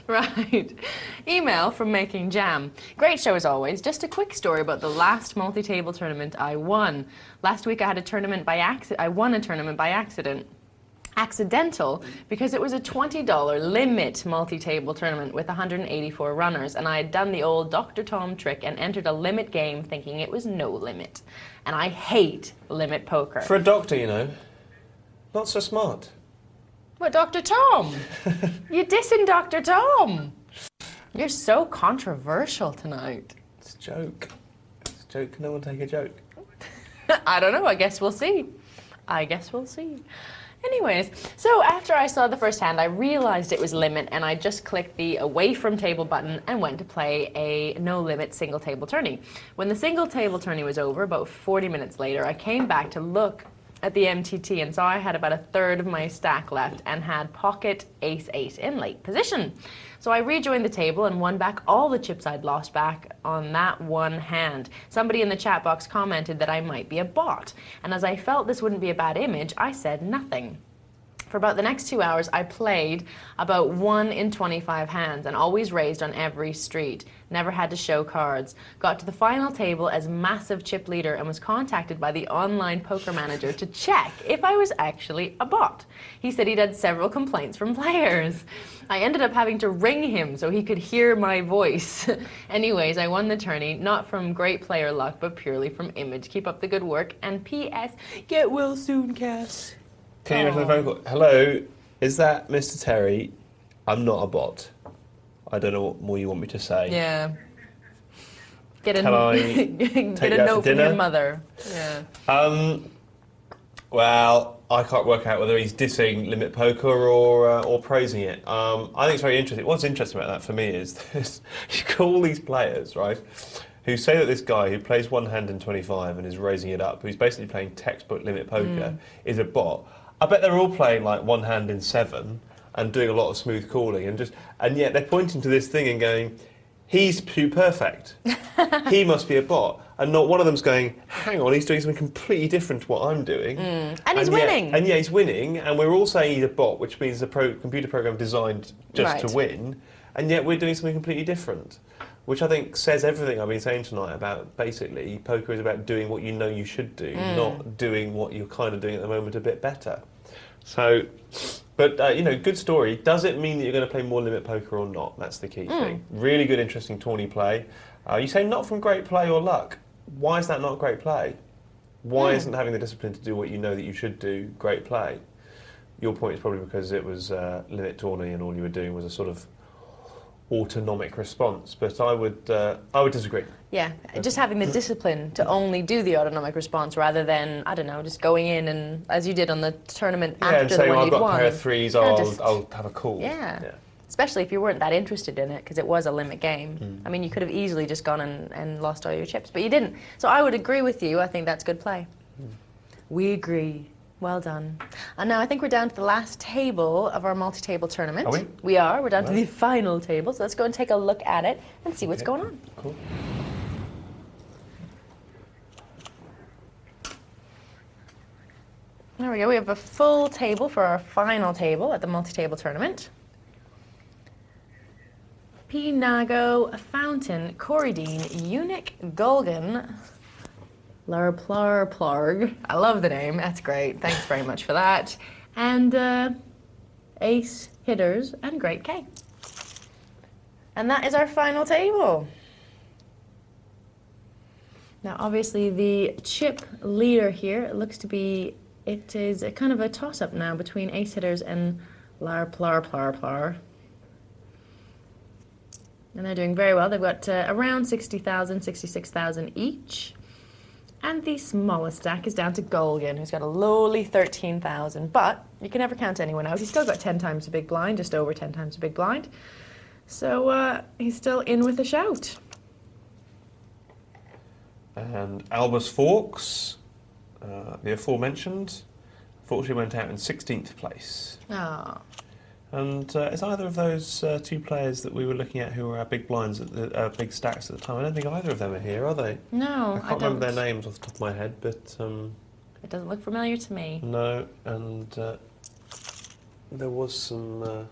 Right. Email from Making Jam. Great show as always. Just a quick story about the last multi-table tournament I won. Last week I had a tournament by accident. I won a tournament by accident. Accidental because it was a $20 limit multi-table tournament with 184 runners, and I had done the old Dr. Tom trick and entered a limit game thinking it was no limit. And I hate limit poker. For a doctor, you know, not so smart. What, Dr. Tom? You're dissing Dr. Tom. You're so controversial tonight. It's a joke. It's a joke. Can no one take a joke? I don't know. I guess we'll see. I guess we'll see. Anyways, so after I saw the first hand, I realized it was limit, and I just clicked the away from table button and went to play a no limit single table tourney. When the single table tourney was over, about 40 minutes later, I came back to look at the MTT and saw I had about a third of my stack left and had pocket ace-8 in late position. So I rejoined the table and won back all the chips I'd lost back on that one hand. Somebody in the chat box commented that I might be a bot, and as I felt this wouldn't be a bad image, I said nothing. For about the next 2 hours, I played about 1 in 25 hands and always raised on every street. Never had to show cards. Got to the final table as massive chip leader and was contacted by the online poker manager to check if I was actually a bot. He said he'd had several complaints from players. I ended up having to ring him so he could hear my voice. Anyways, I won the tourney, not from great player luck, but purely from image. Keep up the good work, and P.S. Get well soon, Cass. Can you make the phone call? Hello, is that Mr. Terry? I'm not a bot. I don't know what more you want me to say. Yeah. Get a, Can I get a note from your mother. Yeah. Well, I can't work out whether he's dissing limit poker or praising it. I think it's very interesting. What's interesting about that for me is this, you got all these players, right, who say that this guy who plays one hand in 25 and is raising it up, who's basically playing textbook limit poker, is a bot. I bet they're all playing like one hand in 7 and doing a lot of smooth calling, and yet they're pointing to this thing and going, he's too perfect. He must be a bot. And not one of them's going, hang on, he's doing something completely different to what I'm doing. And he's winning. And yeah, he's winning, and we're all saying he's a bot, which means a computer program designed just to win, and yet we're doing something completely different, which I think says everything I've been saying tonight about, basically, poker is about doing what you know you should do, not doing what you're kind of doing at the moment a bit better. So, but, you know, good story. Does it mean that you're going to play more limit poker or not? That's the key thing. Really good, interesting tourney play. You say not from great play or luck. Why is that not great play? Why isn't having the discipline to do what you know that you should do great play? Your point is probably because it was limit tourney and all you were doing was a sort of autonomic response, but I would disagree. Yeah, just having the discipline to only do the autonomic response rather than, I don't know, just going in and, as you did on the tournament after the one you'd won. I've got a pair of threes, I'll have a call. Yeah. Especially if you weren't that interested in it, because it was a limit game. I mean, you could have easily just gone and lost all your chips, but you didn't. So I would agree with you. I think that's good play. We agree. Well done. And now I think we're down to the last table of our multi-table tournament. Are we? We are. We're down to the final table, so let's go and take a look at it and see what's going on. Cool. There we go. We have a full table for our final table at the multi-table tournament. Pinago, Fountain, Corydine, Eunuch, Golgan, Larplarplarg. I love the name. That's great. Thanks very much for that. And Ace, Hitters, and Great K. And that is our final table. Now, obviously, the chip leader here looks to be, it is a kind of a toss-up now between Ace, Hitters, and Larplarplarplar. And they're doing very well. They've got around 60,000, 66,000 each. And the smallest stack is down to Golgan, who's got a lowly 13,000. But you can never count anyone out. He's still got 10 times the big blind, just over 10 times the big blind. So he's still in with a shout. And Albus Fawkes, the aforementioned, unfortunately went out in 16th place. Oh. And it's either of those two players that we were looking at who were our big blinds, at the big stacks at the time. I don't think either of them are here, are they? No, I can't remember their names off the top of my head, but... it doesn't look familiar to me. No, and there was some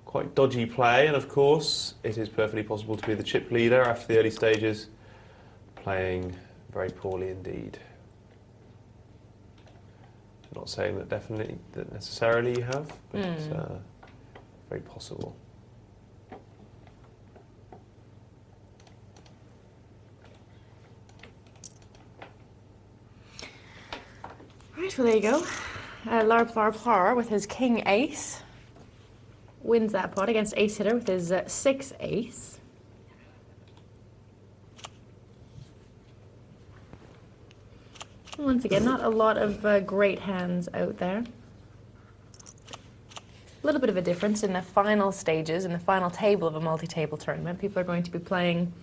quite dodgy play, and of course it is perfectly possible to be the chip leader after the early stages, playing very poorly indeed. Not saying that necessarily you have, but very possible. Right, well there you go. Larplarplar with his king ace wins that pot against Ace Hitter with his 6 ace. Once again, not a lot of great hands out there. A little bit of a difference in the final stages, in the final table of a multi-table tournament. People are going to be playing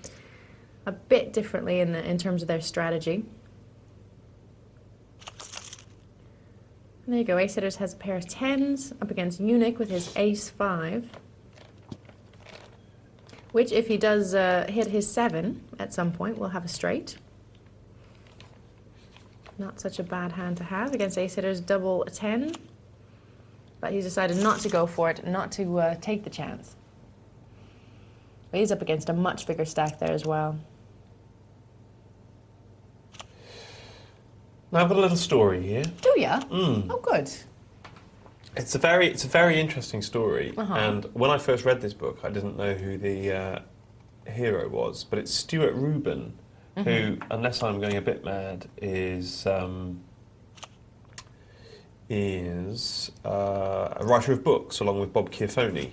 a bit differently in terms of their strategy. And there you go, Ace Hitters has a pair of 10s up against Eunuch with his ace 5. Which, if he does hit his 7 at some point, will have a straight. Not such a bad hand to have against Ace Hitter's double 10. But he's decided not to go for it, not to take the chance. But he's up against a much bigger stack there as well. Now I've got a little story here. Do ya? Oh, good. It's a very interesting story. And when I first read this book, I didn't know who the hero was, but it's Stuart Rubin, who, unless I'm going a bit mad, is a writer of books, along with Bob Chiafoni,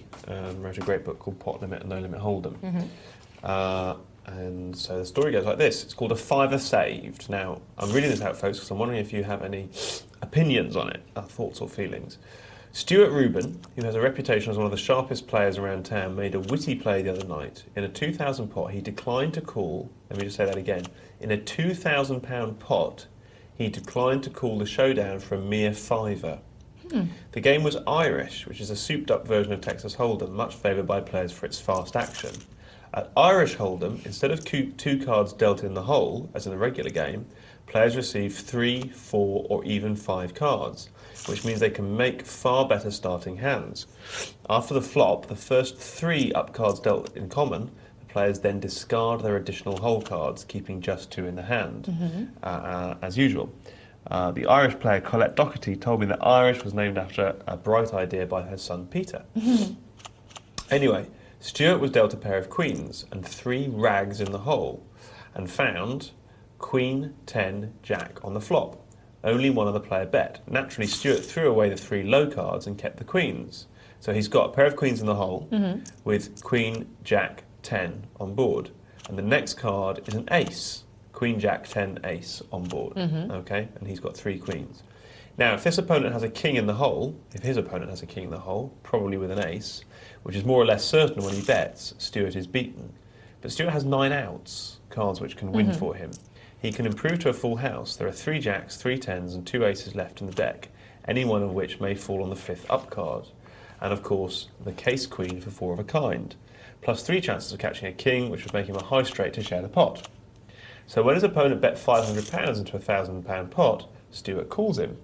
wrote a great book called Pot Limit and No Limit Hold'em. And so the story goes like this. It's called A Fiver Saved. Now, I'm reading this out, folks, because I'm wondering if you have any opinions on it, thoughts or feelings. Stuart Reuben, who has a reputation as one of the sharpest players around town, made a witty play the other night. In a £2,000 pot, he declined to call, let me just say that again, in a £2,000 pot, he declined to call the showdown for a mere fiver. The game was Irish, which is a souped-up version of Texas Hold'em, much favoured by players for its fast action. At Irish Hold'em, instead of 2 cards dealt in the hole, as in the regular game, players receive 3, 4 or even 5 cards, which means they can make far better starting hands. After the flop, the first 3 up cards dealt in common, the players then discard their additional hole cards, keeping just 2 in the hand, as usual. The Irish player Colette Doherty told me that Irish was named after a bright idea by her son Peter. Anyway, Stuart was dealt a pair of queens and 3 rags in the hole, and found Queen, 10, Jack on the flop. Only one other player bet. Naturally, Stuart threw away the 3 low cards and kept the queens. So he's got a pair of queens in the hole with Queen, Jack, 10 on board. And the next card is an ace. Queen, Jack, 10, ace on board. Okay, and he's got 3 queens. Now, if this opponent has a king in the hole, if his opponent has a king in the hole, probably with an ace, which is more or less certain when he bets, Stuart is beaten. But Stuart has 9 outs, cards which can win for him. He can improve to a full house. There are 3 jacks, 3 tens and 2 aces left in the deck, any one of which may fall on the 5th up card. And of course, the case queen for 4 of a kind, plus 3 chances of catching a king, which would make him a high straight to share the pot. So when his opponent bet £500 into a £1,000 pot, Stuart calls him.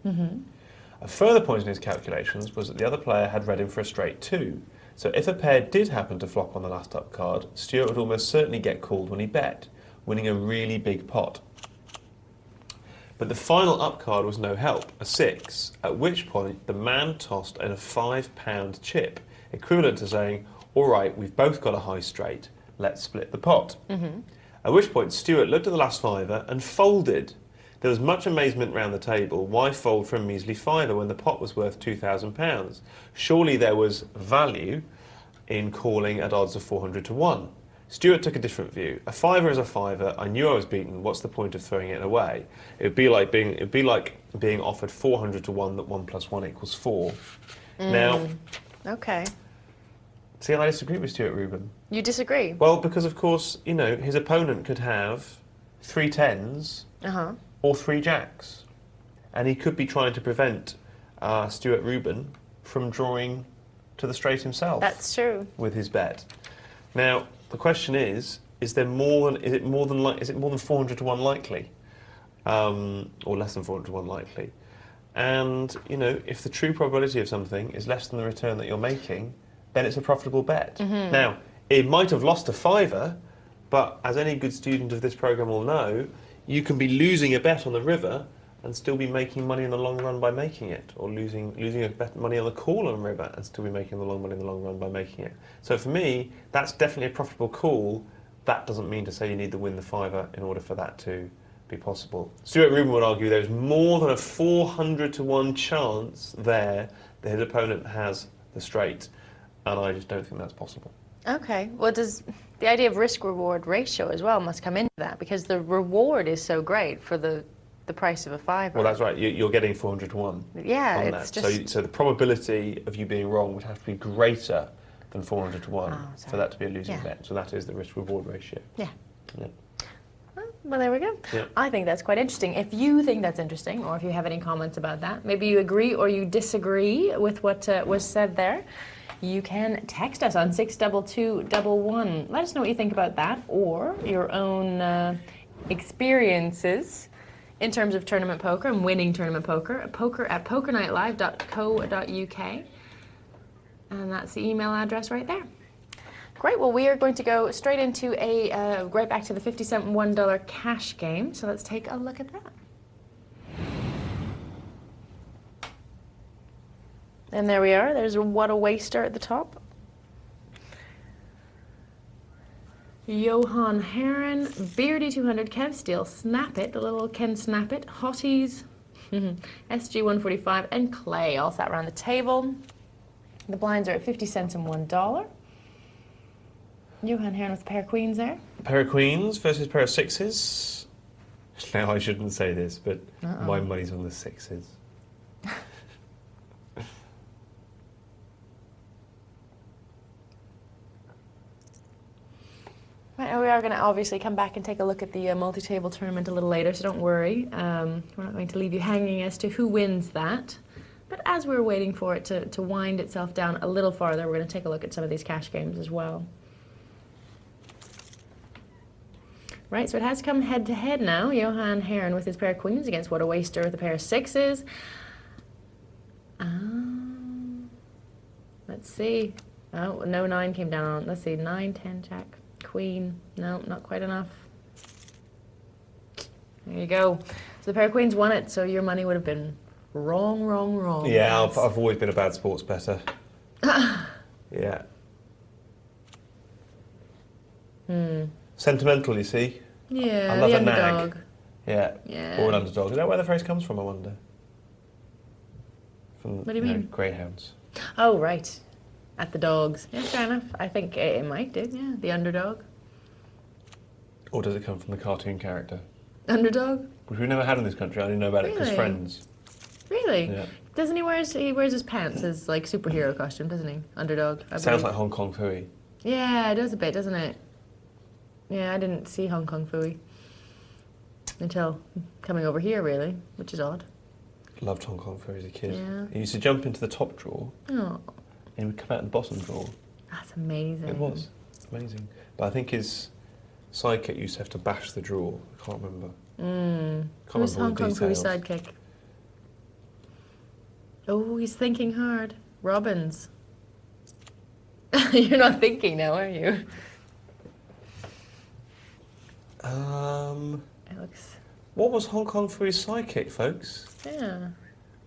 A further point in his calculations was that the other player had read him for a straight 2. So if a pair did happen to flop on the last up card, Stuart would almost certainly get called when he bet, winning a really big pot. But the final up card was no help, a 6, at which point the man tossed in a £5 chip, equivalent to saying, all right, we've both got a high straight, let's split the pot. At which point Stuart looked at the last fiver and folded. There was much amazement round the table. Why fold for a measly fiver when the pot was worth £2,000? Surely there was value in calling at odds of 400 to 1. Stuart took a different view. A fiver is a fiver. I knew I was beaten. What's the point of throwing it away? It'd be like being offered 400 to 1 that 1 plus 1 equals 4. Now, okay. See, I disagree with Stuart Reuben. You disagree? Well, because of course, you know, his opponent could have 3 tens or 3 jacks, and he could be trying to prevent Stuart Reuben from drawing to the straight himself. That's true. With his bet. Now, the question is it more than 400 to 1 likely, or less than 400 to 1 likely? And you know, if the true probability of something is less than the return that you're making, then it's a profitable bet. Now, it might have lost a fiver, but as any good student of this program will know, you can be losing a bet on the river and still be making money in the long run by making it, or losing a bet money on the call on the river and still be making the long money in the long run by making it. So for me, that's definitely a profitable call. That doesn't mean to say you need to win the fiver in order for that to be possible. Stuart Reuben would argue there's more than a 400 to 1 chance there that his opponent has the straight, and I just don't think that's possible. Okay. Well, does the idea of risk-reward ratio as well must come into that, because the reward is so great for the price of a fiver. Well, that's right. You're getting 400 to 1 yeah, on it's that. just... So the probability of you being wrong would have to be greater than 400 to 1 for that to be a losing bet. So that is the risk-reward ratio. Yeah. Yeah. Well, there we go. Yeah. I think that's quite interesting. If you think that's interesting, or if you have any comments about that, maybe you agree or you disagree with what was said there, you can text us on 62211. Let us know what you think about that, or your own experiences in terms of tournament poker and winning tournament poker. Poker at pokernightlive.co.uk. And that's the email address right there. Great, well, we are going to go straight into right back to the 50-cent $1 cash game. So let's take a look at that. And there we are. There's What a Waster at the top. Johan Heron, Beardy 200, Kev Steele, Snap It, the little Ken Snap It, Hotties, SG 145, and Clay all sat around the table. The blinds are at 50 cents and $1. Johan Heron with a pair of queens there. A pair of queens versus a pair of sixes. Now, I shouldn't say this, but my money's on the sixes. going to obviously come back and take a look at the multi-table tournament a little later, so don't worry. We're not going to leave you hanging as to who wins that. But as we're waiting for it to wind itself down a little farther, we're going to take a look at some of these cash games as well. Right, so it has come head-to-head now. Johan Heron with his pair of queens against What a Waster with a pair of sixes. Let's see. Oh, no 9 came down on. Let's see, 9, 10, jack, queen. No, not quite enough. There you go. So the pair of queens won it, so your money would have been wrong, wrong, wrong. Yeah, I've always been a bad sports bettor. Yeah. Sentimental, you see. Yeah, I love the a underdog. nag. Yeah. Or an underdog. Is that where the phrase comes from, I wonder? From, what do you mean? Greyhounds. Oh, right. At the dogs. Yeah, fair enough. I think it might do, yeah. The underdog. Or does it come from the cartoon character? Underdog? Which we've never had in this country. I only know about it because Friends. Really? Yeah. Doesn't he wears his pants as like superhero costume, doesn't he? Underdog. Sounds like Hong Kong Phooey. Yeah, it does a bit, doesn't it? Yeah, I didn't see Hong Kong Phooey until coming over here, really, which is odd. Loved Hong Kong Phooey as a kid. Yeah. He used to jump into the top drawer. Oh. And he would come out in the bottom drawer. That's amazing. It was amazing. But I think his sidekick used to have to bash the drawer. I can't remember. Who's Hong Kong Phooey's sidekick? Oh, he's thinking hard. Robbins. You're not thinking now, are you? It looks... What was Hong Kong Phooey's sidekick, folks? Yeah.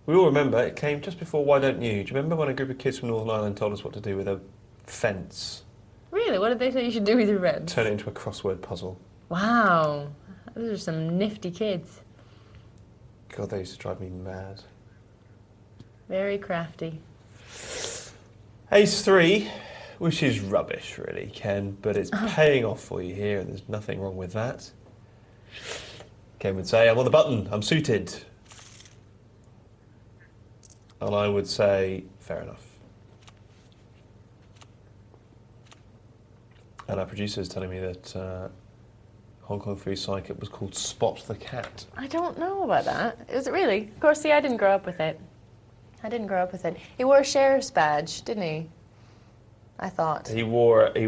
We all remember, it came just before Why Don't You? Do you remember when a group of kids from Northern Ireland told us what to do with a fence? Really? What did they say you should do with your fence? Turn it into a crossword puzzle. Wow. Those are some nifty kids. God, they used to drive me mad. Very crafty. Ace 3, which is rubbish, really, Ken, but it's paying off for you here, and there's nothing wrong with that. Ken would say, I'm on the button, I'm suited. And I would say, fair enough. And our producer is telling me that Hong Kong Phooey's sidekick was called Spot the Cat. I don't know about that. Is it really? Of course, see, I didn't grow up with it. I didn't grow up with it. He wore a sheriff's badge, didn't he? I thought. He wore a yeah,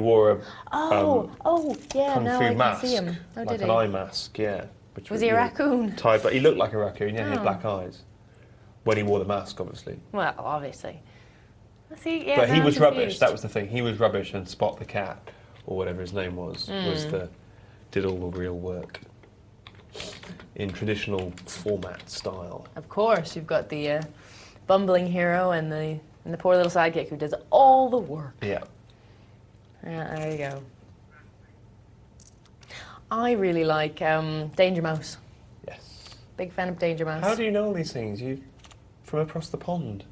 Kung now Fu I mask, can see him. Oh, like did an he? eye mask, yeah. Was he a raccoon? Tied, but he looked like a raccoon, yeah, he had black eyes. When he wore the mask, obviously. Well, obviously. See, yeah, but he was confused. rubbish, that was the thing. He was rubbish, and Spot the Cat, or whatever his name was did all the real work. In traditional format style. Of course, you've got the bumbling hero and the poor little sidekick who does all the work. Yeah. Yeah, there you go. I really like Danger Mouse. Yes. Big fan of Danger Mouse. How do you know all these things? You from across the pond.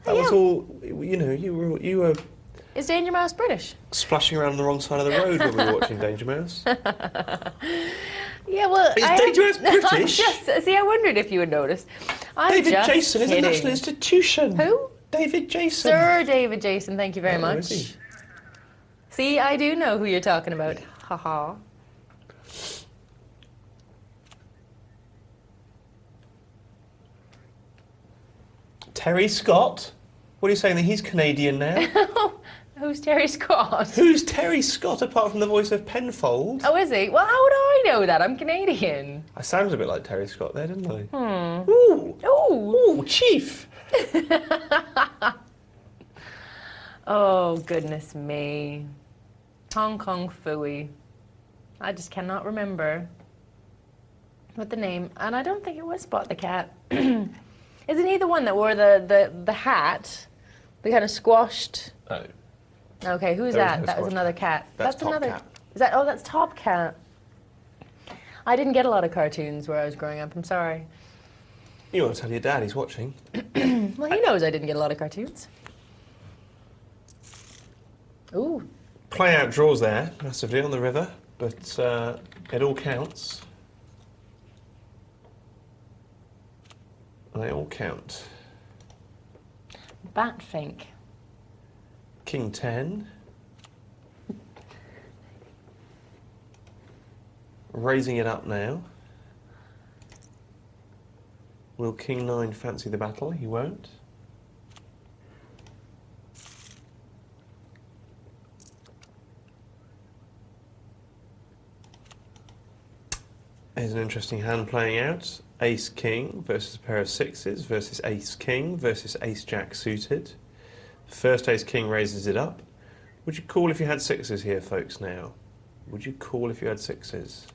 That was all. You know, you were. Is Danger Mouse British? Splashing around on the wrong side of the road when we were watching Danger Mouse. Yeah, well, Is Danger Mouse British? See, I wondered if you would notice. David Jason is a national institution. Who? David Jason. Sir David Jason, thank you very much. Is he? See, I do know who you're talking about. Ha-ha. Terry Scott? What are you saying, that he's Canadian now? Who's Terry Scott? Who's Terry Scott, apart from the voice of Penfold? Oh, is he? Well, how would I know that? I'm Canadian. I sounded a bit like Terry Scott there, didn't I? Ooh. Ooh, Chief! Oh, goodness me. Hong Kong Phooey. I just cannot remember what the name, and I don't think it was Spot the Cat. Isn't he the one that wore the hat? The kind of squashed... Oh. Okay, who's There that? was no That was squashed another cat. cat. That's Top another... Cat. Is that... Oh, that's Top Cat. I didn't get a lot of cartoons where I was growing up, I'm sorry. You want to tell your dad he's watching. Well, he knows I didn't get a lot of cartoons. Ooh. Play out draws there, massively on the river, but it all counts. They all count. Batfink. King 10. raising it up now. Will King 9 fancy the battle? He won't. Here's an interesting hand playing out. Ace King versus a pair of sixes versus Ace King versus Ace Jack suited. First Ace King raises it up. Would you call if you had sixes here, folks, now? Would you call if you had sixes?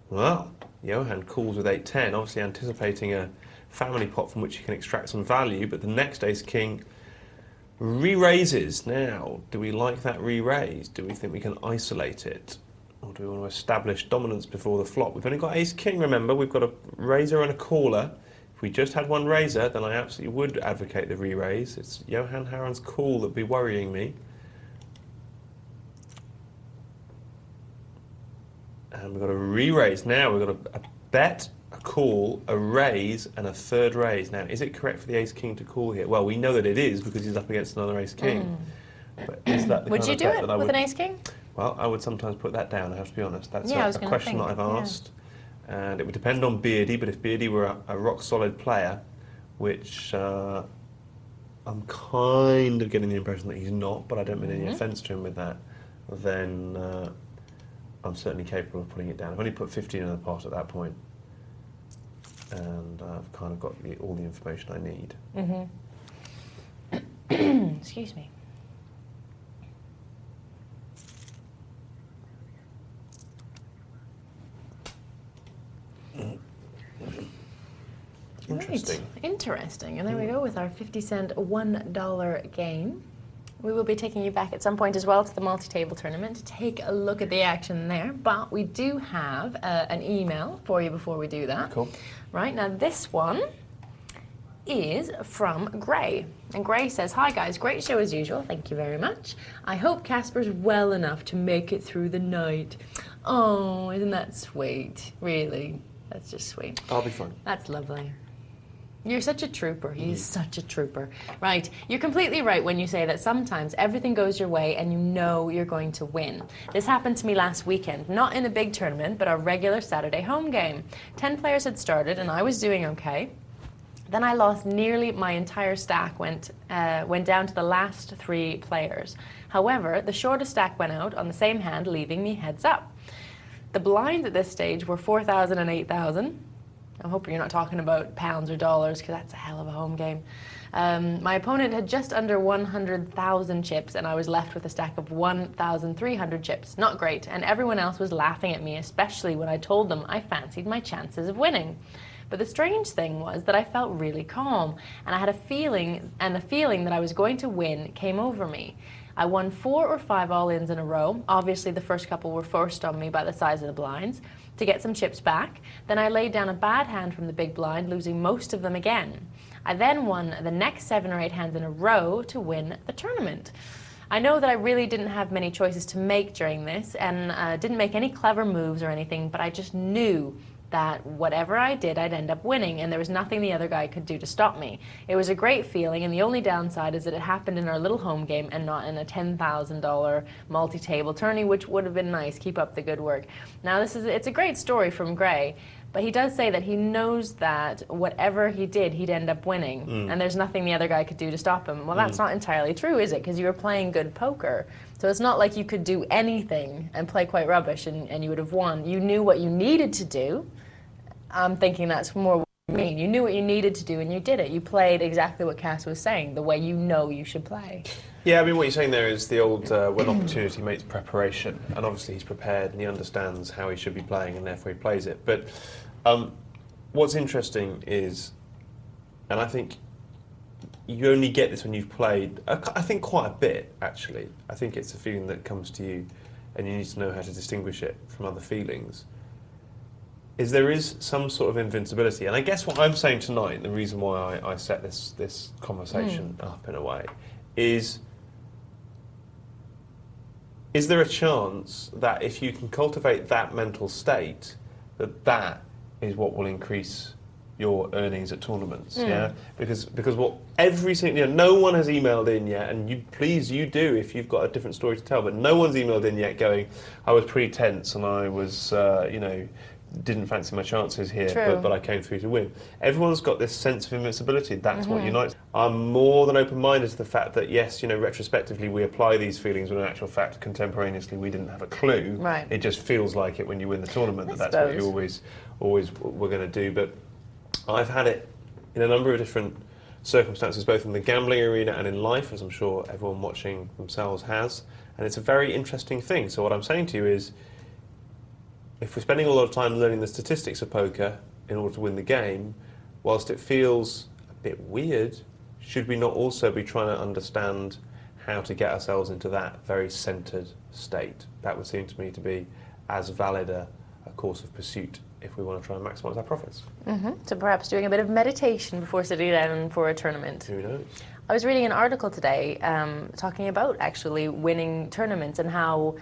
Well, Johan calls with 8-10, obviously anticipating a family pot from which he can extract some value, but the next Ace King re-raises. Now, do we like that re-raise? Do we think we can isolate it? Or do we want to establish dominance before the flop? We've only got Ace King, remember. We've got a raiser and a caller. If we just had one raiser, then I absolutely would advocate the re-raise. It's Johan Haran's call that would be worrying me. And we've got a re-raise. Now we've got a bet, a call, a raise, and a third raise. Now, is it correct for the Ace King to call here? Well, we know that it is because he's up against another Ace King. But is that the would kind you of do bet it that I with would... an Ace King? Well, I would sometimes put that down, I have to be honest. That's Yeah, a question that I've asked. And it would depend on Beardy, but if Beardy were a rock-solid player, which I'm kind of getting the impression that he's not, but I don't mean any offence to him with that, then I'm certainly capable of putting it down. I've only put 15 in the pot at that point, and I've kind of got all the information I need. Excuse me. Interesting. Right. Interesting. And there we go with our 50-cent $1 game. We will be taking you back at some point as well to the multi-table tournament to take a look at the action there. But we do have an email for you before we do that. Cool. Right, now this one is from Gray. And Gray says, "Hi guys, great show as usual. Thank you very much. I hope Caspar's well enough to make it through the night." Oh, isn't that sweet? Really? That's just sweet. I'll be fine. That's lovely. You're such a trooper. He's such a trooper. Right. You're completely right when you say that sometimes everything goes your way and you know you're going to win. This happened to me last weekend, not in a big tournament, but a regular Saturday home game. 10 players had started and I was doing okay. Then I lost nearly my entire stack, went down to the last 3 players. However, the shortest stack went out on the same hand, leaving me heads up. The blinds at this stage were 4,000 and 8,000. I'm hoping you're not talking about pounds or dollars, because that's a hell of a home game. My opponent had just under 100,000 chips, and I was left with a stack of 1,300 chips. Not great, and everyone else was laughing at me, especially when I told them I fancied my chances of winning. But the strange thing was that I felt really calm, and I had a feeling, and the feeling that I was going to win came over me. I won 4 or 5 all-ins in a row. Obviously, the first couple were forced on me by the size of the blinds to get some chips back. Then I laid down a bad hand from the big blind, losing most of them again. I then won the next 7 or 8 hands in a row to win the tournament. I know that I really didn't have many choices to make during this, and didn't make any clever moves or anything, but I just knew that whatever I did, I'd end up winning, and there was nothing the other guy could do to stop me. It was a great feeling, and the only downside is that it happened in our little home game and not in a $10,000 multi-table tourney, which would have been nice. Keep up the good work. Now, it's a great story from Gray, but he does say that he knows that whatever he did, he'd end up winning, and there's nothing the other guy could do to stop him. Well, that's not entirely true, is it? Because you were playing good poker. So it's not like you could do anything and play quite rubbish and you would have won. You knew what you needed to do. I'm thinking that's more what you mean. You knew what you needed to do and you did it. You played exactly what Cass was saying, the way you know you should play. Yeah, I mean, what you're saying there is the old when opportunity meets preparation. And obviously he's prepared and he understands how he should be playing and therefore he plays it. But what's interesting is, and I think you only get this when you've played, I think quite a bit, actually. I think it's a feeling that comes to you and you need to know how to distinguish it from other feelings. Is there is some sort of invincibility. And I guess what I'm saying tonight, and the reason why I set this conversation up in a way, is there a chance that if you can cultivate that mental state, that is what will increase your earnings at tournaments, yeah? Because what every single, no one has emailed in yet, and you do if you've got a different story to tell, but no one's emailed in yet going, I was pretty tense and I was, didn't fancy my chances here, but I came through to win. Everyone's got this sense of invincibility. That's what unites. I'm more than open-minded to the fact that, yes, retrospectively we apply these feelings when in actual fact, contemporaneously, we didn't have a clue. Right. It just feels like it when you win the tournament that's what you always were going to do. But I've had it in a number of different circumstances, both in the gambling arena and in life, as I'm sure everyone watching themselves has. And it's a very interesting thing. So what I'm saying to you is, if we're spending a lot of time learning the statistics of poker in order to win the game, whilst it feels a bit weird, should we not also be trying to understand how to get ourselves into that very centred state? That would seem to me to be as valid a course of pursuit if we want to try and maximise our profits. So perhaps doing a bit of meditation before sitting down for a tournament. Who knows? I was reading an article today talking about actually winning tournaments and how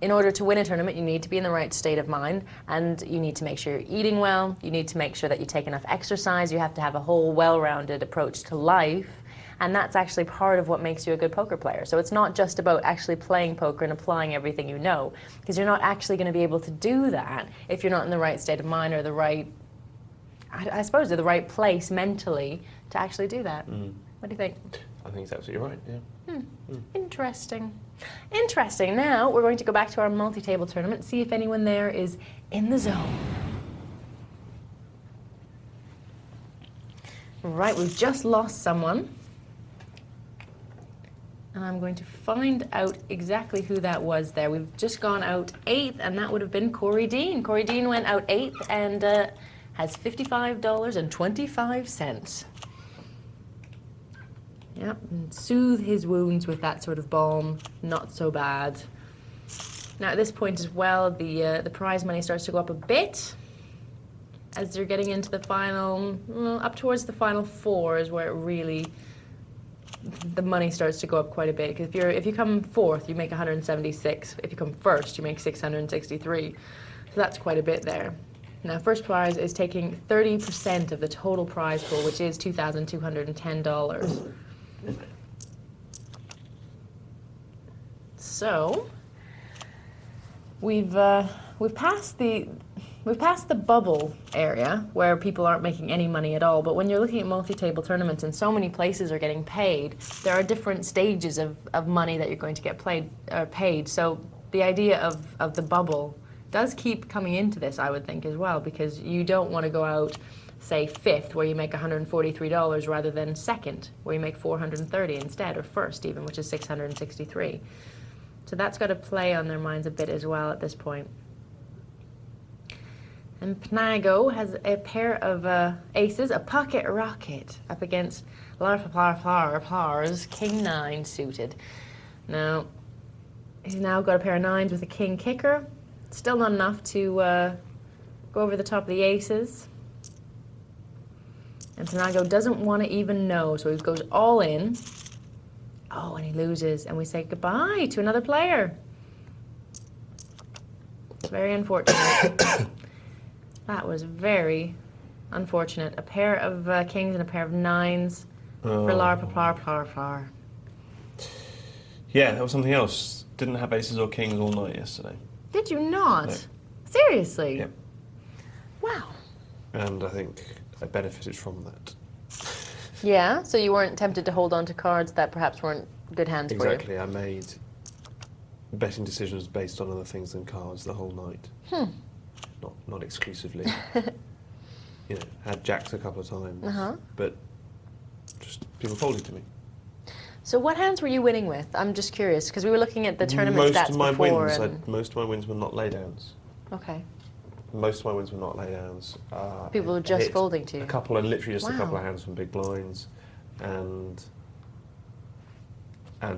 in order to win a tournament, you need to be in the right state of mind, and you need to make sure you're eating well, you need to make sure that you take enough exercise, you have to have a whole well-rounded approach to life, and that's actually part of what makes you a good poker player. So it's not just about actually playing poker and applying everything you know, because you're not actually going to be able to do that if you're not in the right state of mind or the right, I suppose, the right place mentally to actually do that. What do you think? I think it's absolutely right, yeah. Interesting. Interesting. Now we're going to go back to our multi-table tournament, see if anyone there is in the zone. Right, we've just lost someone. And I'm going to find out exactly who that was there. We've just gone out 8th, and that would have been Corey Dean. Corey Dean went out 8th and has $55.25. Yep, and soothe his wounds with that sort of balm. Not so bad. Now at this point as well, the prize money starts to go up a bit as you're getting into the final, up towards the final 4 is where it really, the money starts to go up quite a bit. Because if you come 4th, you make 176. If you come 1st, you make 663. So that's quite a bit there. Now, first prize is taking 30% of the total prize pool, which is $2,210. So we've passed the bubble area where people aren't making any money at all. But when you're looking at multi-table tournaments and so many places are getting paid, there are different stages of money that you're going to get paid. So the idea of the bubble does keep coming into this, I would think, as well, because you don't want to go out, say, 5th, where you make $143, rather than 2nd, where you make $430 instead, or 1st even, which is $663. So that's got to play on their minds a bit as well at this point. And Pnago has a pair of aces, a pocket rocket, up against Lar's King 9 suited. Now, he's now got a pair of 9s with a King kicker. Still not enough to go over the top of the aces. And Pnago doesn't want to even know, so he goes all in. Oh, and he loses, and we say goodbye to another player. It's very unfortunate. That was very unfortunate. A pair of kings and a pair of 9s for Lar. Yeah, that was something else. Didn't have aces or kings all night yesterday. Did you not? No. Seriously? Yep. Wow. And I think I benefited from that. Yeah, so you weren't tempted to hold on to cards that perhaps weren't good hands for you? Exactly. I made betting decisions based on other things than cards the whole night. Not exclusively. Had jacks a couple of times, but just people folded to me. So what hands were you winning with? I'm just curious, because we were looking at the tournament stats before. Most of my wins were not laydowns. Okay. Most of my wins were not laydowns. People were just folding to you? A couple, and literally just a couple of hands from big blinds, and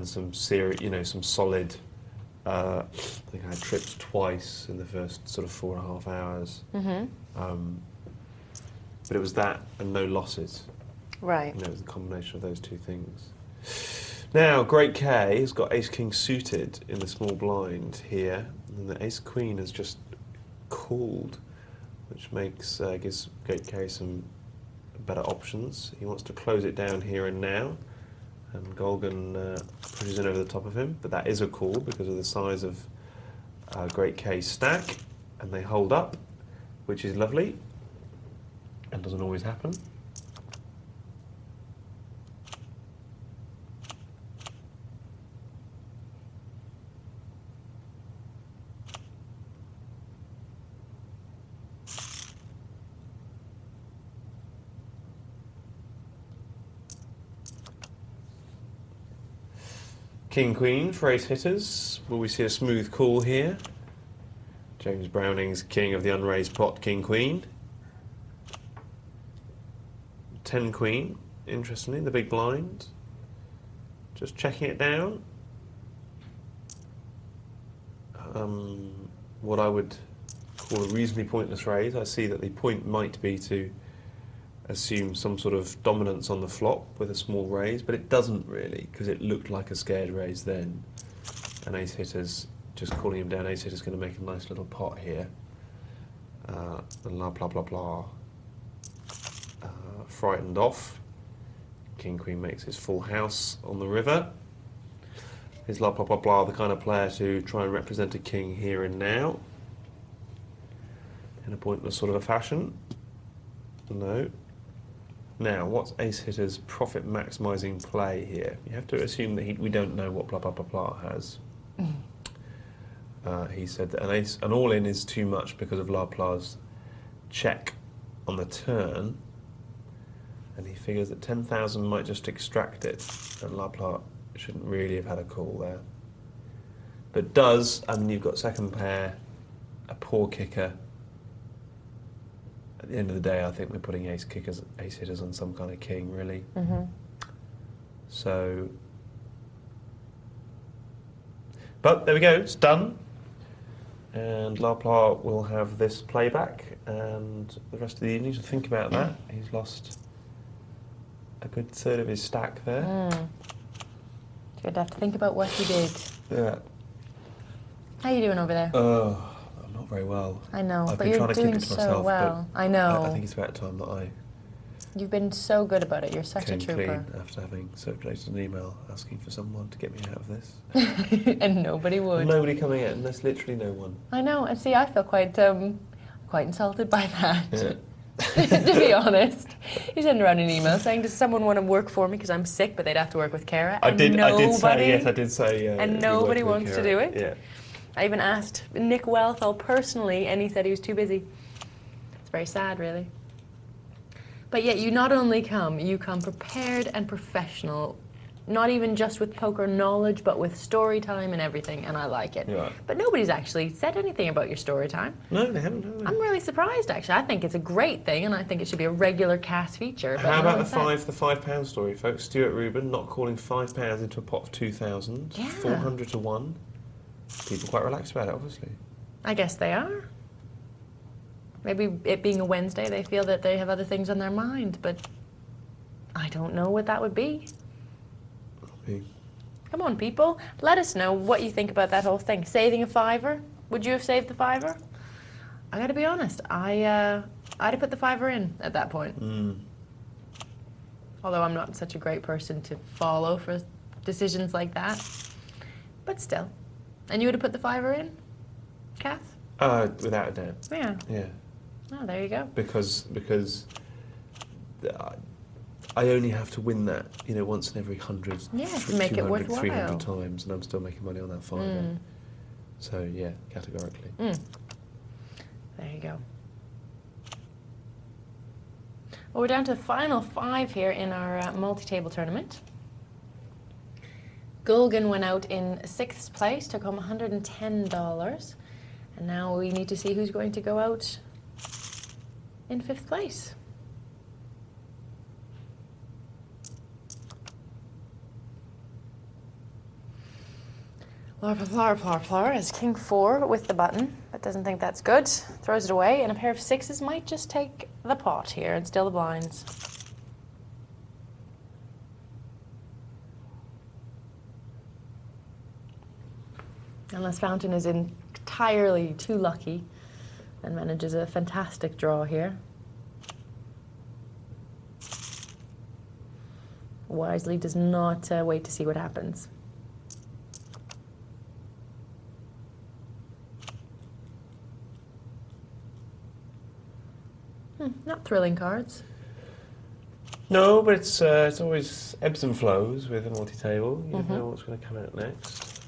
some serious, some solid. I think I had trips twice in the first sort of 4.5 hours. But it was that and no losses. Right. It was a combination of those two things. Now, Great K has got ace-king suited in the small blind here, and the ace-queen has just called, which gives Great K some better options. He wants to close it down here and now, and Golgan pushes in over the top of him, but that is a call because of the size of Great K's stack, and they hold up, which is lovely, and doesn't always happen. King Queen for ace hitters. Will we see a smooth call here? James Browning's king of the unraised pot, King Queen. 10 Queen, interestingly, the big blind. Just checking it down. What I would call a reasonably pointless raise. I see that the point might be to assume some sort of dominance on the flop with a small raise, but it doesn't really, because it looked like a scared raise then. And ace hitters, just calling him down, ace hitter's going to make a nice little pot here. And blah, blah, blah, blah. Frightened off. King Queen makes his full house on the river. Is blah, blah, blah, blah the kind of player to try and represent a king here and now? In a pointless sort of a fashion? No. Now, what's ace hitter's profit maximising play here? You have to assume that we don't know what blah blah blah blah has. He said that an all-in is too much because of La Pla's check on the turn, and he figures that 10,000 might just extract it, and La Pla shouldn't really have had a call there. But does, I mean, you've got second pair, a poor kicker. At the end of the day, I think we're putting ace hitters on some kind of king, really. So, but there we go, it's done. And La Pla will have this playback, and the rest of the evening to think about that. He's lost a good third of his stack there. You'd have to think about what he did. Yeah. How are you doing over there? Not very well. I know, I've but been you're trying to doing keep it to so myself, well. I know. I think it's about time that I You've been so good about it. You're such a came trooper. clean after having circulated an email asking for someone to get me out of this. And nobody would. Nobody coming in. There's literally no one. I know. And see, I feel quite insulted by that. Yeah. To be honest, you send around an email saying, "Does someone want to work for me because I'm sick, but they'd have to work with Kara?" I did say. And nobody wants to do it. Yeah. I even asked Nick Wealthall personally, and he said he was too busy. It's very sad, really. But yet, you not only come, you come prepared and professional, not even just with poker knowledge, but with story time and everything, and I like it. Yeah. But nobody's actually said anything about your story time. No, they haven't. Have they? I'm really surprised, actually. I think it's a great thing, and I think it should be a regular cast feature. But How no about one the said. £5 story, folks? Stuart Rubin not calling £5 into a pot of 2,000, Yeah. 400 to 1. People quite relaxed about it, obviously. I guess they are. Maybe it being a Wednesday, they feel that they have other things on their mind, but I don't know what that would be. Me. Come on, people. Let us know what you think about that whole thing. Saving a $5? Would you have saved the $5? I gotta be honest, I'd have put the $5 in at that point. Although I'm not such a great person to follow for decisions like that. But still. And you would have put the $5 in, Kath? Without a doubt. Yeah. Yeah. Oh, there you go. Because I only have to win that, once in every 100, Yeah, to 200, make it worthwhile. 300 times, and I'm still making money on that $5. So yeah, categorically. There you go. Well, we're down to the final 5 here in our multi-table tournament. Gulgan went out in 6th place, took home $110. And now we need to see who's going to go out in 5th place. Floor has King 4 with the button, but doesn't think that's good. Throws it away, and a pair of 6s might just take the pot here and still the blinds. Unless Fountain is entirely too lucky and manages a fantastic draw here. wisely does not wait to see what happens. Not thrilling cards. No, but it's always ebbs and flows with a multi-table. You never know what's going to come out next.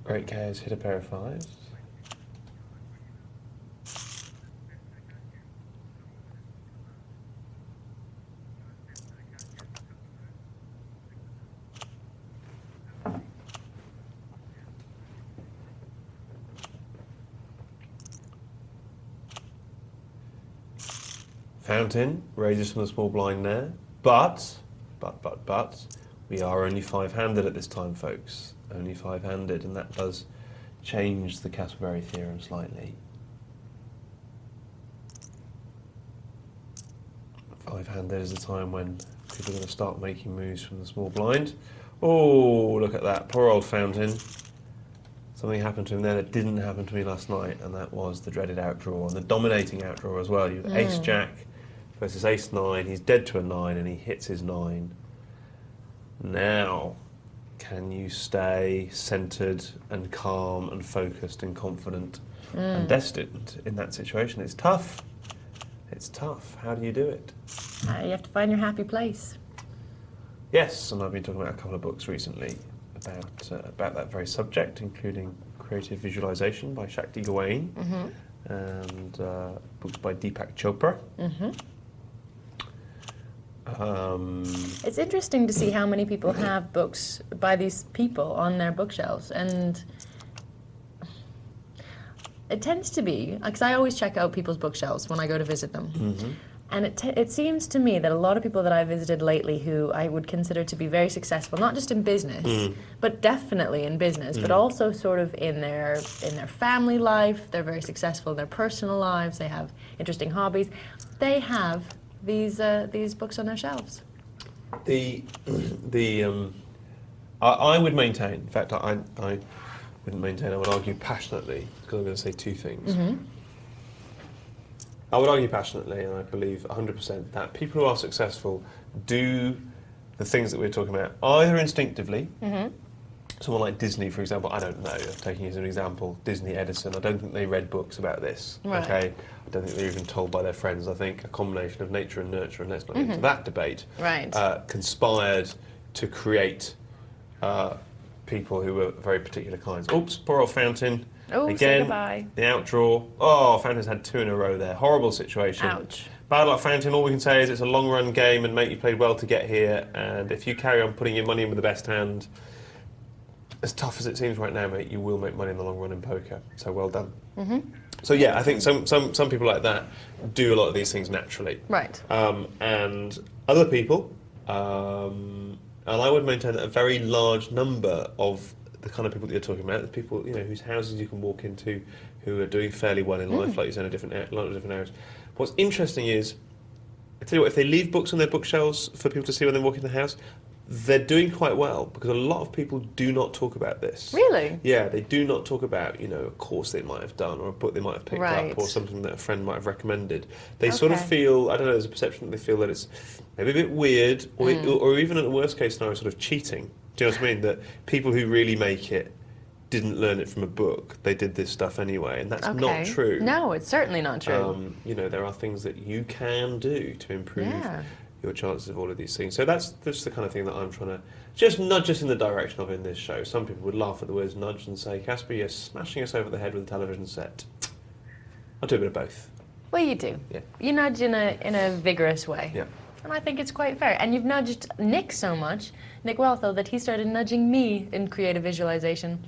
Great K has hit a pair of 5s. Fountain raises from the small blind there, but, we are only 5-handed at this time, folks. Only 5-handed, and that does change the Caspar theorem slightly. 5-handed is the time when people are going to start making moves from the small blind. Oh, look at that, poor old Fountain. Something happened to him there that didn't happen to me last night, and that was the dreaded outdraw, and the dominating outdraw as well. You have Ace-Jack versus Ace-9, he's dead to a 9, and he hits his 9. Now, can you stay centred and calm and focused and confident and destined in that situation? It's tough. It's tough. How do you do it? You have to find your happy place. Yes, and I've been talking about a couple of books recently about that very subject, including Creative Visualization by Shakti Gawain and books by Deepak Chopra. It's interesting to see how many people have books by these people on their bookshelves, and it tends to be, because I always check out people's bookshelves when I go to visit them, and it seems to me that a lot of people that I've visited lately who I would consider to be very successful, not just in business, but definitely in business, but also sort of in their family life, they're very successful in their personal lives, they have interesting hobbies, they have these books on their shelves. I would maintain, in fact, I wouldn't maintain, I would argue passionately, because I'm going to say two things. I would argue passionately, and I believe 100%, that people who are successful do the things that we're talking about either instinctively. Someone like Disney, for example, I don't know, taking as an example, Disney, Edison, I don't think they read books about this, okay? I don't think they're even told by their friends. I think a combination of nature and nurture, and let's not get into that debate, conspired to create people who were very particular kinds. Oops, poor old Fountain. Oh, again, say goodbye. The outdraw. Oh, Fountain's had 2 in a row there. Horrible situation. Ouch. Bad luck, Fountain. All we can say is it's a long-run game, and mate, you played well to get here, and if you carry on putting your money in with the best hand, as tough as it seems right now, mate, you will make money in the long run in poker. So well done. So yeah, I think some people like that do a lot of these things naturally. Right. And other people, and I would maintain that a very large number of the kind of people that you're talking about, the people whose houses you can walk into, who are doing fairly well in life, like you said, a lot of different areas. What's interesting is, I tell you what, if they leave books on their bookshelves for people to see when they walk in the house, they're doing quite well, because a lot of people do not talk about this. Really? Yeah, they do not talk about, a course they might have done, or a book they might have picked up, or something that a friend might have recommended. They sort of feel, I don't know, there's a perception that they feel that it's maybe a bit weird, or even in the worst case scenario, sort of cheating. Do you know what I mean? That people who really make it didn't learn it from a book. They did this stuff anyway, and that's not true. No, it's certainly not true. There are things that you can do to improve your chances of all of these things. So that's the kind of thing that I'm trying to just nudge us in the direction of in this show. Some people would laugh at the words nudge and say, Caspar, you're smashing us over the head with a television set. I'll do a bit of both. Well, you do. Yeah. You nudge in a vigorous way. Yeah. And I think it's quite fair. And you've nudged Nick so much, Nick Waltho, that he started nudging me in creative visualization.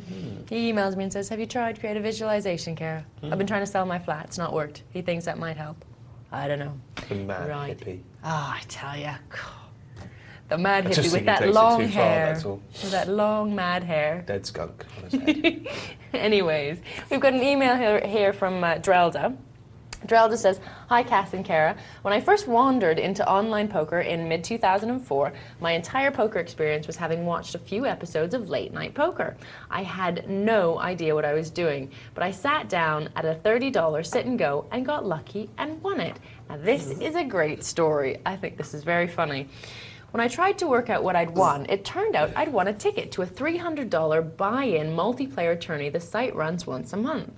He emails me and says, have you tried creative visualization, Cara? I've been trying to sell my flat. It's not worked. He thinks that might help. I don't know. The mad hippie. Oh, I tell you. The mad hippie with that long hair. With that long, mad hair. Dead skunk on his head. Anyways, we've got an email here from Drelda. Drelda says, "Hi Cass and Cara. When I first wandered into online poker in mid-2004, my entire poker experience was having watched a few episodes of late night poker. I had no idea what I was doing, but I sat down at a $30 sit and go and got lucky and won it. Now this is a great story. I think this is very funny. When I tried to work out what I'd won, it turned out I'd won a ticket to a $300 buy-in multiplayer tourney the site runs once a month.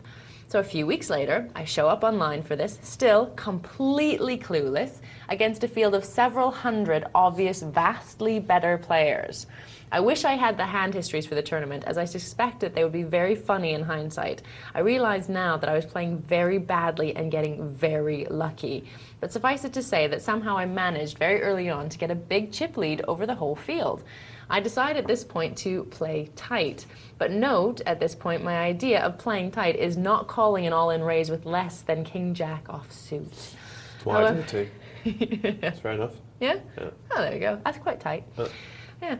So a few weeks later, I show up online for this, still completely clueless, against a field of several hundred obvious, vastly better players. I wish I had the hand histories for the tournament, as I suspect that they would be very funny in hindsight. I realize now that I was playing very badly and getting very lucky. But suffice it to say that somehow I managed very early on to get a big chip lead over the whole field. I decided at this point to play tight. But note, at this point, my idea of playing tight is not calling an all-in raise with less than king-jack offsuit. That's what I do too. That's fair enough. Yeah? Yeah. Oh, there you go. That's quite tight. Yeah.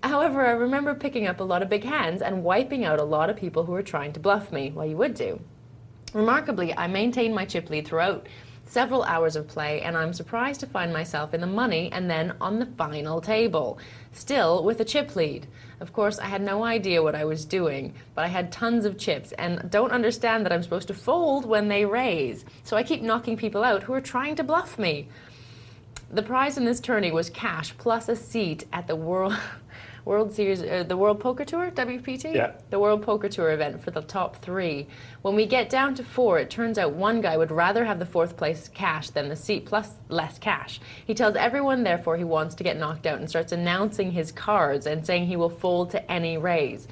However, I remember picking up a lot of big hands and wiping out a lot of people who were trying to bluff me. Well, you would do. Remarkably, I maintained my chip lead throughout several hours of play, and I'm surprised to find myself in the money and then on the final table, still with a chip lead. Of course, I had no idea what I was doing, but I had tons of chips and don't understand that I'm supposed to fold when they raise. So I keep knocking people out who are trying to bluff me. The prize in this tourney was cash plus a seat at the World Series, the World Poker Tour, WPT? Yeah. The World Poker Tour event for the top 3. When we get down to 4, it turns out one guy would rather have the 4th place cash than the seat plus less cash. He tells everyone, therefore, he wants to get knocked out and starts announcing his cards and saying he will fold to any raise.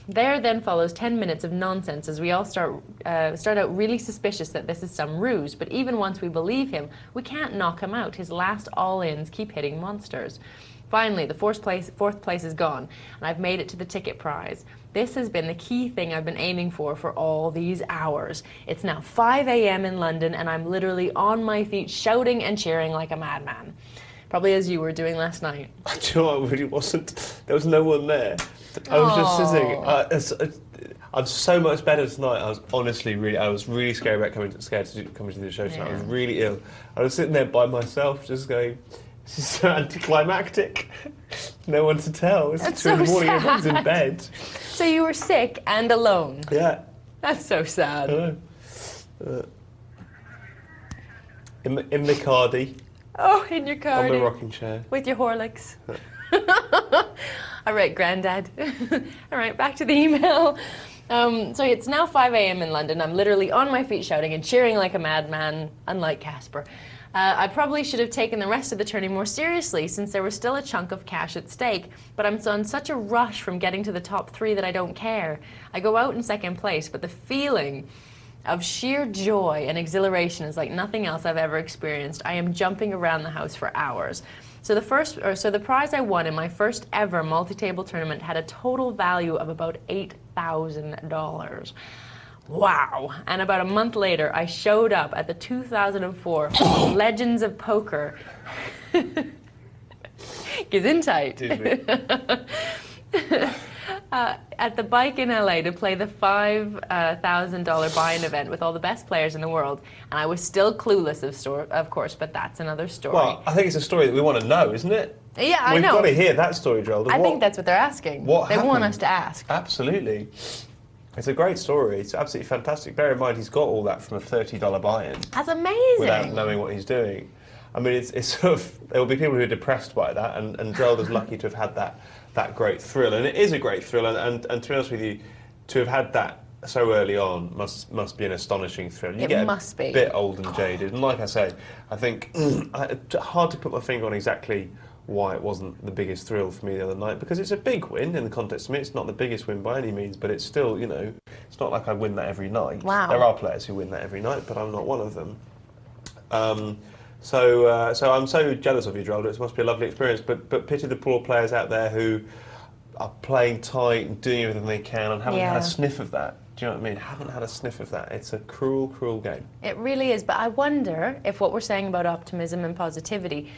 There then follows 10 minutes of nonsense as we all start out really suspicious that this is some ruse, but even once we believe him, we can't knock him out. His last all-ins keep hitting monsters. Finally, the 4th place is gone, and I've made it to the ticket prize. This has been the key thing I've been aiming for all these hours. It's now 5 a.m. in London, and I'm literally on my feet shouting and cheering like a madman. Probably as you were doing last night. Do you know what? I really wasn't. There was no one there. I was just sitting. I'm so much better tonight. I was honestly really scared about coming to the show tonight. I was really ill. I was sitting there by myself, just going, "This is so anticlimactic. No one to tell. It's 2 in the morning. Everyone's in bed." So you were sick and alone. Yeah. That's so sad. I know. In my cardi. Oh, in your car. On the rocking chair. With your Horlicks. All right, Grandad. All right, back to the email. So it's now 5 a.m. in London. I'm literally on my feet shouting and cheering like a madman, unlike Caspar. I probably should have taken the rest of the tourney more seriously since there was still a chunk of cash at stake, but I'm on such a rush from getting to the top 3 that I don't care. I go out in 2nd place, but the feeling of sheer joy and exhilaration is like nothing else I've ever experienced. I am jumping around the house for hours. So the prize I won in my first ever multi-table tournament had a total value of about $8,000. Wow. And about a month later, I showed up at the 2004 Legends of Poker Gesundheit at the Bike in LA to play the $5,000 buy-in event with all the best players in the world. And I was still clueless, of course, but that's another story. Well, I think it's a story that we want to know, isn't it? Yeah, I know. We've got to hear that story, Drelda. I think that's what they're asking. What they happened? want us to ask. Absolutely. It's a great story. It's absolutely fantastic. Bear in mind, he's got all that from a $30 buy-in. That's amazing. Without knowing what he's doing. I mean, it's sort of, there will be people who are depressed by that, and Drelda's lucky to have had that great thrill. And it is a great thrill, and to be honest with you, to have had that so early on must be an astonishing thrill. You get must be. A bit old and jaded. And like I say, I think, hard to put my finger on exactly why it wasn't the biggest thrill for me the other night, because it's a big win in the context of me. It's not the biggest win by any means, but it's still, you know, it's not like I win that every night. Wow. There are players who win that every night, but I'm not one of them. So I'm so jealous of you, Drelda. It must be a lovely experience, but pity the poor players out there who are playing tight and doing everything they can and haven't had a sniff of that. Do you know what I mean? Haven't had a sniff of that. It's a cruel, cruel game. It really is, but I wonder if what we're saying about optimism and positivity,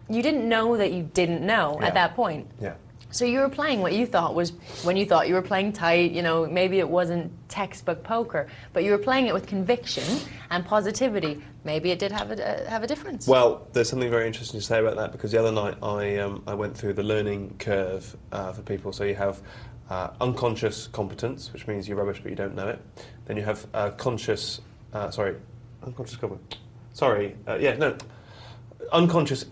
you didn't know that you didn't know at that point. Yeah. So you were playing what you thought was, when you thought you were playing tight, you know, maybe it wasn't textbook poker, but you were playing it with conviction and positivity. Maybe it did have a difference. Well, there's something very interesting to say about that, because the other night I went through the learning curve for people. So you have unconscious competence, which means you're rubbish but you don't know it. Then you have unconscious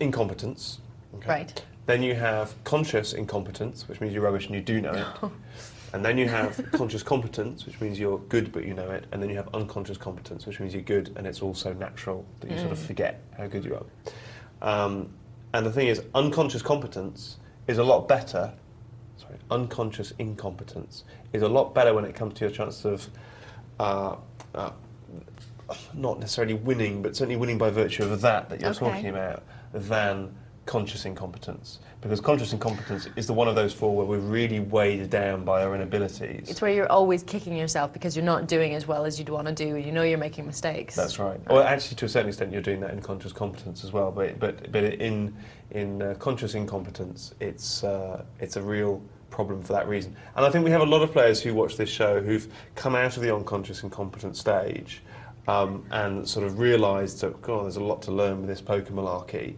incompetence. Okay. Right. Then you have conscious incompetence, which means you're rubbish and you do know it. And then you have conscious competence, which means you're good but you know it. And then you have unconscious competence, which means you're good and it's also natural that you sort of forget how good you are. And the thing is, unconscious competence is a lot better. Sorry, unconscious incompetence is a lot better when it comes to your chance of not necessarily winning, but certainly winning by virtue of that you're talking about, than conscious incompetence. Because conscious incompetence is the one of those four where we're really weighed down by our inabilities. It's where you're always kicking yourself because you're not doing as well as you'd want to do. You know you're making mistakes. That's right. Well, actually, to a certain extent, you're doing that in conscious competence as well. But in conscious incompetence, it's a real problem for that reason. And I think we have a lot of players who watch this show who've come out of the unconscious incompetent stage and sort of realised that, God, there's a lot to learn with this poker malarkey.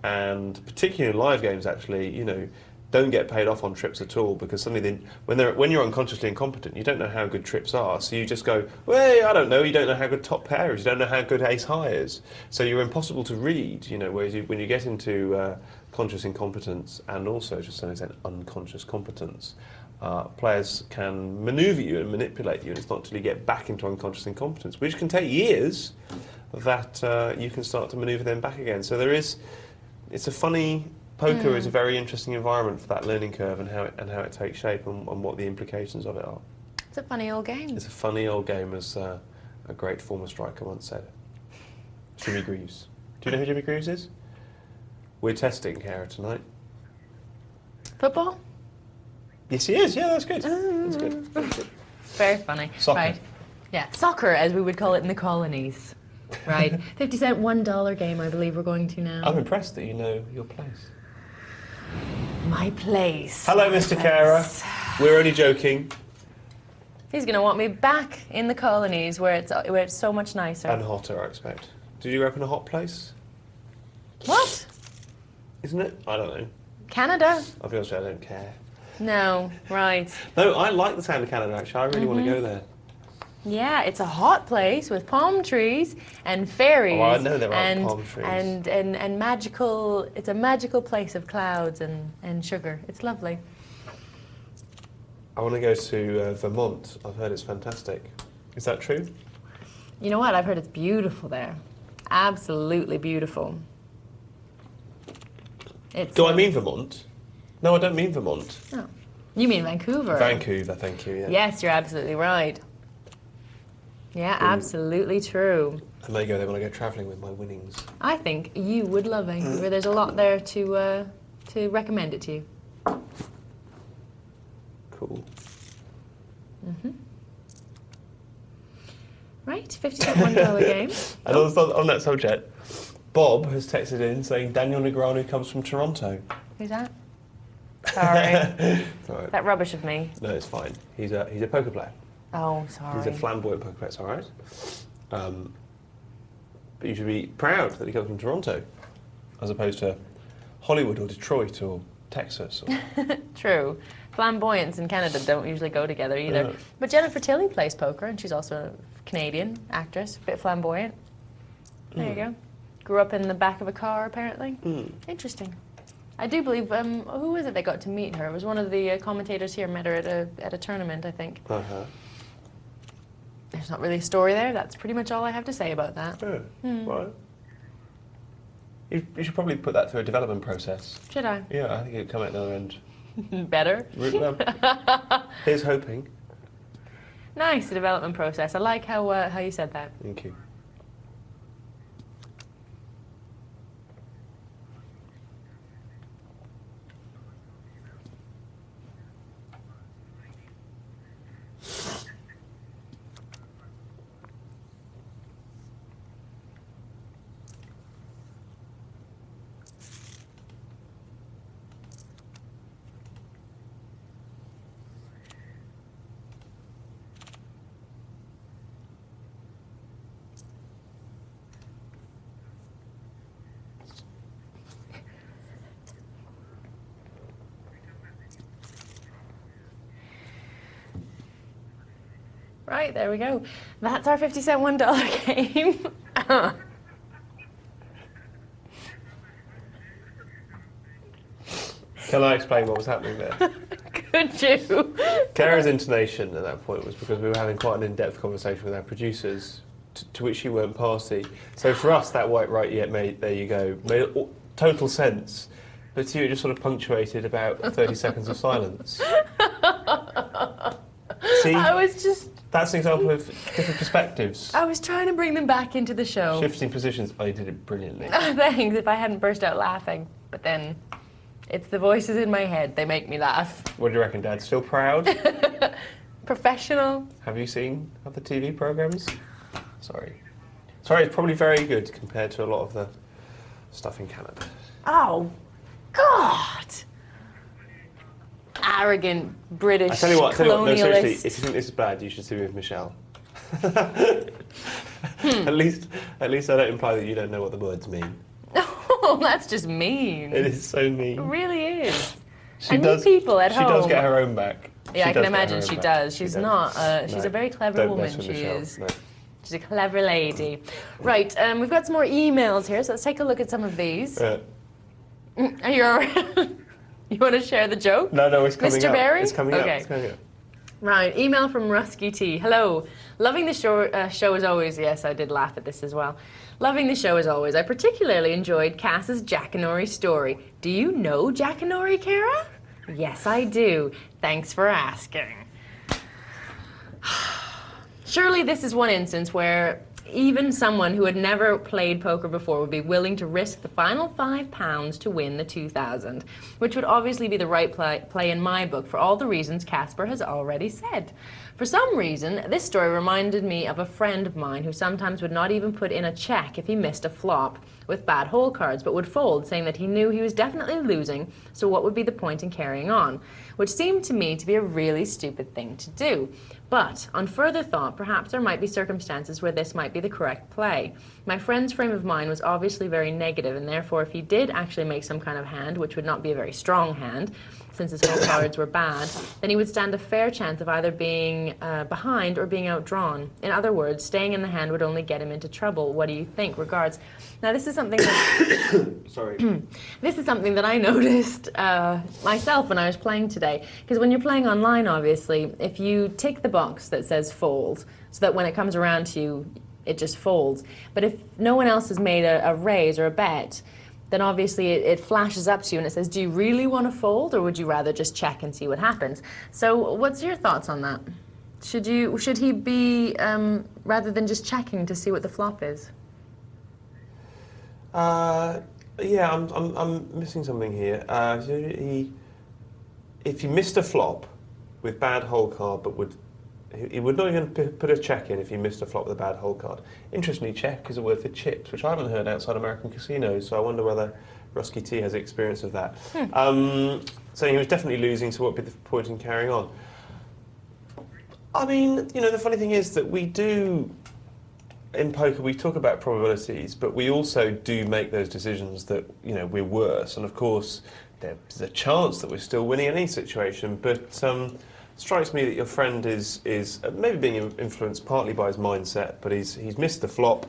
And particularly in live games, actually, you know, don't get paid off on trips at all, because suddenly when you're unconsciously incompetent, you don't know how good trips are, so you just go, well, I don't know, you don't know how good top pair is, you don't know how good ace high is, so you're impossible to read, you know, whereas when you get into conscious incompetence and also, to some extent, unconscious competence, players can manoeuvre you and manipulate you, and it's not until you get back into unconscious incompetence, which can take years, that you can start to manoeuvre them back again. So it's a funny... Poker is a very interesting environment for that learning curve and how it takes shape and what the implications of it are. It's a funny old game. It's a funny old game, as a great former striker once said. Jimmy Greaves. Do you know who Jimmy Greaves is? We're testing Kara tonight. Football? Yes, he is. Yeah, that's good. That's good. That's good. Very funny. Soccer. Right. Yeah, soccer, as we would call it in the colonies. Right. 50-cent $1 game, I believe we're going to now. I'm impressed that you know your place. My place. Hello, Mr. Kara. We're only joking. He's going to want me back in the colonies where it's so much nicer. And hotter, I expect. Did you grow up in a hot place? What? Isn't it? I don't know. Canada. I'll be honest with you, I don't care. No, right. No, I like the sound of Canada, actually. I really want to go there. Yeah, it's a hot place with palm trees and fairies. Oh, I know there are palm trees. And magical, it's a magical place of clouds and sugar. It's lovely. I want to go to Vermont. I've heard it's fantastic. Is that true? You know what? I've heard it's beautiful there. Absolutely beautiful. Do I mean Vermont? No, I don't mean Vermont. Oh. You mean Vancouver. Vancouver, thank you, yeah. Yes, you're absolutely right. Yeah, absolutely true. I may go there when I go travelling with my winnings. I think you would love Vancouver. There's a lot there to recommend it to you. Cool. Right, 50-cent $1 game. And on that subject, Bob has texted in saying Daniel Negreanu comes from Toronto. Who's that? Sorry. Sorry. That rubbish of me. No, it's fine. He's a poker player. Oh, sorry. He's a flamboyant poker player, it's all right. But you should be proud that he comes from Toronto, as opposed to Hollywood or Detroit or Texas. Or... True. Flamboyance and Canada don't usually go together either. No. But Jennifer Tilly plays poker, and she's also a Canadian actress, a bit flamboyant. There you go. Grew up in the back of a car, apparently. Interesting. I do believe, who was it that got to meet her? It was one of the commentators here, met her at a tournament, I think. There's not really a story there. That's pretty much all I have to say about that. Right. You should probably put that through a development process. Should I? Yeah, I think it'd come out the other end. Better? Here's hoping. Nice, the development process. I like how you said that. Thank you. Right, there we go. That's our 50-cent $1 game. Can I explain what was happening there? Could you? Kara's intonation at that point was because we were having quite an in-depth conversation with our producers, to which she weren't party. So for us, that white right, yeah, mate, there you go, made total sense. But to you, it just sort of punctuated about 30 seconds of silence. See? I was just... That's an example of different perspectives. I was trying to bring them back into the show. Shifting positions. I did it brilliantly. Thanks, if I hadn't burst out laughing. But then, it's the voices in my head. They make me laugh. What do you reckon, Dad? Still proud? Professional. Have you seen other TV programmes? Sorry. Sorry, it's probably very good compared to a lot of the stuff in Canada. Oh, God! Arrogant British I tell you what, no, seriously, if you think this is bad, you should see me with Michelle. At least I don't imply that you don't know what the words mean. Oh, that's just mean. It is so mean. It really is. She does, people at home. She does get her own back. Yeah, I can imagine she does. She's not. She's a very clever Don't woman. mess with She Michelle. is. No. She's a clever lady. Right, we've got some more emails here, so let's take a look at some of these. Are you all right? You want to share the joke? No, it's coming Mr. up. Barry? It's coming up. Okay. It's coming up. Right, email from Rusky T. Hello. Loving the show as always. Yes, I did laugh at this as well. Loving the show as always. I particularly enjoyed Cass's Jackanory story. Do you know Jackanory, Kara? Yes, I do. Thanks for asking. Surely this is one instance where even someone who had never played poker before would be willing to risk the final £5 to win the 2,000, which would obviously be the right play in my book for all the reasons Caspar has already said. For some reason, this story reminded me of a friend of mine who sometimes would not even put in a check if he missed a flop with bad hole cards, but would fold, saying that he knew he was definitely losing, so what would be the point in carrying on? Which seemed to me to be a really stupid thing to do. But, on further thought, perhaps there might be circumstances where this might be the correct play. My friend's frame of mind was obviously very negative, and therefore if he did actually make some kind of hand, which would not be a very strong hand, since his hole cards were bad, then he would stand a fair chance of either being behind or being outdrawn. In other words, staying in the hand would only get him into trouble. What do you think? Regards. Now this is something that... Sorry. This is something that I noticed myself when I was playing today. Because when you're playing online, obviously, if you tick the box that says fold, so that when it comes around to you, it just folds. But if no one else has made a raise or a bet, then obviously it flashes up to you and it says, do you really want to fold, or would you rather just check and see what happens? So what's your thoughts on that? Should he be, rather than just checking to see what the flop is? Yeah, I'm missing something here. If he missed a flop with bad hole card, but he would not even put a check in if he missed a flop with a bad hole card. Interestingly, check is a word for chips, which I haven't heard outside American casinos, so I wonder whether Rusky T has experience of that. So he was definitely losing, so what would be the point in carrying on? I mean, you know, the funny thing is that we do, in poker, we talk about probabilities, but we also do make those decisions that, you know, we're worse. And of course, there's a chance that we're still winning in any situation, but strikes me that your friend is maybe being influenced partly by his mindset, but he's missed the flop,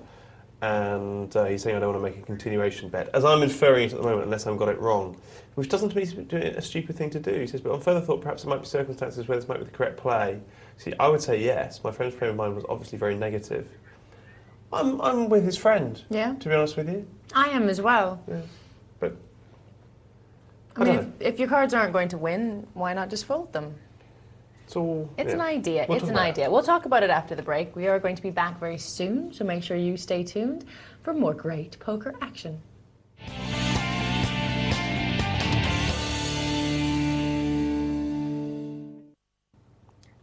and he's saying, I don't want to make a continuation bet, as I'm inferring it at the moment, unless I've got it wrong, which doesn't to me be a stupid thing to do. He says, but on further thought, perhaps there might be circumstances where this might be the correct play. See, I would say yes. My friend's frame of mind was obviously very negative. I'm with his friend, yeah, to be honest with you. I am as well. Yeah. But I mean, if your cards aren't going to win, why not just fold them? It's all... It's an idea. We'll it's an idea. We'll talk about it after the break. We are going to be back very soon, so make sure you stay tuned for more great poker action.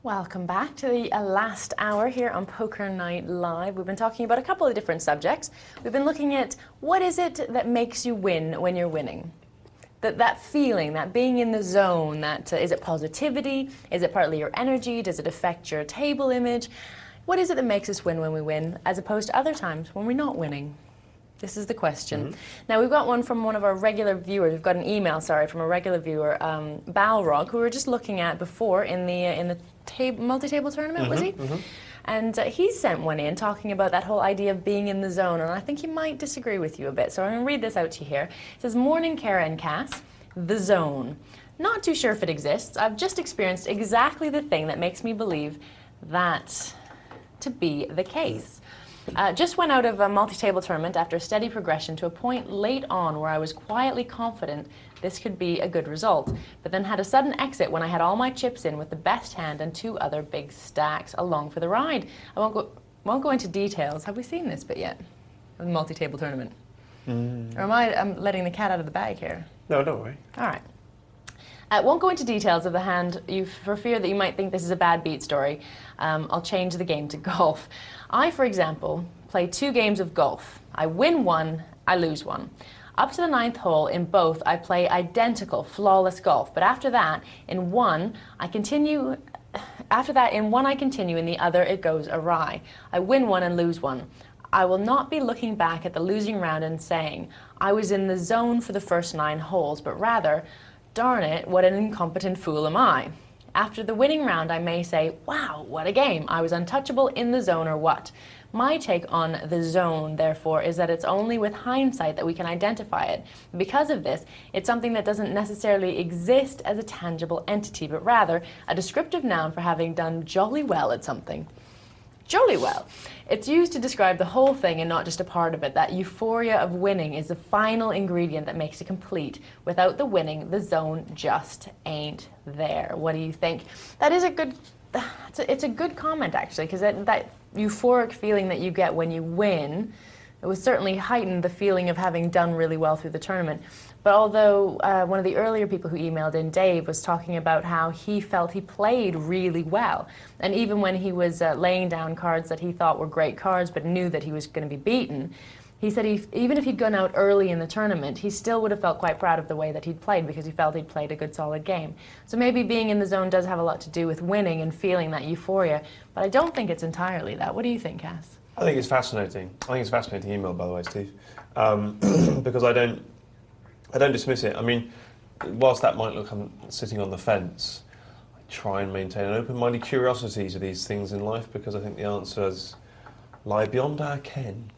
Welcome back to the last hour here on Poker Night Live. We've been talking about a couple of different subjects. We've been looking at what is it that makes you win when you're winning? That feeling, that being in the zone, is it positivity? Is it partly your energy? Does it affect your table image? What is it that makes us win when we win, as opposed to other times when we're not winning? This is the question. Now, we've got one from one of our regular viewers. We've got an email, sorry, from a regular viewer, Balrog, who we were just looking at before in the multi-table tournament, was he? And he's sent one in talking about that whole idea of being in the zone, and I think he might disagree with you a bit. So I'm going to read this out to you here. It says, "Morning, Kara and Cass. The zone. Not too sure if it exists. I've just experienced exactly the thing that makes me believe that to be the case. Just went out of a multi-table tournament after a steady progression to a point late on where I was quietly confident this could be a good result, but then had a sudden exit when I had all my chips in with the best hand and 2 other big stacks along for the ride. I won't go into details. Have we seen this bit yet? A multi-table tournament. Or am I'm letting the cat out of the bag here? No, don't worry. All right. Won't go into details of the hand for fear that you might think this is a bad beat story. I'll change the game to golf. I, for example, play 2 games of golf. I win 1, I lose 1. Up to the 9th hole in both, I play identical, flawless golf. But after that, in one I continue, in the other it goes awry. I win 1 and lose 1. I will not be looking back at the losing round and saying, I was in the zone for the first 9 holes, but rather, darn it, what an incompetent fool am I. After the winning round, I may say, wow, what a game. I was untouchable in the zone or what. My take on the zone, therefore, is that it's only with hindsight that we can identify it. Because of this, it's something that doesn't necessarily exist as a tangible entity, but rather a descriptive noun for having done jolly well at something. Jolly well. It's used to describe the whole thing and not just a part of it. That euphoria of winning is the final ingredient that makes it complete. Without the winning, the zone just ain't there. What do you think? That is a good, it's a good comment actually, because that euphoric feeling that you get when you win, it was certainly heightened the feeling of having done really well through the tournament. But although one of the earlier people who emailed in, Dave, was talking about how he felt he played really well. And even when he was laying down cards that he thought were great cards but knew that he was going to be beaten, he said even if he'd gone out early in the tournament, he still would have felt quite proud of the way that he'd played because he felt he'd played a good solid game. So maybe being in the zone does have a lot to do with winning and feeling that euphoria, but I don't think it's entirely that. What do you think, Cass? I think it's fascinating. I think it's a fascinating email, by the way, Steve, because I don't dismiss it. I mean, whilst that might look I'm sitting on the fence, I try and maintain an open-minded curiosity to these things in life because I think the answers lie beyond our ken.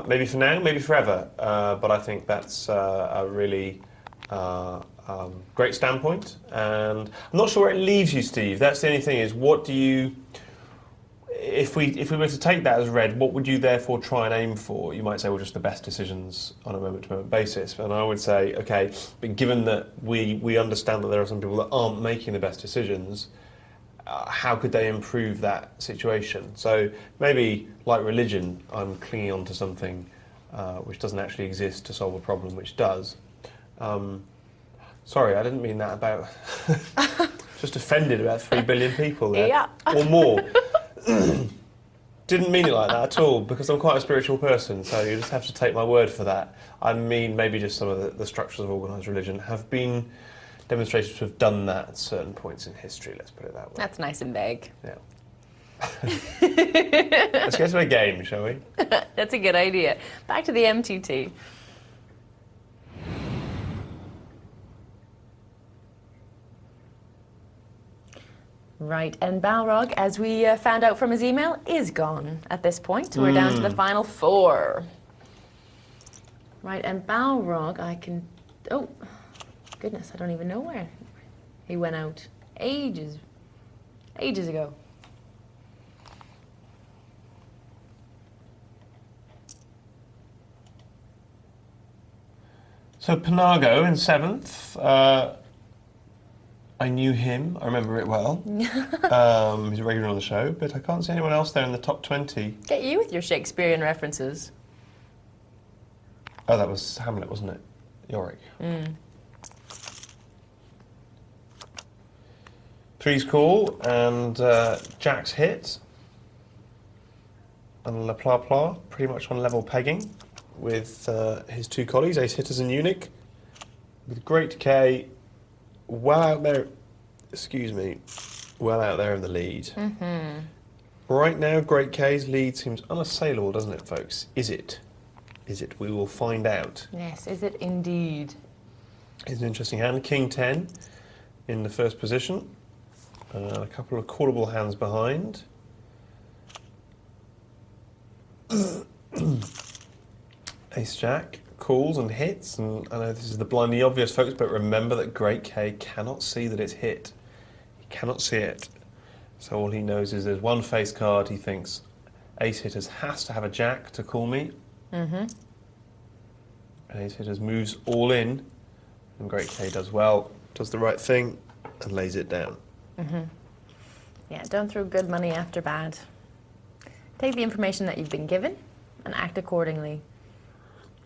Maybe for now, maybe forever, but I think that's a really great standpoint. And I'm not sure where it leaves you, Steve. That's the only thing is, what do you... If we were to take that as read, what would you therefore try and aim for? You might say, well, just the best decisions on a moment-to-moment basis. And I would say, okay, but given that we understand that there are some people that aren't making the best decisions, how could they improve that situation? So maybe, like religion, I'm clinging on to something which doesn't actually exist to solve a problem which does. Sorry, I didn't mean that about... just offended about 3 billion people there. Yeah. Or more. Didn't mean it like that at all, because I'm quite a spiritual person, so you just have to take my word for that. I mean, maybe just some of the structures of organised religion have been demonstrated to have done that at certain points in history, let's put it that way. That's nice and vague. Yeah. Let's get to a game, shall we? That's a good idea. Back to the MTT. Right, and Balrog, as we found out from his email, is gone at this point. We're down to the final 4. Right, and Balrog, I can... Oh, goodness, I don't even know where he went out. Ages ago. So Panago in 7th. I knew him, I remember it well. He's a regular on the show, but I can't see anyone else there in the top 20. Get you with your Shakespearean references. Oh, that was Hamlet, wasn't it? Yorick. 3's cool, and Jack's hit. And La Pla Pla, pretty much on level pegging with his 2 colleagues, Ace Hitters and Eunuch. With great decay. Well out there, well out there in the lead. Right now, Great K's lead seems unassailable, doesn't it, folks? Is it? Is it? We will find out. Yes, is it indeed? It's an interesting hand. King 10 in the first position. A couple of callable hands behind. Ace-Jack calls and hits, and I know this is the blindly obvious, folks, but remember that Great K cannot see that it's hit. He cannot see it. So all he knows is there's one face card. He thinks Ace Hitters has to have a Jack to call me. And Ace Hitters moves all in, and Great K does well, does the right thing, and lays it down. Yeah, don't throw good money after bad. Take the information that you've been given and act accordingly.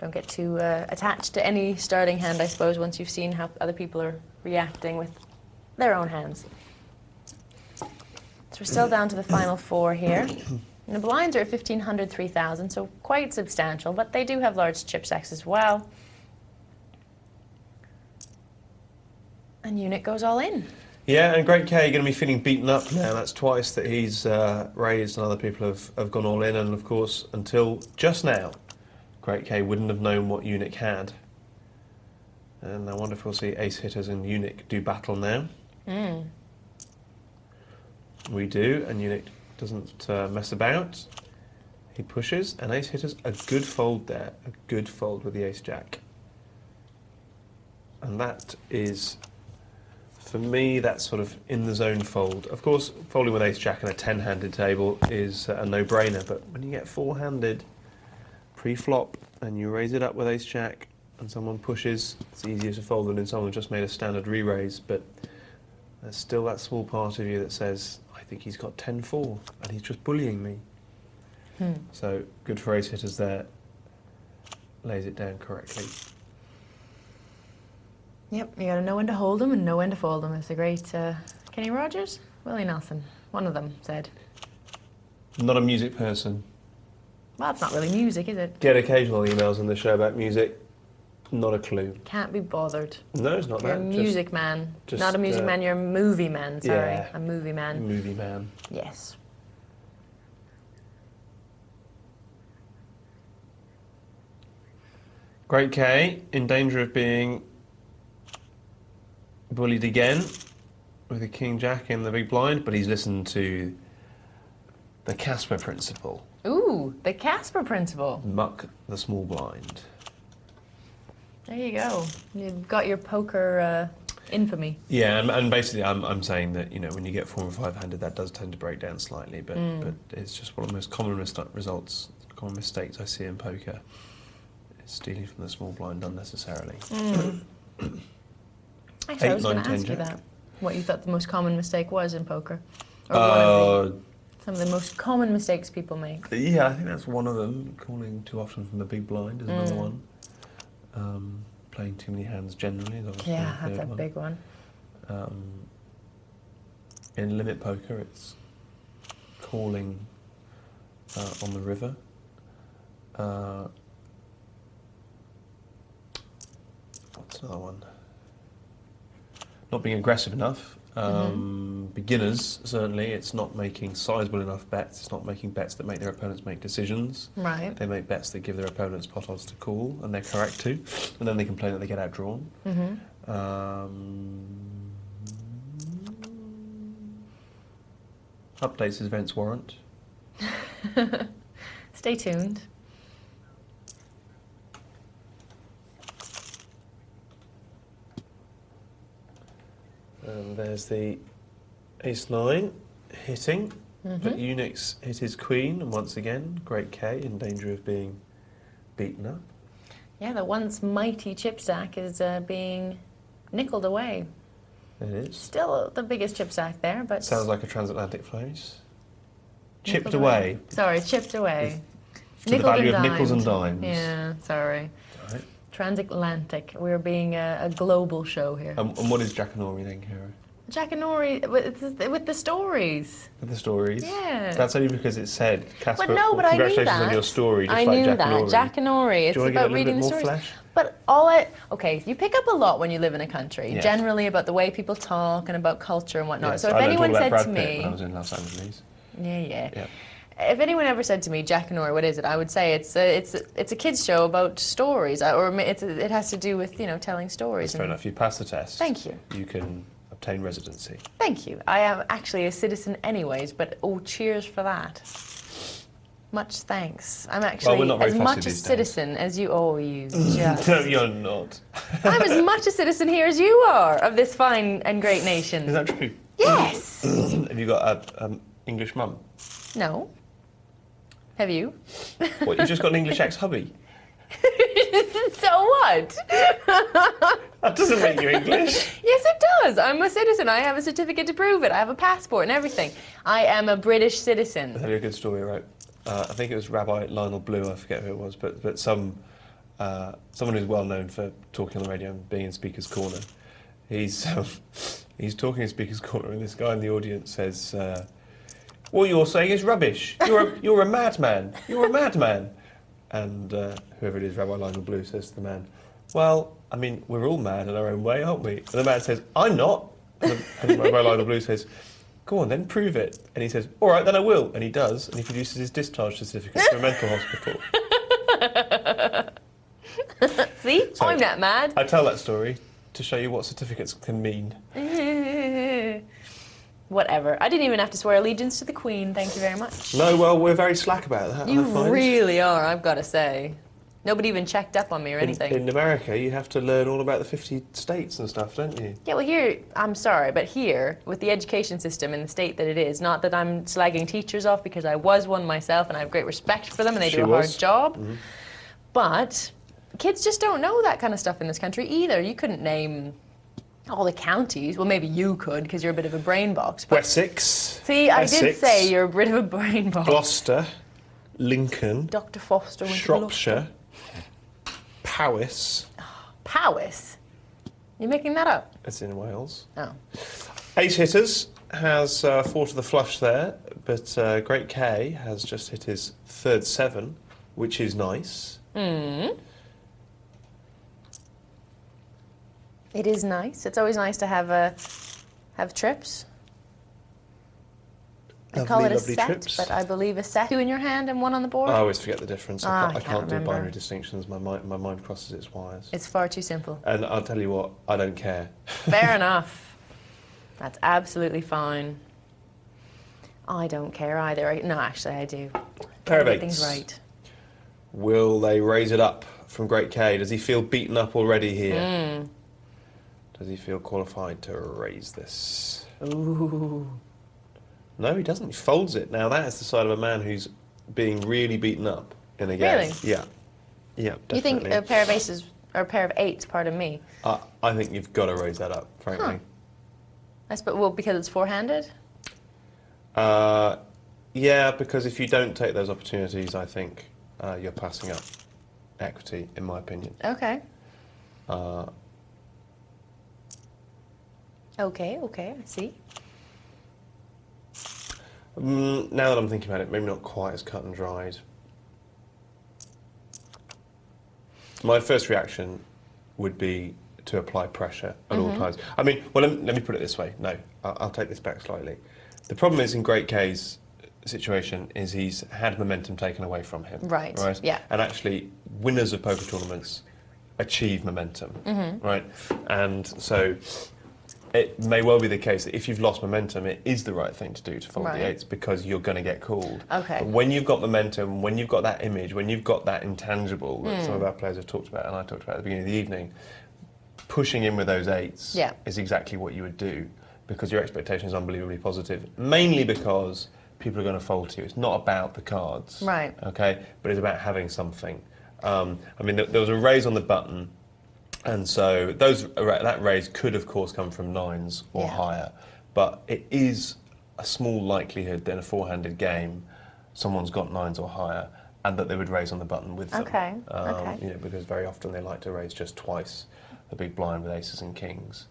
Don't get too attached to any starting hand, I suppose, once you've seen how other people are reacting with their own hands. So we're still down to the final four here. And the blinds are at 1,500, 3,000, so quite substantial, but they do have large chip stacks as well. And Unit goes all in. Yeah, and Great K going to be feeling beaten up now. That's twice that he's raised and other people have gone all in. And of course, until just now, Great K wouldn't have known what Unit had. And I wonder if we'll see Ace Hitters and Unit do battle now. We do, and Unit doesn't mess about. He pushes, and Ace Hitters, a good fold there. A good fold with the Ace-Jack. And that is... For me, that's sort of in the zone fold. Of course, folding with Ace-Jack and a 10-handed table is a no-brainer, but when you get 4-handed pre-flop and you raise it up with Ace-Jack and someone pushes, it's easier to fold than in someone who just made a standard re-raise, but there's still that small part of you that says, I think he's got 10-4 and he's just bullying me. So, good for Ace Hitters there. Lays it down correctly. Yep, you gotta know when to hold them and know when to fold them. It's a great Kenny Rogers, Willie Nelson. One of them said. Not a music person. Well, it's not really music, is it? Get occasional emails in the show about music. Not a clue. Can't be bothered. No, it's not You're that. a music man. Not a music man, you're a movie man. Sorry, yeah, a movie man. Movie man. Yes. Great K, in danger of being bullied again with a King-Jack in the big blind, but he's listened to the Caspar principle. Ooh, the Caspar principle. Muck the small blind. There you go. You've got your poker infamy. Yeah, and basically I'm saying that, you know, when you get 4 and 5-handed, that does tend to break down slightly, but it's just one of the most common common mistakes I see in poker. It's stealing from the small blind unnecessarily. Actually, I was going to ask you that. What you thought the most common mistake was in poker? Or some of the most common mistakes people make. Yeah, I think that's one of them. Calling too often from the big blind is another one. Playing too many hands generally is obviously yeah, that's a big one. In limit poker, it's calling on the river. What's another one? Not being aggressive enough. Beginners, certainly, it's not making sizable enough bets. It's not making bets that make their opponents make decisions. Right. They make bets that give their opponents pot odds to call, and they're correct to, and then they complain that they get outdrawn. Updates as events warrant. Stay tuned. And there's the ace-9 hitting, but Unix hit his queen, and once again, Great K in danger of being beaten up. Yeah, the once mighty chip stack is being nickeled away. It is. Still the biggest chip stack there, but... Sounds like a transatlantic phrase. Chipped away. Sorry, chipped away. To the value of nickels and dimes. Yeah, sorry. Right. Transatlantic. We're being a global show here. And what is Jackanory then, Kara? Jackanory with the stories. With the stories? Yeah. That's only because it said, Caspar, but no, but congratulations I knew that. on your story, just I like knew Jackanory. that. Jackanory. It's about reading the stories. Flesh? But okay, you pick up a lot when you live in a country, generally about the way people talk and about culture and whatnot. Yes, so if I anyone said Brad to Pitt me... when I was in Los Angeles. Yeah. If anyone ever said to me, Jackanory, what is it? I would say it's a kids show about stories, or it has to do with, you know, telling stories. That's fair enough. You passed the test. Thank you. You can obtain residency. Thank you. I am actually a citizen anyways, but cheers for that. Much thanks. I'm actually we're not very as fussy much a these days. citizen as you. Oh, you just. No, you're not. I'm as much a citizen here as you are of this fine and great nation. Is that true? Yes. Have you got an English mum? No. Have you? What, you've just got an English ex-hubby? So what? That doesn't make you English. Yes, it does. I'm a citizen. I have a certificate to prove it. I have a passport and everything. I am a British citizen. I'll tell you a good story, right? I think it was Rabbi Lionel Blue, I forget who it was, but someone who's well known for talking on the radio and being in Speaker's Corner. He's talking in Speaker's Corner, and this guy in the audience says, "What you're saying is rubbish. You're a madman. You're a madman." And whoever it is, Rabbi Lionel Blue, says to the man, "Well, I mean, we're all mad in our own way, aren't we?" And the man says, "I'm not." And Rabbi Lionel Blue says, "Go on then, prove it." And he says, "All right, then I will." And he does, and he produces his discharge certificate from a mental hospital. See? So, I'm not mad. I tell that story to show you what certificates can mean. Whatever. I didn't even have to swear allegiance to the Queen, thank you very much. No, well, we're very slack about that, You I find. really are, I've got to say. Nobody even checked up on me or anything. In America, you have to learn all about the 50 states and stuff, don't you? Yeah, well here, I'm sorry, but here, with the education system in the state that it is, not that I'm slagging teachers off because I was one myself and I have great respect for them and they do a hard job, but kids just don't know that kind of stuff in this country either. You couldn't name all the counties. Well, maybe you could because you're a bit of a brain box. But Wessex. see, I did say you're a bit of a brain box. Gloucester. Lincoln. Dr. Foster went Shropshire. Powys. Powys? You're making that up? It's in Wales. Oh. 8 hitters, has 4 to the flush there, but Great K has just hit his 3rd 7, which is nice. It is nice. It's always nice to have trips. I call it a set, trips. but I believe a set. 2 in your hand and 1 on the board. I always forget the difference. I can't do remember. binary distinctions. My mind crosses its wires. It's far too simple. And I'll tell you what, I don't care. Fair enough. That's absolutely fine. I don't care either. No, actually, I do. Pair of Get 8s. things right. Will they raise it up from Great K? Does he feel beaten up already here? Does he feel qualified to raise this? Ooh. No, he doesn't. He folds it. Now, that is the side of a man who's being really beaten up in a game. Really? Yeah. Yeah, definitely. You think a pair of aces, or a pair of 8s, pardon me? I think you've got to raise that up, frankly. Well, because it's four-handed? Yeah, because if you don't take those opportunities, I think you're passing up equity, in my opinion. Okay. Okay, I see. Now that I'm thinking about it, maybe not quite as cut and dried. My first reaction would be to apply pressure at all times. I mean, well, let me put it this way. No, I'll take this back slightly. The problem is in Great K's situation is he's had momentum taken away from him. Right, yeah. And actually, winners of poker tournaments achieve momentum, right? And so it may well be the case that if you've lost momentum, it is the right thing to do to fold the 8s because you're going to get called. Okay. But when you've got momentum, when you've got that image, when you've got that intangible that some of our players have talked about and I talked about at the beginning of the evening, pushing in with those 8s is exactly what you would do because your expectation is unbelievably positive, mainly because people are going to fold to you. It's not about the cards, right? Okay, but it's about having something. I mean, there was a raise on the button, and so that raise could, of course, come from 9s or higher, but it is a small likelihood that in a four-handed game, someone's got 9s or higher, and that they would raise on the button with them. Okay. You know, because very often they like to raise just twice the big blind with aces and kings.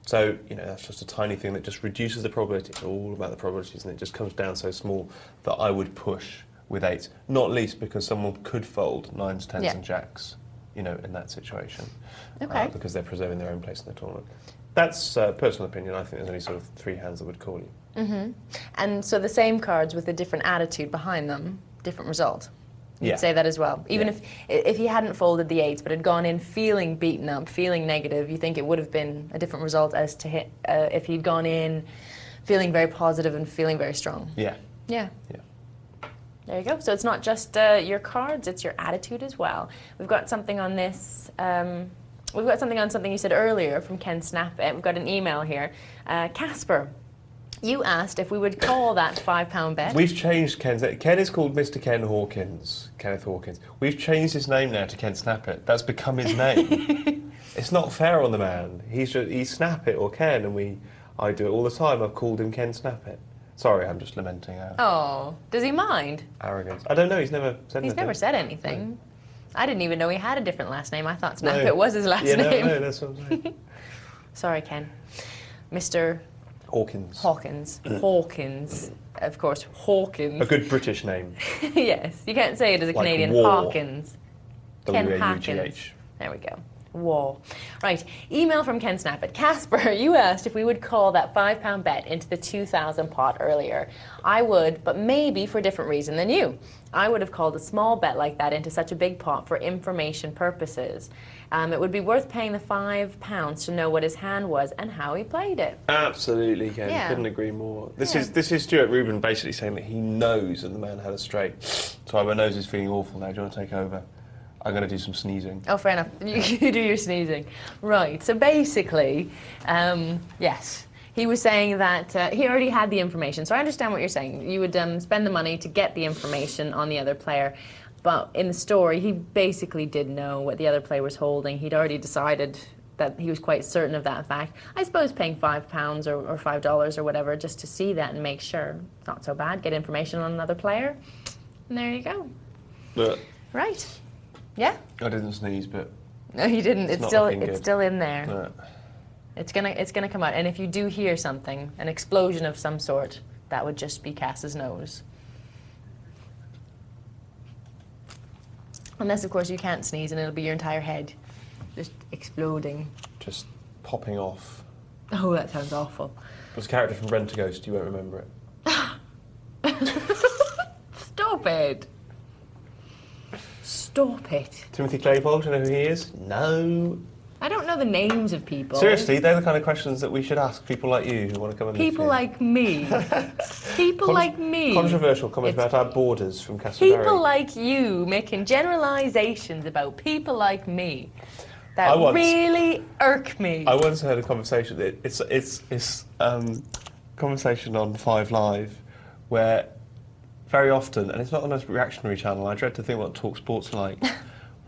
So, you know, that's just a tiny thing that just reduces the probability. It's all about the probabilities, and it just comes down so small that I would push with 8s, not least because someone could fold 9s, 10s and jacks, you know, in that situation. Okay. Because they're preserving their own place in the tournament. That's personal opinion. I think there's only sort of 3 hands that would call you. And so the same cards with a different attitude behind them, different result. You'd say that as well. Even if he hadn't folded the 8s but had gone in feeling beaten up, feeling negative, you think it would have been a different result as to if he'd gone in feeling very positive and feeling very strong. Yeah. Yeah. There you go. So it's not just your cards, it's your attitude as well. We've got something on this. We've got something on something you said earlier from Ken Snappit. We've got an email here. Caspar, you asked if we would call that £5 bet. We've changed Ken's. Ken is called Mr. Ken Hawkins, Kenneth Hawkins. We've changed his name now to Ken Snappit. That's become his name. It's not fair on the man. He's Snappit or Ken, and I do it all the time. I've called him Ken Snappit. Sorry, I'm just lamenting our Oh, does he mind? arrogance. I don't know. He's never said anything. He's never said anything. No. I didn't even know he had a different last name. I thought Snappit was his last name. No, that's what I'm saying. Sorry, Ken. Mr. Hawkins. Hawkins. Of course, Hawkins. A good British name. Yes, you can't say it as a like Canadian. War. Hawkins. Ken W-A-U-G-H. Hawkins. There we go. Wall. Right, email from Ken Snappit. Caspar, you asked if we would call that £5 bet into the 2,000 pot earlier. I would, but maybe for a different reason than you. I would have called a small bet like that into such a big pot for information purposes. It would be worth paying the £5 to know what his hand was and how he played it. Absolutely, Ken. Yeah. Couldn't agree more. This is Stuart Rubin basically saying that he knows that the man had a straight. Sorry, my nose is feeling awful now. Do you want to take over? I'm going to do some sneezing. Oh, fair enough. You do your sneezing. Right, so basically, yes. He was saying that he already had the information. So I understand what you're saying. You would spend the money to get the information on the other player. But in the story, he basically did know what the other player was holding. He'd already decided that he was quite certain of that fact. I suppose paying £5 or $5 or whatever just to see that and make sure. It's not so bad. Get information on another player. And there you go. But right. Yeah? I didn't sneeze, but no, you didn't. It's still in there. No. It's gonna come out. And if you do hear something, an explosion of some sort, that would just be Cass's nose. Unless, of course, you can't sneeze and it'll be your entire head just exploding. Just popping off. Oh, that sounds awful. It was a character from Rent a Ghost. You won't remember it. Stop it. Stop it. Timothy Claypole, do you know who he is? No. I don't know the names of people. Seriously, they're the kind of questions that we should ask people like you who want to come and people like me. People like me. Controversial comments about our borders from Caspar. People like you making generalisations about people like me that really irk me. I once heard a conversation. It's conversation on 5 Live where very often, and it's not the most reactionary channel. I dread to think what Talk Sport's like.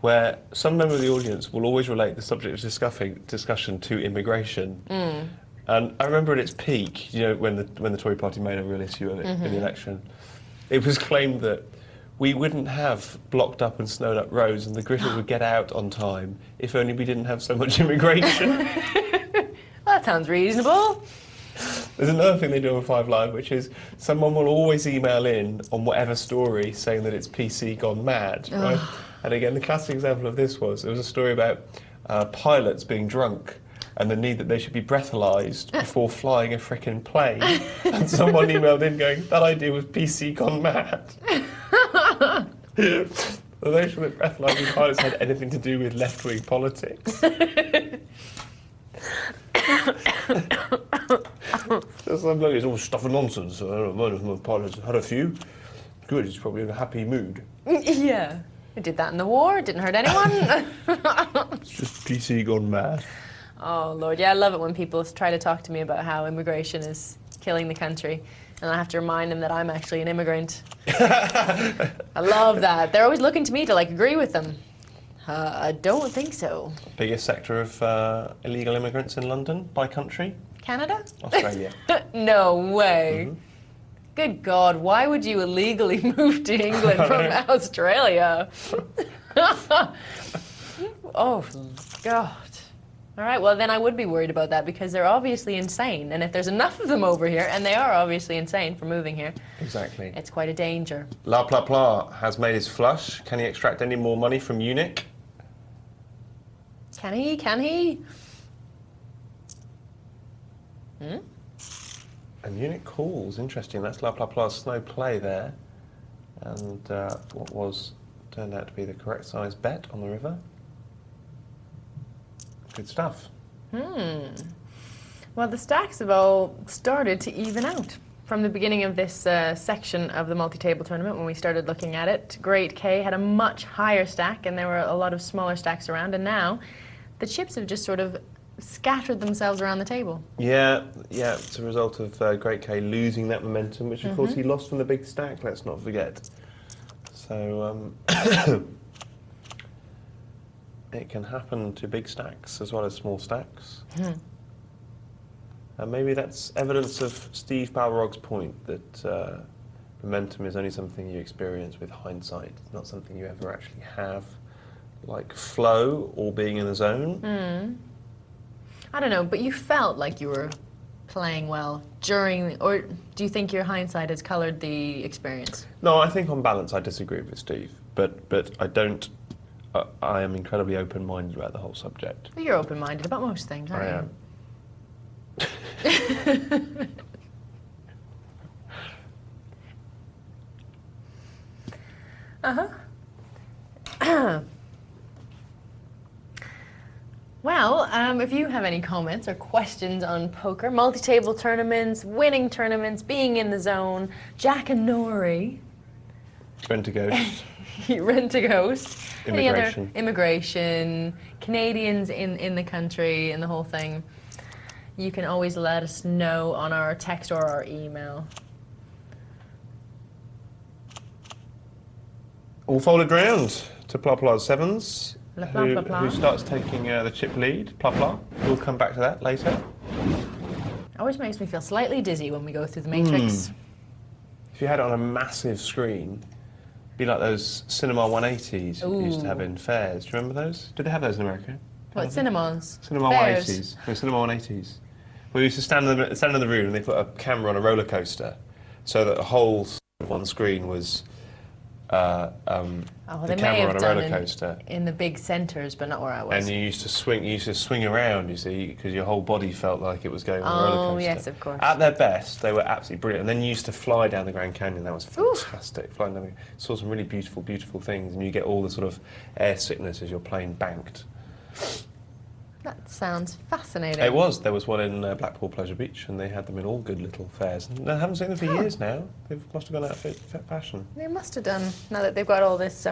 Where some member of the audience will always relate the subject of discussion to immigration. Mm. And I remember at its peak, you know, when the Tory party made a real issue of it in the election, it was claimed that we wouldn't have blocked up and snowed up roads and the gritters would get out on time if only we didn't have so much immigration. Well, that sounds reasonable. There's another thing they do on 5 Live, which is someone will always email in on whatever story saying that it's PC gone mad, right? And again, the classic example of this was, there was a story about pilots being drunk and the need that they should be breathalyzed before flying a frickin' plane. And someone emailed in going, that idea was PC gone mad. The notion that breathalyzing pilots had anything to do with left-wing politics. Some bloke is all stuff and nonsense. I don't know, my pilot's had a few. Good, he's probably in a happy mood. Yeah. I did that in the war, it didn't hurt anyone. It's just PC gone mad. Oh, Lord, yeah, I love it when people try to talk to me about how immigration is killing the country. And I have to remind them that I'm actually an immigrant. I love that. They're always looking to me to, like, agree with them. I don't think so. Biggest sector of illegal immigrants in London by country? Canada? Australia. No way. Mm-hmm. Good God, why would you illegally move to England from Australia? Oh, God. All right, well, then I would be worried about that because they're obviously insane. And if there's enough of them over here, and they are obviously insane for moving here, exactly, it's quite a danger. La Pla Pla has made his flush. Can he extract any more money from Munich? Can he? Can he? Hmm? And Munich calls, interesting. That's La Pla Pla's snow play there. And what turned out to be the correct size bet on the river. Good stuff. Well, the stacks have all started to even out. From the beginning of this section of the multi-table tournament, when we started looking at it, Great K had a much higher stack, and there were a lot of smaller stacks around, and now the chips have just sort of scattered themselves around the table. Yeah, it's a result of Great K losing that momentum, which of course he lost from the big stack, let's not forget. So, it can happen to big stacks as well as small stacks. And maybe that's evidence of Steve Balrog's point that momentum is only something you experience with hindsight, not something you ever actually have, like flow or being in the zone. I don't know, but you felt like you were playing well during, or do you think your hindsight has coloured the experience? No, I think on balance I disagree with Steve, but I don't. I am incredibly open-minded about the whole subject. Well, you're open-minded about most things, aren't you? I am. Well, if you have any comments or questions on poker, multi-table tournaments, winning tournaments, being in the zone, Jack and Nori, Rent a Ghost. Rent a Ghost, any other immigration, Canadians in the country, and the whole thing, you can always let us know on our text or our email. All folded round to Pla Pla's sevens. La Pla Pla Pla. Who starts taking the chip lead? Pla Pla. We'll come back to that later. Always makes me feel slightly dizzy when we go through the matrix. If you had it on a massive screen, it'd be like those Cinema 180s you used to have in fairs. Do you remember those? Did they have those in America? What, cinemas? Cinema 180s. No, Cinema 180s. We used to stand in the room and they put a camera on a roller coaster so that the whole one screen was the camera on a roller coaster. In the big centres, but not where I was. And you used to swing around, you see, because your whole body felt like it was going on a roller coaster. Oh, yes, of course. At their best, they were absolutely brilliant. And then you used to fly down the Grand Canyon. That was fantastic. Flying down, saw some really beautiful, beautiful things, and you get all the sort of air sickness as your plane banked. That sounds fascinating. It was. There was one in Blackpool Pleasure Beach, and they had them in all good little fairs. And I haven't seen them for years now. They must have gone out of fashion. They must have done, now that they've got all this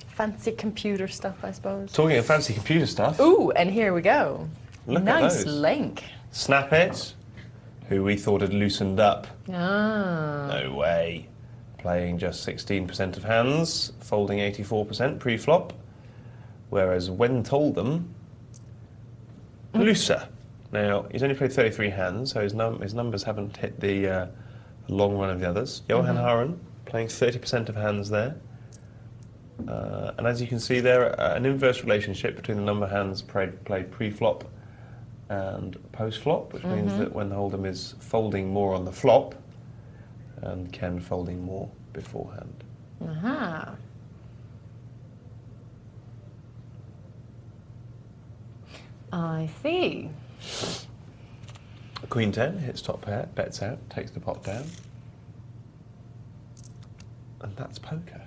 fancy computer stuff, I suppose. Talking of fancy computer stuff. Ooh, and here we go. Look nice at those. link. Snap It, who we thought had loosened up. Ah. No way. Playing just 16% of hands, folding 84% pre-flop. Whereas when told them, looser. Now, he's only played 33 hands, so his numbers haven't hit the long run of the others. Johan Haren playing 30% of hands there. And as you can see there, an inverse relationship between the number of hands played pre-flop and post-flop, which means that when Hold'em is folding more on the flop, and Ken folding more beforehand. Aha. I see. Queen 10 hits top pair, bets out, takes the pot down. And that's poker.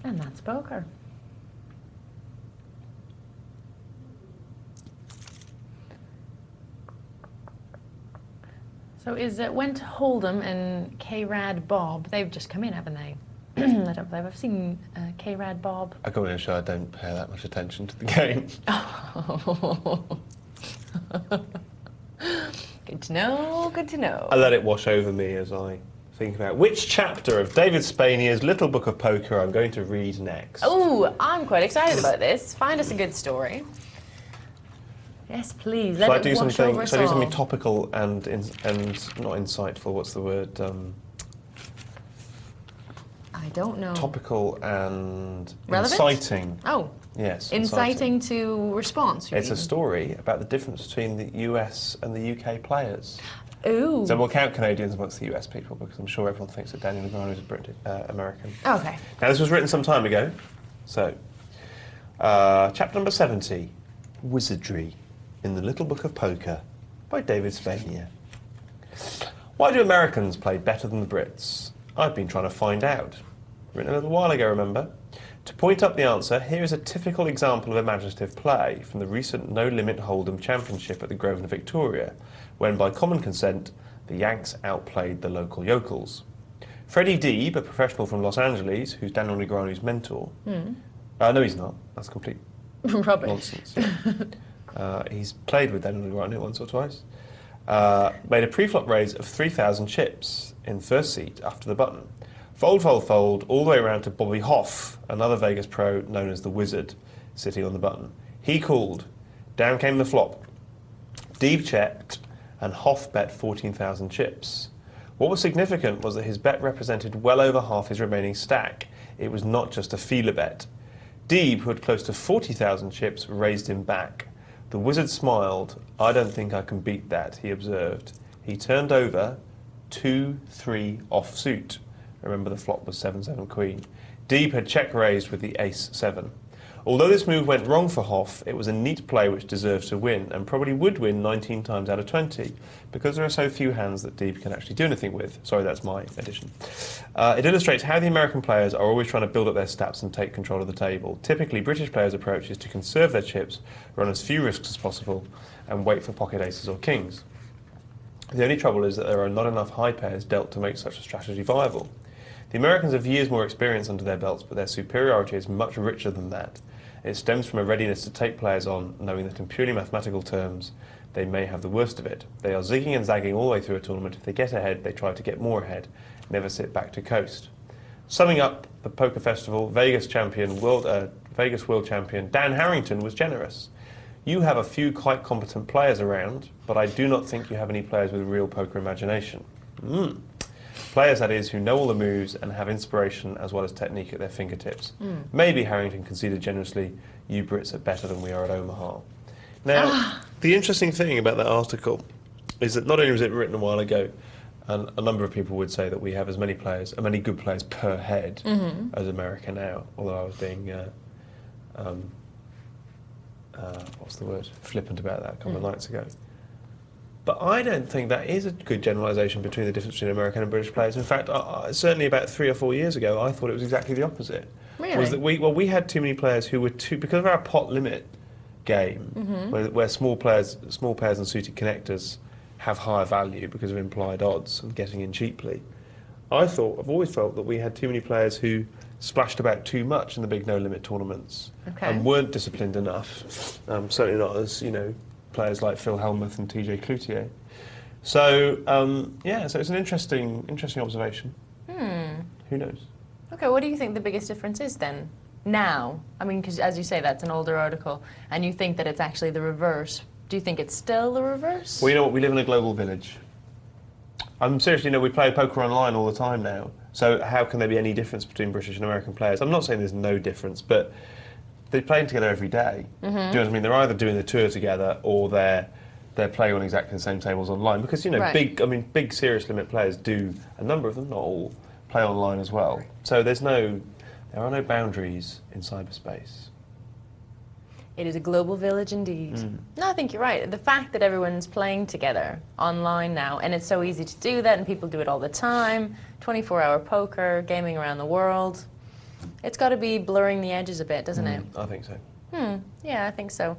And that's poker. So is it Went Hold'em and K-Rad Bob? They've just come in, haven't they? I don't believe I've seen K-Rad Bob. I got to show I don't pay that much attention to the game. Good to know, good to know. I let it wash over me as I think about which chapter of David Spania's Little Book of Poker I'm going to read next. Oh, I'm quite excited about this. Find us a good story. Yes, please. Let it wash over us all. Shall I do something topical and not insightful? What's the word? I don't know. Topical and Relevant? inciting. Oh. Yes. Inciting to response. It's a story about the difference between the US and the UK players. Ooh. So we'll count Canadians amongst the US people because I'm sure everyone thinks that Daniel Negreanu is British, American. Okay. Now this was written some time ago. So, chapter number 70, Wizardry in the Little Book of Poker by David Spania. Why do Americans play better than the Brits? I've been trying to find out. Written a little while ago, remember? To point up the answer, here is a typical example of imaginative play from the recent No Limit Hold'em Championship at the Grosvenor Victoria, when by common consent, the Yanks outplayed the local yokels. Freddie Deeb, a professional from Los Angeles, who's Daniel Negreanu's mentor. No, he's not. That's complete Rubbish. nonsense. Yeah. He's played with Daniel Negreanu once or twice. Made a pre-flop raise of 3,000 chips in first seat after the button. Fold, fold, fold, all the way around to Bobby Hoff, another Vegas pro known as the Wizard, sitting on the button. He called. Down came the flop. Deeb checked, and Hoff bet 14,000 chips. What was significant was that his bet represented well over half his remaining stack. It was not just a feeler bet. Deeb, who had close to 40,000 chips, raised him back. The Wizard smiled. I don't think I can beat that, he observed. He turned over 2-3 offsuit. Remember, the flop was 7-7 queen. Deeb had check raised with the ace-7. Although this move went wrong for Hoff, it was a neat play which deserved to win, and probably would win 19 times out of 20, because there are so few hands that Deeb can actually do anything with. Sorry, that's my addition. It illustrates how the American players are always trying to build up their stats and take control of the table. Typically, British players' approach is to conserve their chips, run as few risks as possible, and wait for pocket aces or kings. The only trouble is that there are not enough high pairs dealt to make such a strategy viable. The Americans have years more experience under their belts, but their superiority is much richer than that. It stems from a readiness to take players on, knowing that in purely mathematical terms, they may have the worst of it. They are zigging and zagging all the way through a tournament. If they get ahead, they try to get more ahead, never sit back to coast. Summing up the poker festival, Vegas World Champion Dan Harrington was generous. You have a few quite competent players around, but I do not think you have any players with real poker imagination. Players, that is, who know all the moves and have inspiration as well as technique at their fingertips. Maybe, Harrington conceded generously, you Brits are better than we are at Omaha. Now, the interesting thing about that article is that not only was it written a while ago, and a number of people would say that we have as many good players per head as America now, although I was being, flippant about that a couple of nights ago. But I don't think that is a good generalisation between the difference between American and British players. In fact, certainly about 3 or 4 years ago, I thought it was exactly the opposite. Really? Was that we had too many players who were because of our pot limit game, where small pairs and suited connectors have higher value because of implied odds and getting in cheaply. I've always felt that we had too many players who splashed about too much in the big no-limit tournaments and weren't disciplined enough. Certainly not as, players like Phil Hellmuth and TJ Cloutier. So, so it's an interesting observation. Who knows? Okay, what do you think the biggest difference is then, now? I mean, because as you say, that's an older article, and you think that it's actually the reverse. Do you think it's still the reverse? Well, you know what, we live in a global village. I'm seriously, we play poker online all the time now, so how can there be any difference between British and American players? I'm not saying there's no difference, but they're playing together every day. Do you know what I mean? They're either doing the tour together or they're playing on exactly the same tables online. Because big serious limit players do, a number of them, not all, play online as well. So there are no boundaries in cyberspace. It is a global village indeed. No, I think you're right. The fact that everyone's playing together online now, and it's so easy to do that, and people do it all the time, 24-hour poker, gaming around the world. It's got to be blurring the edges a bit, doesn't it? I think so. Yeah, I think so.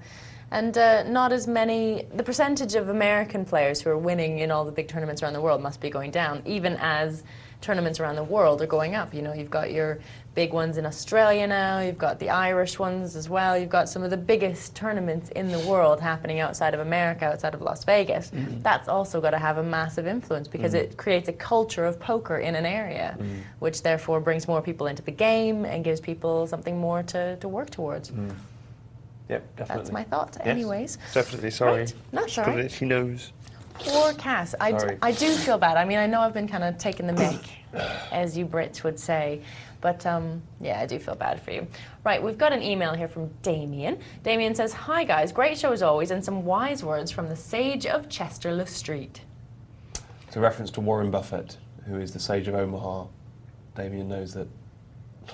And not as many... The percentage of American players who are winning in all the big tournaments around the world must be going down, even as tournaments around the world are going up. You've got your big ones in Australia now, you've got the Irish ones as well, you've got some of the biggest tournaments in the world happening outside of America, outside of Las Vegas. That's also got to have a massive influence because it creates a culture of poker in an area, which therefore brings more people into the game and gives people something more to work towards. Yep, definitely. That's my thought, anyways. Definitely, sorry. Right. No, sorry. She knows. Poor Cass. I do feel bad. I mean, I know I've been kind of taking the mick, as you Brits would say. But, yeah, I do feel bad for you. Right, we've got an email here from Damien. Damien says, "Hi, guys. Great show as always, and some wise words from the sage of Chesterless Street." It's a reference to Warren Buffett, who is the sage of Omaha. Damien knows that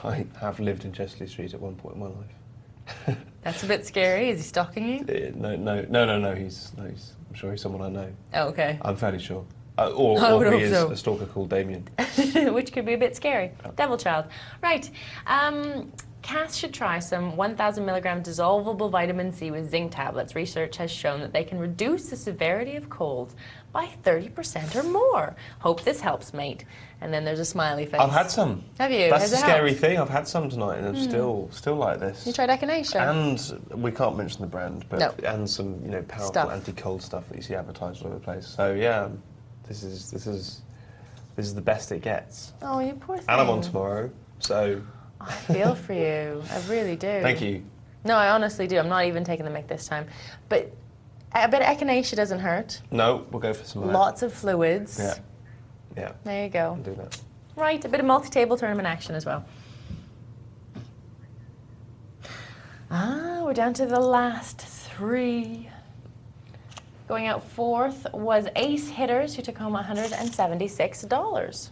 I have lived in Chesterley Street at one point in my life. That's a bit scary. Is he stalking you? No. I'm sure he's someone I know. Oh, okay. I'm fairly sure. Or he is a stalker called Damien. Which could be a bit scary. Devil child. Right. Cass should try some 1,000 milligram dissolvable vitamin C with zinc tablets. Research has shown that they can reduce the severity of colds by 30% or more. Hope this helps, mate. And then there's a smiley face. I've had some. Have you? That's Has the it scary helped? thing. I've had some tonight, and I'm still like this. You tried echinacea? And we can't mention the brand, but No. and some powerful Stuff. anti-cold stuff that you see advertised all over the place. So yeah, this is the best it gets. Oh, you poor thing. And I'm on tomorrow, so. I feel for you. I really do. Thank you. No, I honestly do. I'm not even taking the mic this time. But I bet echinacea doesn't hurt. No, we'll go for some of that. Lots of fluids. Yeah. Yeah. There you go. I'll do that. Right, a bit of multi-table tournament action as well. We're down to the last three. Going out fourth was Ace Hitters, who took home $176.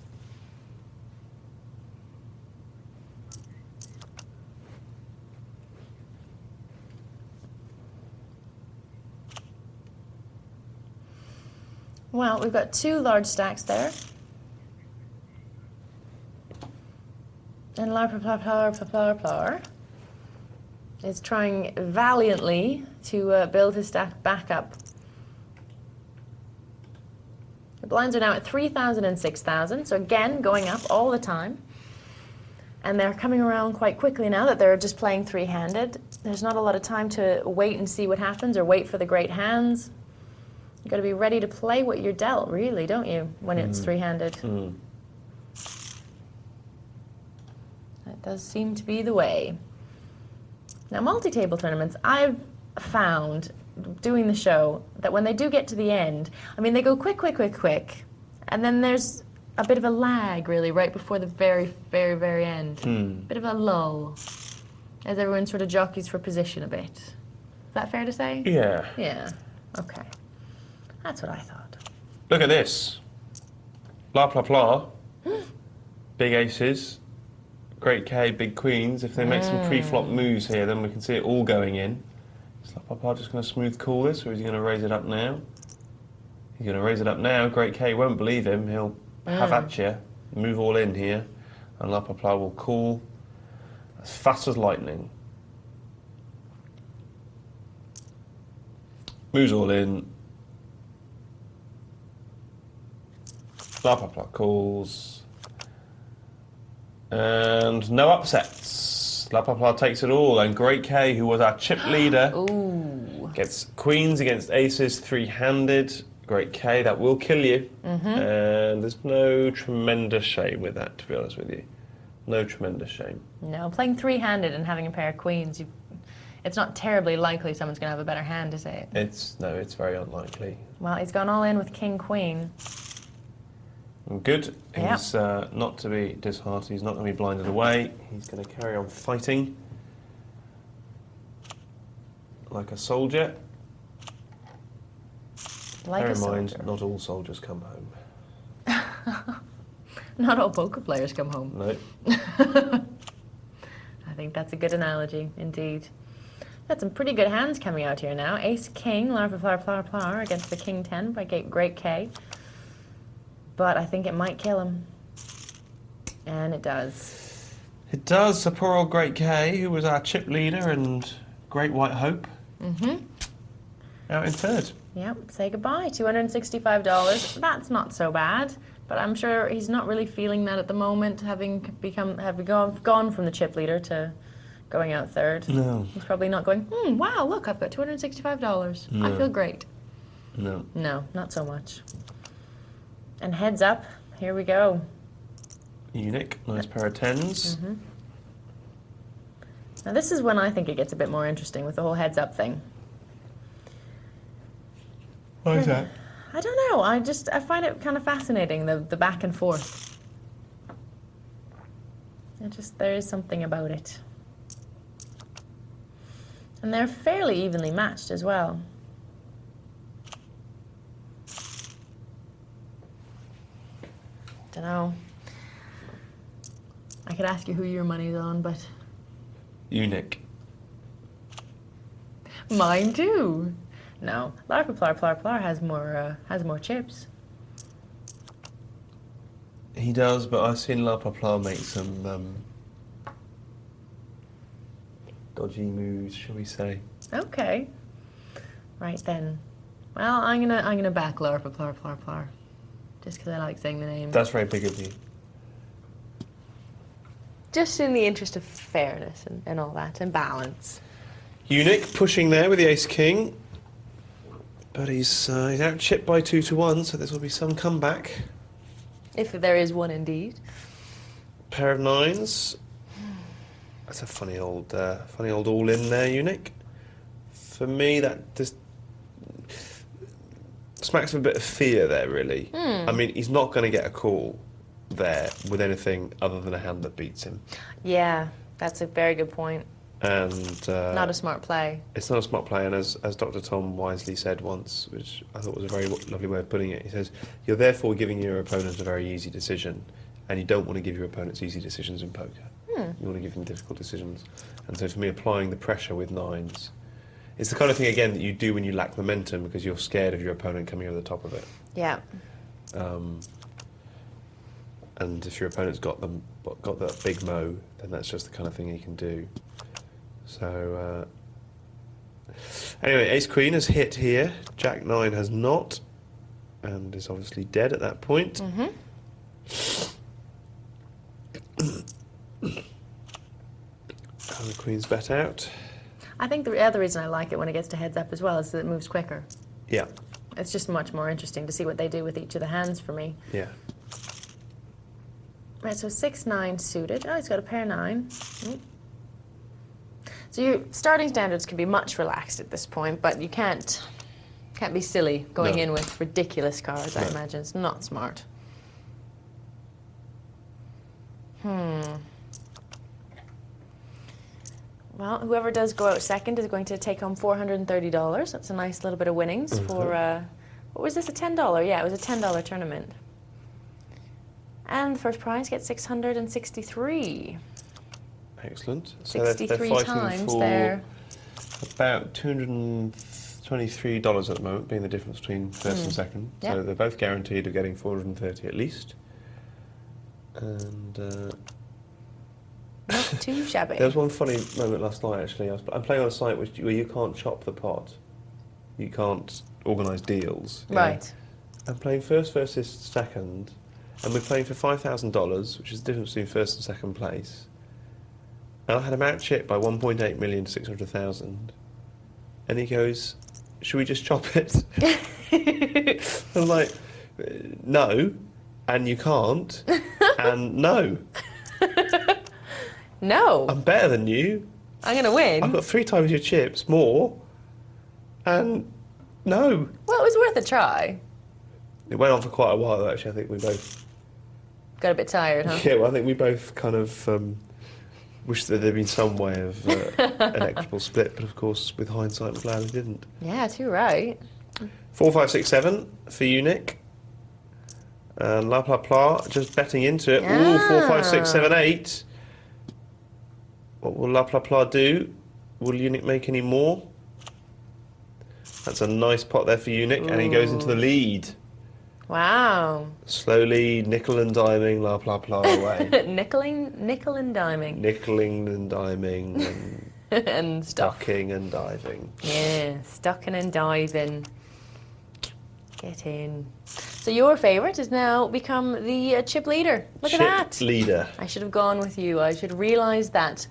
Well, we've got two large stacks there. And Larplar is trying valiantly to build his stack back up. The blinds are now at 3,000 and 6,000, so again, going up all the time. And they're coming around quite quickly now that they're just playing three-handed. There's not a lot of time to wait and see what happens or wait for the great hands. You've got to be ready to play what you're dealt, really, don't you, when it's three-handed? That does seem to be the way. Now, multi-table tournaments, I've found, doing the show, that when they do get to the end, I mean, they go quick, quick, quick, quick, and then there's a bit of a lag, really, right before the very, very, very end. Bit of a lull, as everyone sort of jockeys for position a bit. Is that fair to say? Yeah. Yeah, okay. That's what I thought. Look at this. Blah, blah, blah. Big aces. Great K, big queens. If they make some pre-flop moves here, then we can see it all going in. Is Papa just going to smooth call this, or is he going to raise it up now? He's going to raise it up now. Great K won't believe him. He'll have at you, move all in here, and La Papa will call as fast as lightning. Moves all in. La Papa calls. And no upsets. La Papa takes it all, and Great K, who was our chip leader, gets queens against aces, three-handed. Great K, that will kill you. And there's no tremendous shame with that, to be honest with you. No tremendous shame. No, playing three-handed and having a pair of queens, it's not terribly likely someone's going to have a better hand, is it? It's very unlikely. Well, he's gone all in with king-queen. Good. He's not to be disheartened. He's not going to be blinded away. He's going to carry on fighting like a soldier. Like Bear a in mind, soldier. not all soldiers come home. Not all poker players come home. No. I think that's a good analogy, indeed. Got some pretty good hands coming out here now. Ace-King, Larplar against the King-10 by Great K. But I think it might kill him. And it does. It does. So poor old Great K, who was our chip leader and Great White Hope, out in third. Yep, say goodbye. $265. That's not so bad. But I'm sure he's not really feeling that at the moment, having gone from the chip leader to going out third. No. He's probably not going, wow, look, I've got $265. No. I feel great. No. No, not so much. And heads up, here we go. Unique, nice pair of tens. Now this is when I think it gets a bit more interesting with the whole heads up thing. Why is that? I don't know, I find it kind of fascinating, the back and forth. There is something about it. And they're fairly evenly matched as well. Dunno. I could ask you who your money's on, but... Unique. Mine too. No, Larplar has more chips. He does, but I've seen La Papa make some dodgy moves, shall we say. Okay. Right then. Well, I'm gonna back Larpa Plar Plar Plar. Just because I like saying the name. That's very big of you. Just in the interest of fairness and all that, and balance. Eunuch pushing there with the ace-king. But he's out-chipped by 2-1, so this will be some comeback. If there is one indeed. Pair of nines. That's a funny old all-in there, Eunuch. For me, that just smacks of a bit of fear there, really. I mean, he's not going to get a call there with anything other than a hand that beats him. Yeah, that's a very good point. And not a smart play. It's not a smart play, and as Dr. Tom wisely said once, which I thought was a very lovely way of putting it, he says, you're therefore giving your opponent a very easy decision, and you don't want to give your opponents easy decisions in poker. You want to give them difficult decisions. And so for me, applying the pressure with nines, it's the kind of thing, again, that you do when you lack momentum because you're scared of your opponent coming over the top of it. Yeah. And if your opponent's got that big mo, then that's just the kind of thing he can do. So, anyway, ace-queen has hit here. Jack-9 has not, and is obviously dead at that point. And the queen's bet out. I think the other reason I like it when it gets to heads up as well is that it moves quicker. Yeah. It's just much more interesting to see what they do with each of the hands for me. Yeah. Right, so 6-9 suited. Oh, he's got a pair 9. So your starting standards can be much relaxed at this point, but you can't be silly going in with ridiculous cards, I imagine. It's not smart. Well, whoever does go out second is going to take home $430. That's a nice little bit of winnings for, what was this, a $10? Yeah, it was a $10 tournament. And the first prize gets 663. Excellent. So 63 they're times for there. About $223 at the moment, being the difference between first and second. Yep. So they're both guaranteed of getting 430 at least. And Not too shabby. there was one funny moment last night, actually. I'm playing on a site where you can't chop the pot. You can't organise deals. Right. I'm playing first versus second, and we're playing for $5,000, which is the difference between first and second place. And I had him out-chipped by 1.8 million to 600,000. And he goes, should we just chop it? I'm like, no, and you can't, and no. No. I'm better than you. I'm going to win. I've got 3 times your chips, more, and no. Well, it was worth a try. It went on for quite a while, actually. I think we both... Got a bit tired, huh? Yeah, well, I think we both kind of wish that there'd been some way of an equitable split, but of course, with hindsight, I'm glad we didn't. Yeah, too right. 4, 5, 6, 7 for Eunuch. And La Pla Pla just betting into it. Yeah. Ooh, 4, 5, 6, 7, 8. What will La Pla Pla do? Will Eunuch make any more? That's a nice pot there for Eunuch, and he goes into the lead. Wow. Slowly nickel and diming La Pla Pla away. Nickel and diming. Nickeling and diming and and stuff. ducking and diving. Yeah, stucking and diving. Get in. So your favourite has now become the chip leader. Look at that. Chip leader. I should have gone with you. I should realise that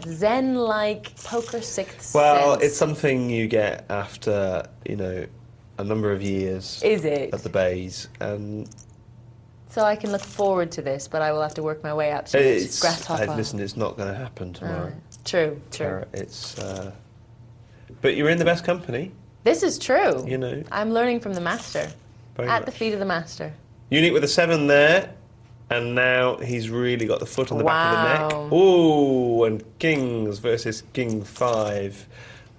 Zen-like poker sixth Well, sense. it's something you get after, you know, a number of years Is it? at the bays, and So I can look forward to this, but I will have to work my way up to it. Grasshopper. listen, it's not going to happen tomorrow. True. Sarah, it's but you're in the best company, This is true. you know. I'm learning from the master. Very At much. the feet of the master. Eunuch with a 7 there, and now he's really got the foot on the back of the Wow. neck. Ooh, and kings versus king 5.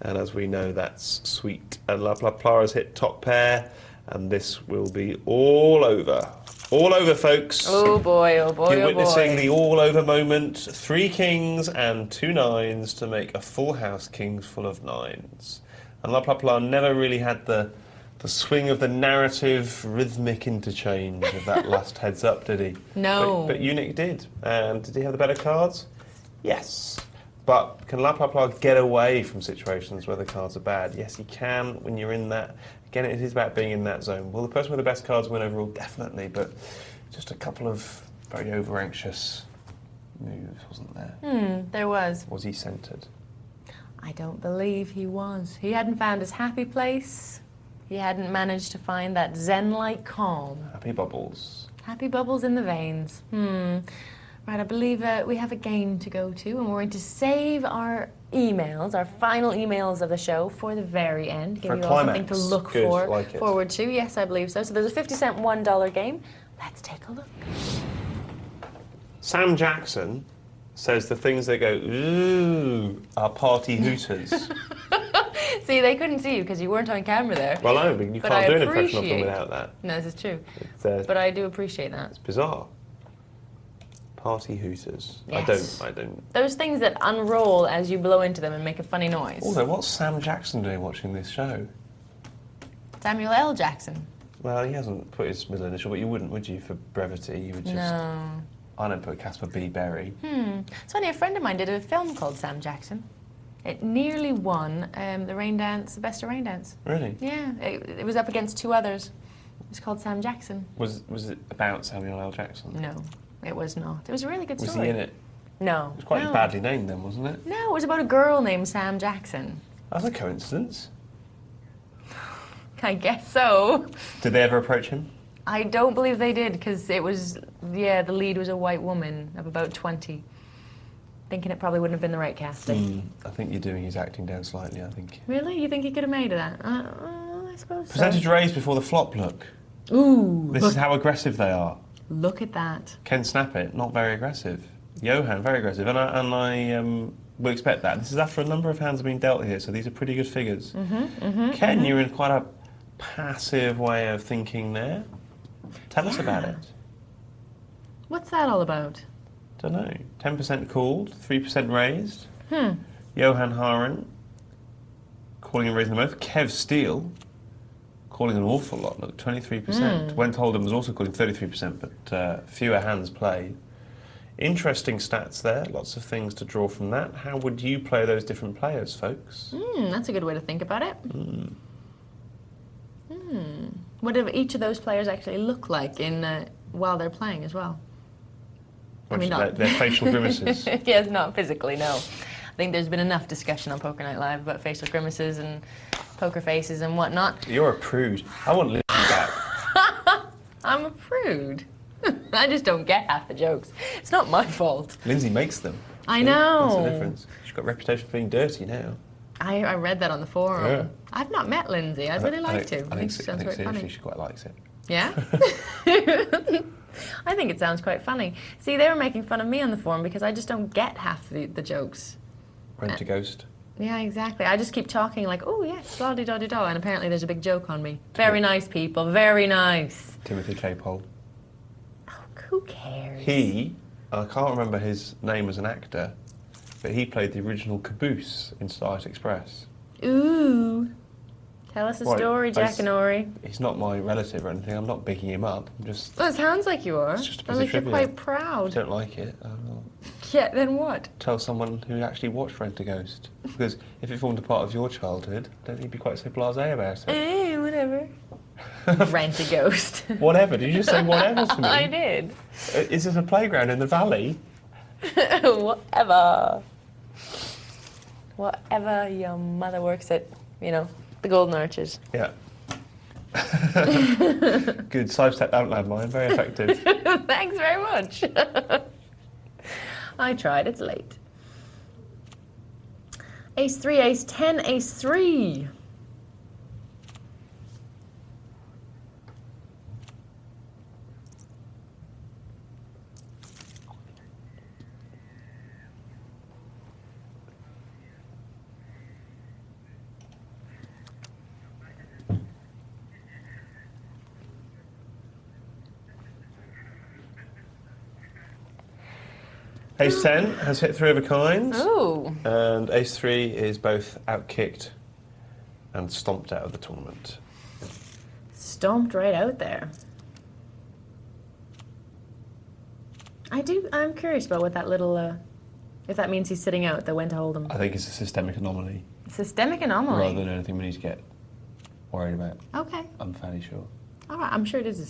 And as we know, that's sweet. And La Pla Pla has hit top pair, and this will be all over. All over, folks. Oh boy, oh boy, You're oh witnessing boy. the all-over moment. 3 kings and 2 nines to make a full house kings full of nines. And La Pla Pla never really had the swing of the narrative, rhythmic interchange of that last heads up, did he? No. But Eunuch did. And did he have the better cards? Yes. But can La Pla Pla get away from situations where the cards are bad? Yes, he can when you're in that. Again, it is about being in that zone. Will the person with the best cards win overall? Definitely, but just a couple of very over-anxious moves, wasn't there? There was. Was he centred? I don't believe he was. He hadn't found his happy place. He hadn't managed to find that zen-like calm. Happy bubbles. Happy bubbles in the veins. Right, I believe we have a game to go to, and we're going to save our emails, our final emails of the show, for the very end. Give you all something to look forward to. Yes, I believe so. So there's a 50-cent $1 game. Let's take a look. Sam Jackson says the things that go, ooh, are party hooters. See, they couldn't see you because you weren't on camera there. Well, no, but you can't do an impression of them without that. No, this is true. But I do appreciate that. It's bizarre. Party hooters. Yes. I don't. Those things that unroll as you blow into them and make a funny noise. Also, what's Sam Jackson doing watching this show? Samuel L. Jackson. Well, he hasn't put his middle initial, but you wouldn't, would you, for brevity? You would just... No. I don't put Caspar B. Berry. It's funny, a friend of mine did a film called Sam Jackson. It nearly won the Best of Rain Dance. Really? Yeah, it was up against two others. It was called Sam Jackson. Was it about Samuel L. Jackson? No, it was not. It was a really good story. Was he in it? No. It was quite badly named then, wasn't it? No, it was about a girl named Sam Jackson. That's a coincidence. I guess so. Did they ever approach him? I don't believe they did, because it was, the lead was a white woman of about 20. Thinking it probably wouldn't have been the right casting. I think you're doing his acting down slightly, I think. Really? You think he could have made that? I suppose so. Percentage raised before the flop, look. Ooh. This is how aggressive they are. Look at that. Ken Snappet, not very aggressive. Johan, very aggressive. And I will expect that. This is after a number of hands have been dealt here, so these are pretty good figures. Ken, you're in quite a passive way of thinking there. Tell us about it. What's that all about? Don't know. 10% called, 3% raised. Johan Haren calling and raising the most. Kev Steele calling an awful lot. Look, 23%. Went Hold'em was also calling 33%, but fewer hands played. Interesting stats there. Lots of things to draw from that. How would you play those different players, folks? That's a good way to think about it. What do each of those players actually look like while they're playing as well? I mean, not their facial grimaces. Yes, not physically, no. I think there's been enough discussion on Poker Night Live about facial grimaces and poker faces and whatnot. You're a prude. I want Lindsay back. I'm a prude. I just don't get half the jokes. It's not my fault. Lindsay makes them. I know. That's the difference. She's got a reputation for being dirty now. I read that on the forum. Yeah. I've not met Lindsay. I'd really like to. I think she sounds very funny. she quite likes it. Yeah? I think it sounds quite funny. See, they were making fun of me on the forum because I just don't get half the jokes. Rent a ghost. Yeah, exactly. I just keep talking like, oh, yes, blah-de-da-de-da, and apparently there's a big joke on me. Very nice people, very nice. Timothy Claypole. Oh, who cares? I can't remember his name as an actor, but he played the original Caboose in Starlight Express. Ooh. Tell us a story, Jack and Ori. He's not my relative or anything. I'm not bigging him up. I'm just... Well, it sounds like you are. It's just a piece of trivia. You're quite proud. If you don't like it, I will... Yeah, then what? Tell someone who actually watched Rent a Ghost. Because if it formed a part of your childhood, I don't think you'd be quite so blasé about it. Whatever. Rent a Ghost. Whatever. Did you just say whatever to me? I did. Is this a playground in the valley? Whatever. Whatever your mother works at, the Golden Arches. Yeah. Good. Sidestep out landmine. Very effective. Thanks very much. I tried. It's late. Ace 3, Ace 10, Ace 3. Ace 10 has hit 3 of a kind. Ooh. And Ace 3 is both outkicked and stomped out of the tournament. Stomped right out there. I'm curious about what that little If that means he's sitting out, then when to hold him. I think it's a systemic anomaly. Systemic anomaly? Rather than anything we need to get worried about. Okay. I'm fairly sure. All right, I'm sure it is a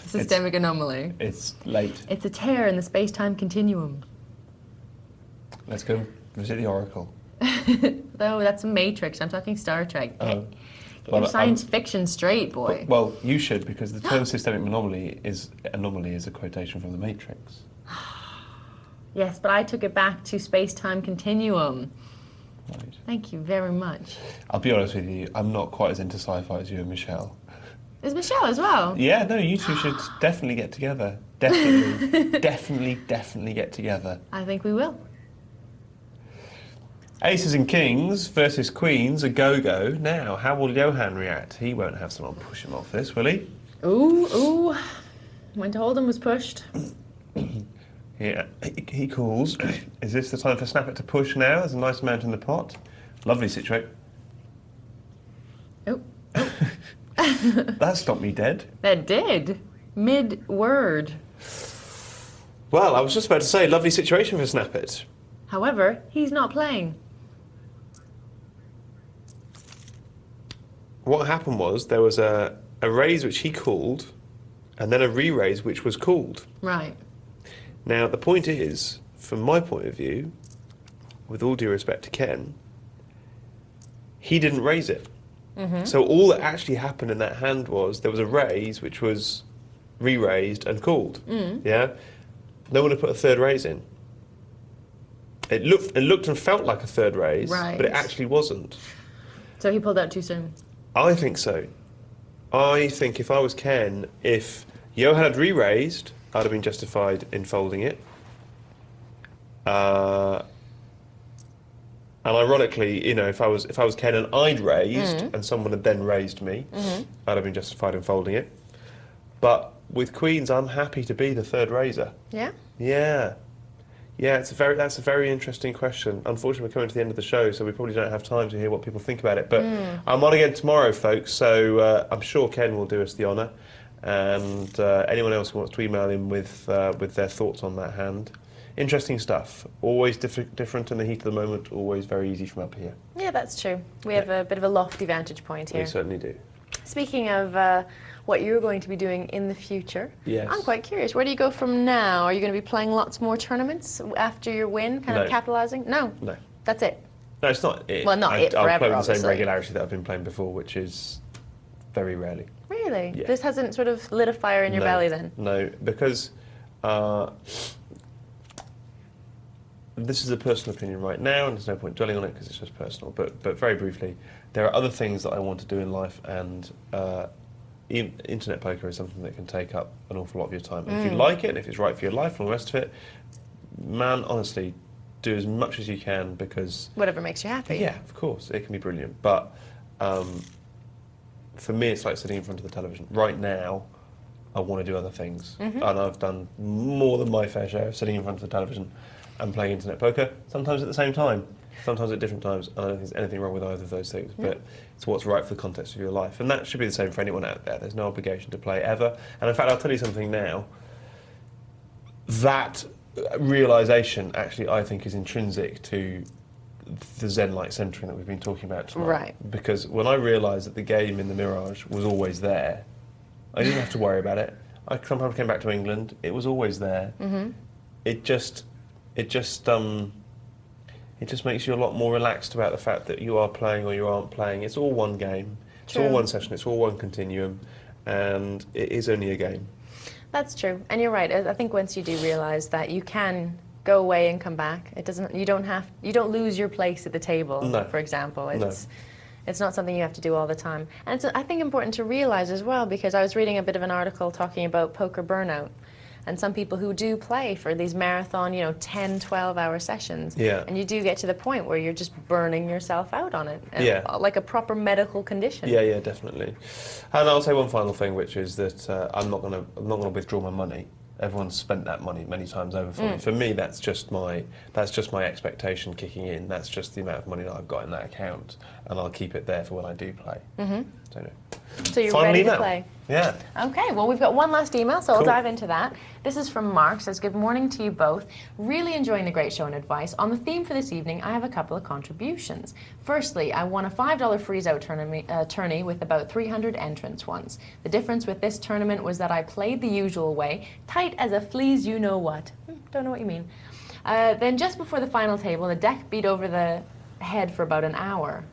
systemic anomaly. It's late. It's a tear in the space-time continuum. Let's go visit the Oracle. No, that's a Matrix. I'm talking Star Trek. Get Well, your science fiction straight, boy. Well, you should, because the term systemic anomaly is a quotation from the Matrix. Yes, but I took it back to space-time continuum. Right. Thank you very much. I'll be honest with you, I'm not quite as into sci-fi as you and Michelle. Is Michelle as well? Yeah, no, you two should definitely get together. Definitely, definitely get together. I think we will. Aces and kings versus queens, a go-go. Now, how will Johan react? He won't have someone push him off this, will he? Ooh. When to hold him was pushed. Yeah, he calls. Is this the time for Snap It to push now? There's a nice amount in the pot. Lovely situation. Oh. That stopped me dead. That did. Mid-word. Well, I was just about to say, lovely situation for Snap It. However, he's not playing. What happened was there was a raise which he called, and then a re-raise which was called. Right. Now, the point is, from my point of view, with all due respect to Ken, he didn't raise it. Mm-hmm. So all that actually happened in that hand was there was a raise which was re-raised and called. Mm. Yeah? No one had put a third raise in. It looked and felt like a third raise, right, but it actually wasn't. So he pulled out too soon? I think so. I think if I was Ken, if Johan had re-raised, I'd have been justified in folding it. And ironically, you know, if I was Ken and I'd raised and someone had then raised me, I'd have been justified in folding it. But with queens, I'm happy to be the third raiser. Yeah? Yeah. Yeah, that's a very interesting question. Unfortunately, we're coming to the end of the show, so we probably don't have time to hear what people think about it. But I'm on again tomorrow, folks, so I'm sure Ken will do us the honour. And anyone else who wants to email in with their thoughts on that hand. Interesting stuff. Always different in the heat of the moment, always very easy from up here. Yeah, that's true. We have a bit of a lofty vantage point here. We certainly do. Speaking of what you're going to be doing in the future, yes. I'm quite curious. Where do you go from now? Are you going to be playing lots more tournaments after your win, kind of capitalising? No. No. That's it? No, it's not it. Well, not it forever, I'll play with the same obviously. regularity that I've been playing before, which is very rarely. Really? Yeah. This hasn't sort of lit a fire in your belly then? No, because this is a personal opinion right now, and there's no point dwelling on it because it's just personal. But very briefly, there are other things that I want to do in life, and internet poker is something that can take up an awful lot of your time. And if you like it, and if it's right for your life and all the rest of it, man, honestly, do as much as you can because... Whatever makes you happy. Yeah, of course, it can be brilliant. But for me, it's like sitting in front of the television. Right now, I want to do other things. And I've done more than my fair share of sitting in front of the television and playing internet poker, sometimes at the same time, sometimes at different times. And I don't think there's anything wrong with either of those things, but it's what's right for the context of your life. And that should be the same for anyone out there. There's no obligation to play ever. And in fact, I'll tell you something now. That realisation, actually, I think is intrinsic to the Zen-like centering that we've been talking about tonight. Right. Because when I realised that the game in the Mirage was always there, I didn't have to worry about it. I sometimes came back to England, it was always there. It just makes you a lot more relaxed about the fact that you are playing or you aren't playing. It's all one game, it's all one session, it's all one continuum, and it is only a game. That's true, and you're right. I think once you do realise that you can go away and come back, you don't lose your place at the table. No. For example, it's not something you have to do all the time, and it's I think important to realise as well, because I was reading a bit of an article talking about poker burnout. And some people who do play for these marathon, 10, 12-hour sessions, and you do get to the point where you're just burning yourself out on it, like a proper medical condition. Yeah, definitely. And I'll say one final thing, which is that I'm not going to withdraw my money. Everyone's spent that money many times over for me. For me, that's just my expectation kicking in. That's just the amount of money that I've got in that account, and I'll keep it there for when I do play. So, no. So you're ready to play. Yeah. Okay, well, we've got one last email, so I'll Cool. dive into that. This is from Mark, says, good morning to you both. Really enjoying the great show and advice. On the theme for this evening, I have a couple of contributions. Firstly, I won a $5 freeze-out tourney with about 300 entrants once. The difference with this tournament was that I played the usual way, tight as a flea's you-know-what. Don't know what you mean. Then just before the final table, the deck beat over the head for about an hour.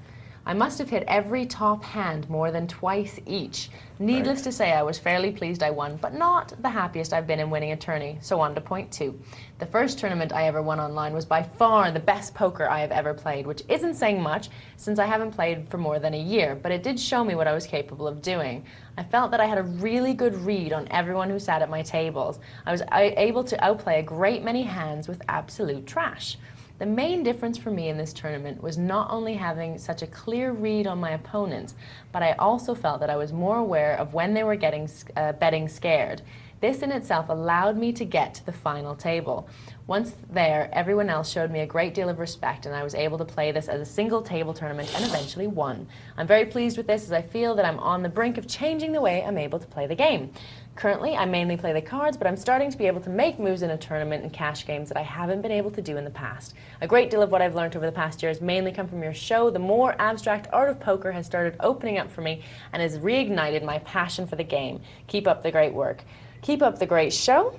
I must have hit every top hand more than twice each. Needless to say, I was fairly pleased I won, but not the happiest I've been in winning a tourney, so on to point 2. The first tournament I ever won online was by far the best poker I have ever played, which isn't saying much since I haven't played for more than a year, but it did show me what I was capable of doing. I felt that I had a really good read on everyone who sat at my tables. I was able to outplay a great many hands with absolute trash. The main difference for me in this tournament was not only having such a clear read on my opponents, but I also felt that I was more aware of when they were betting scared. This in itself allowed me to get to the final table. Once there, everyone else showed me a great deal of respect, and I was able to play this as a single table tournament and eventually won. I'm very pleased with this as I feel that I'm on the brink of changing the way I'm able to play the game. Currently, I mainly play the cards, but I'm starting to be able to make moves in a tournament and cash games that I haven't been able to do in the past. A great deal of what I've learned over the past year has mainly come from your show. The more abstract art of poker has started opening up for me and has reignited my passion for the game. Keep up the great work. Keep up the great show.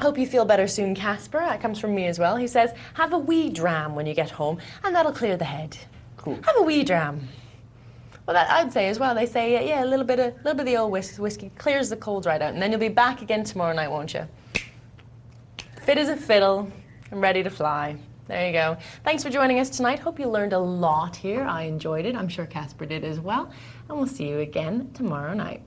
Hope you feel better soon, Caspar. That comes from me as well. He says, have a wee dram when you get home, and that'll clear the head. Cool. Have a wee dram. Well, that I'd say as well. They say, yeah, a little bit of the old whiskey clears the cold right out, and then you'll be back again tomorrow night, won't you? Fit as a fiddle and ready to fly. There you go. Thanks for joining us tonight. Hope you learned a lot here. I enjoyed it. I'm sure Caspar did as well. And we'll see you again tomorrow night.